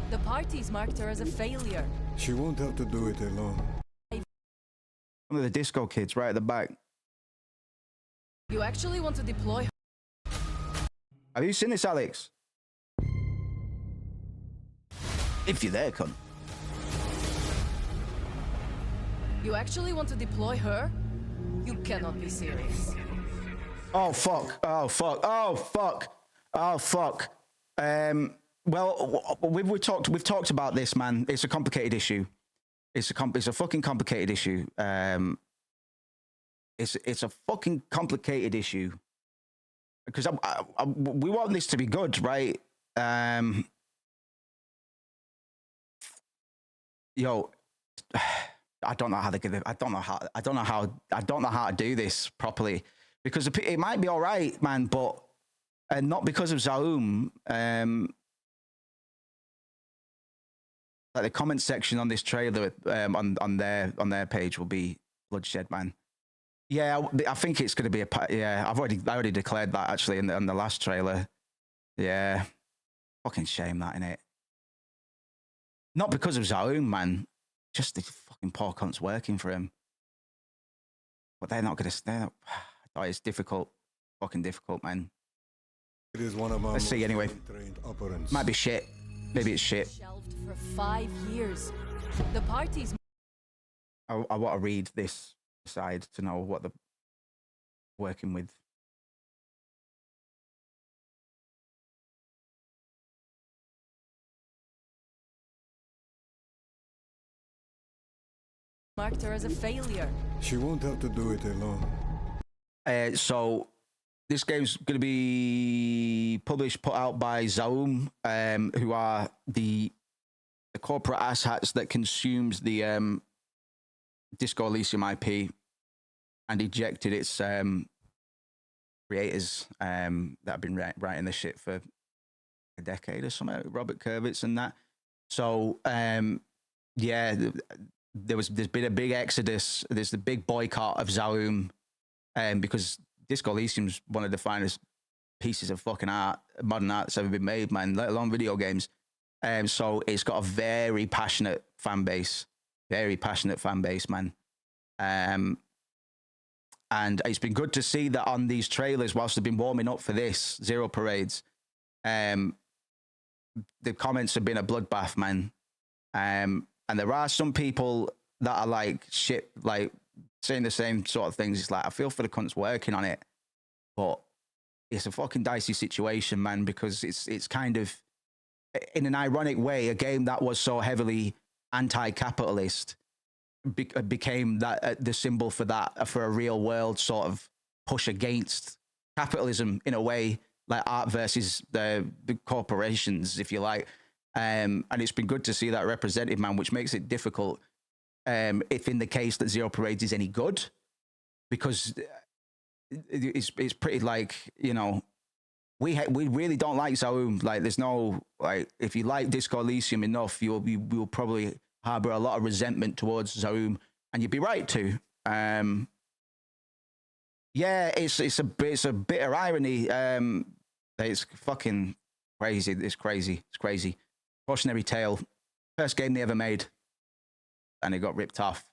Speaker 20: The parties marked her as a failure.
Speaker 7: She won't have to do it alone.
Speaker 1: One of the disco kids right at the back.
Speaker 20: You actually want to deploy her?
Speaker 1: Have you seen this, Alex? If you're there, cunt.
Speaker 20: You actually want to deploy her? You cannot be serious.
Speaker 1: Oh fuck! Oh fuck! Oh fuck! Oh fuck! Well, we've talked about this, man. It's a complicated issue. It's a fucking complicated issue. It's a fucking complicated issue because we want this to be good, right? Yo, I don't know how to give it. I don't know how to do this properly because it might be all right, man, but not because of Zaum. Like the comment section on this trailer on their page will be bloodshed, man. Yeah, I think it's going to be yeah. I already declared that actually in the last trailer. Yeah, fucking shame that, innit? Not because of Zaum, man. Just the fucking poor cunts working for him. But they're not going to. Oh, it's difficult. Fucking difficult, man.
Speaker 7: It is one of our
Speaker 1: Let's see anyway.
Speaker 7: operants.
Speaker 1: Might be shit. Maybe it's shit.
Speaker 20: Shelved for 5 years. The parties.
Speaker 1: I want to read this side to know what they're working with.
Speaker 20: Marked her as a failure.
Speaker 7: She won't have to do it alone.
Speaker 1: So this game's going to be put out by Zaum, who are the corporate asshats that consumes the Disco Elysium IP and ejected its creators that have been writing this shit for a decade or something, Robert Kurvitz and that. So yeah, there's been a big exodus. There's the big boycott of Zaum, because Disco Elysium's one of the finest pieces of fucking art, modern art that's ever been made, man, let alone video games. So it's got a very passionate fan base, man. And it's been good to see that on these trailers, whilst they've been warming up for this Zero Parades, the comments have been a bloodbath, man. And there are some people that are like shit, like saying the same sort of things. It's like, I feel for the cunts working on it, but it's a fucking dicey situation, man, because it's kind of, in an ironic way, a game that was so heavily anti-capitalist became that the symbol for that, for a real world sort of push against capitalism in a way, like art versus the corporations, if you like. And it's been good to see that represented, man, which makes it difficult if in the case that Zero Parades is any good, because it's pretty like, you know, we really don't like Zaum. Like, there's no, like, if you like Disco Elysium enough, you will probably harbor a lot of resentment towards Zaum, and you'd be right to. Yeah, it's a bitter irony. It's fucking crazy. It's crazy. Cautionary tale. First game they ever made, and it got ripped off.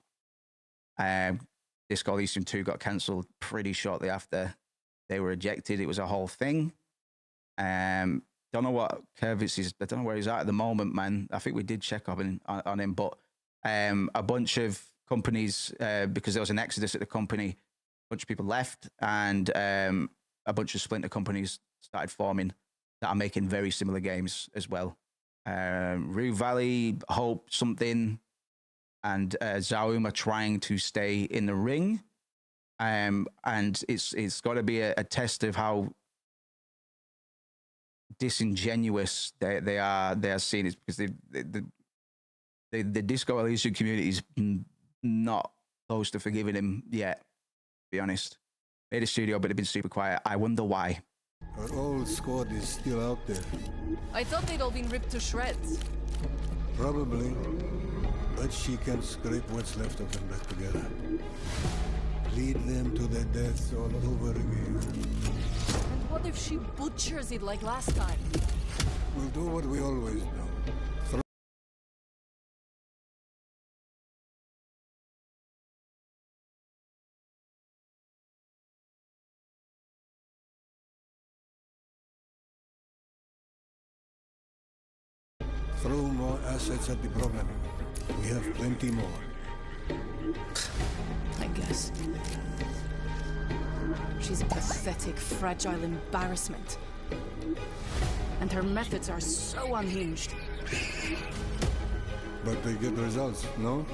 Speaker 1: Disco Elysium 2 got cancelled pretty shortly after they were ejected. It was a whole thing. Don't know what Kurvitz is. I don't know where he's at the moment, man. I think we did check up on him, but a bunch of companies, because there was an exodus at the company, a bunch of people left, and a bunch of splinter companies started forming that are making very similar games as well. Rue Valley, Hope something, and Zaum are trying to stay in the ring. And it's got to be a test of how disingenuous they are seen, is because the Disco Elysium community is not close to forgiving him yet, to be honest. Made a studio, but they've been super quiet. I wonder why.
Speaker 2: Our old squad is still out there.
Speaker 20: I thought they'd all been ripped to shreds.
Speaker 2: Probably. But she can scrape what's left of them back together. Lead them to their deaths all over again.
Speaker 20: And what if she butchers it like last time?
Speaker 2: We'll do what we always do. Throw more assets at the problem. We have plenty more.
Speaker 20: I guess. She's a pathetic, fragile embarrassment. And her methods are so unhinged.
Speaker 2: But they get results, no?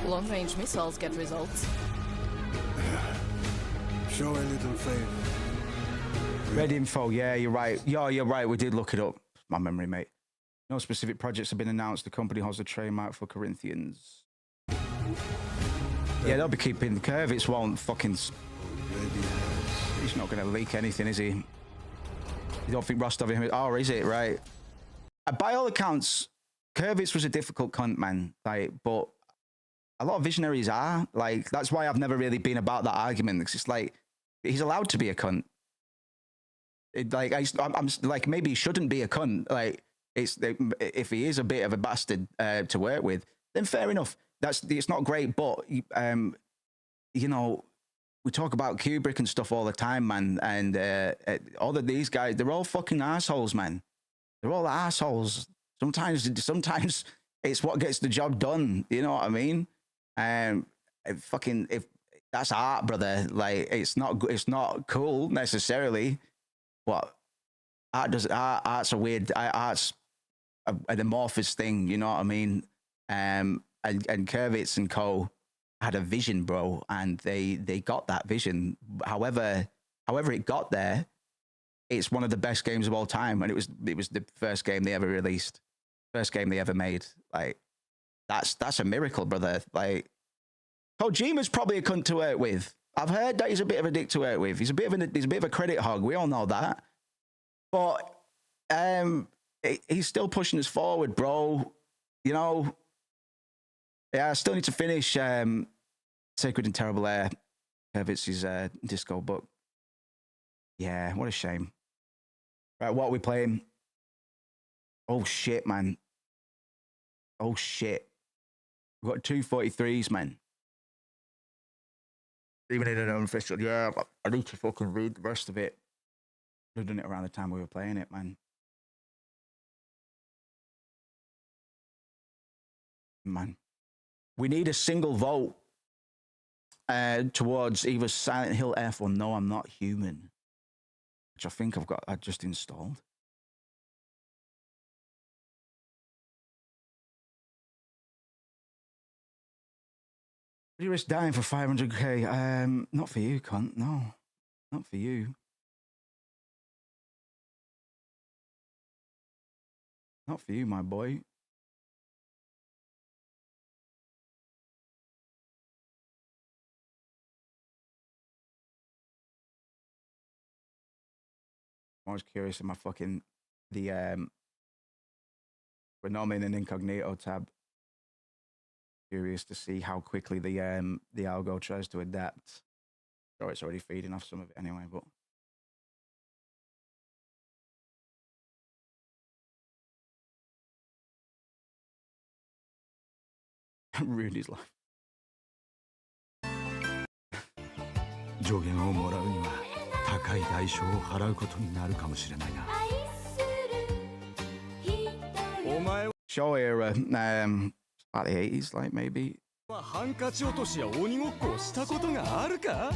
Speaker 20: Long-range missiles get results.
Speaker 2: Show a little faith.
Speaker 1: Red info, yeah, you're right. Yeah, you're right. We did look it up. My memory, mate. No specific projects have been announced. The company holds a trademark for Corinthians. Yeah, they'll be keeping the curve. It's won't fucking. He's not going to leak anything, is he? You don't think Rostov? Oh, is it right? By all accounts, Kervitz was a difficult cunt, man. Like, but a lot of visionaries are. Like, that's why I've never really been about that argument. Because it's like he's allowed to be a cunt. I'm like, maybe he shouldn't be a cunt. Like, if he is a bit of a bastard to work with, then fair enough. It's not great, but you know, we talk about Kubrick and stuff all the time, man. And all of these guys, they're all fucking assholes, man. They're all assholes. Sometimes it's what gets the job done. You know what I mean? If that's art, brother, like it's not cool necessarily, but art's a weird, art's an amorphous thing. You know what I mean? And Kervitz and co had a vision, bro, and they got that vision. However it got there, it's one of the best games of all time, and it was the first game they ever released, first game they ever made. Like that's a miracle, brother. Like Kojima's probably a cunt to work with. I've heard that he's a bit of a dick to work with. He's a bit of a credit hog. We all know that, but he's still pushing us forward, bro. You know. Yeah, I still need to finish Sacred and Terrible Air, Kervitz's disco book. Yeah, what a shame. Right, what are we playing? Oh, shit, man. Oh, shit. We've got 243s, man. Even in an unofficial, yeah, I need to fucking read the rest of it. I've done it around the time we were playing it, man. Man. We need a single vote towards either Silent Hill F or No, I'm Not Human, which I think I just installed. Would you risk dying for 500k? Not for you, cunt. No, not for you. Not for you, my boy. I was curious in my fucking we're normally in an incognito tab. Curious to see how quickly the algo tries to adapt. Sure, it's already feeding off some of it anyway, but Rudy's life.
Speaker 3: 助言をもらうには高い代償を払うことになるかもしれないな。お前は
Speaker 1: Show era, about the 80s, like maybe.
Speaker 3: ハンカチ落としや鬼ごっこをしたことがあるか？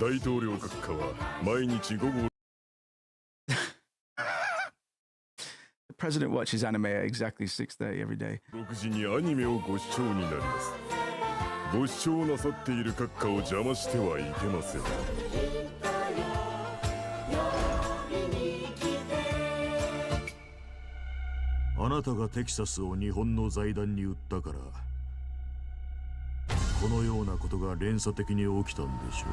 Speaker 10: 大統領閣下は毎日午後
Speaker 1: The president watches anime at exactly 6:30 every day.
Speaker 10: 6時にアニメをご視聴になります。ご視聴なさっている閣下を邪魔してはいけません。
Speaker 3: あなたがテキサスを日本の財団に売ったからこのようなことが連鎖的に起きたんでしょう。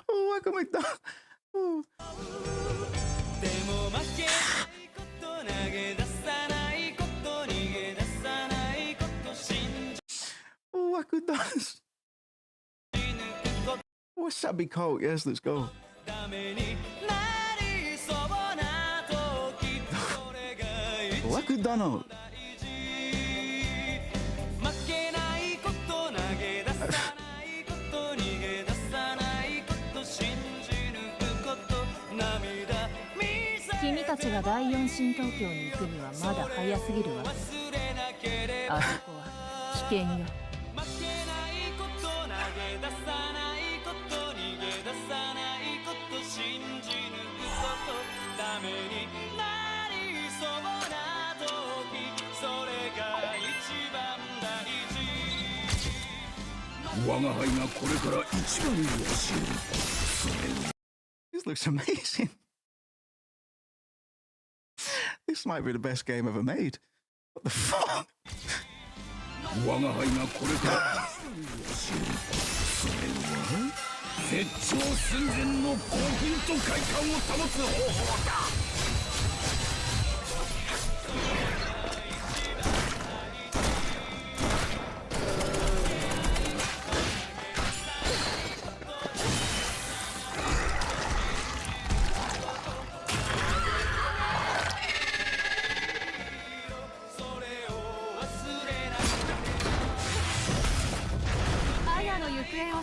Speaker 1: Oh, I got my dog. Oh. Oh, I could dance. What's that be called? Yes, let's go. Oh, I could dance.
Speaker 12: 君たちが第4新東京に行くにはまだ早すぎるわ。あそこは危険よ。
Speaker 28: 我が輩がこれから一番に教える。
Speaker 1: This looks amazing. This might be the best game ever made. What the fuck?
Speaker 28: 我が輩がこれから一番に教える。それは絶頂寸前の興奮と快感を保つ方法だ。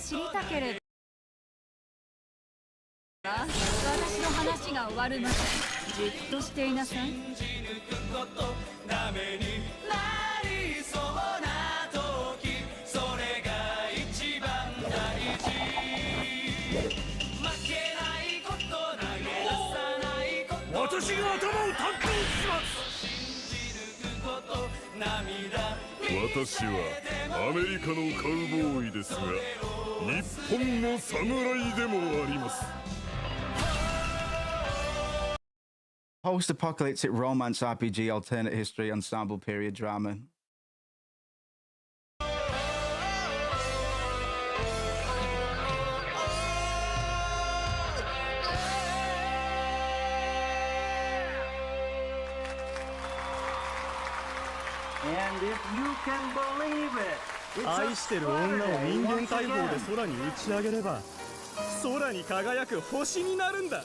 Speaker 12: 知りたければ私の話が終わるまでじっとしていなさい。
Speaker 28: 私が頭を担当します。
Speaker 10: 私はアメリカのカウボーイですが日本の侍でもあります。
Speaker 1: Post-apocalyptic romance RPG, alternate history, ensemble period drama.
Speaker 13: And if you can believe it,
Speaker 14: 愛してる女を人間大砲で空に打ち上げれば空に輝く星になるんだ。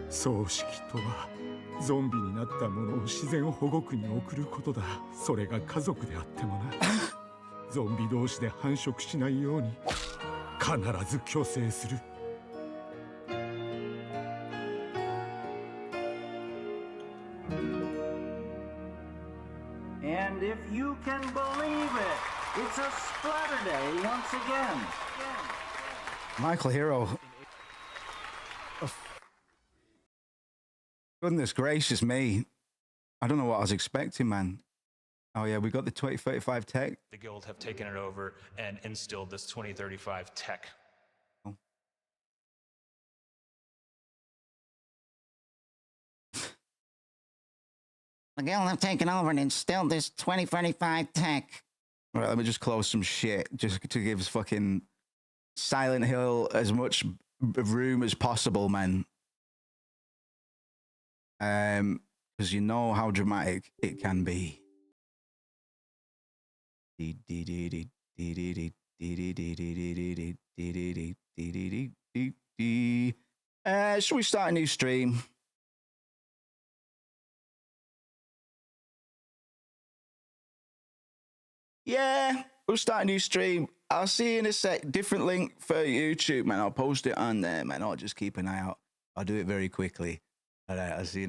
Speaker 3: 葬式とはゾンビになった者を自然保護区に送ることだ。それが家族であってもな。ゾンビ同士で繁殖しないように必ず去勢する。
Speaker 13: And if you can believe it, it's a Splatterday once again.
Speaker 1: Michael Hero. Goodness gracious me. I don't know what I was expecting, man. Oh yeah, we got the 2035 tech.
Speaker 15: The guild have taken it over and instilled this 2035 tech.
Speaker 1: Oh. The guild have taken over and instilled this 2045 tech. All right, let me just close some shit just to give fucking Silent Hill as much room as possible, man. Because you know how dramatic it can be. Should we start a new stream? Yeah, we'll start a new stream. I'll see you in a sec. Different link for YouTube, man. I'll post it on there, man. I'll just keep an eye out. I'll do it very quickly. All right, I'll see you in a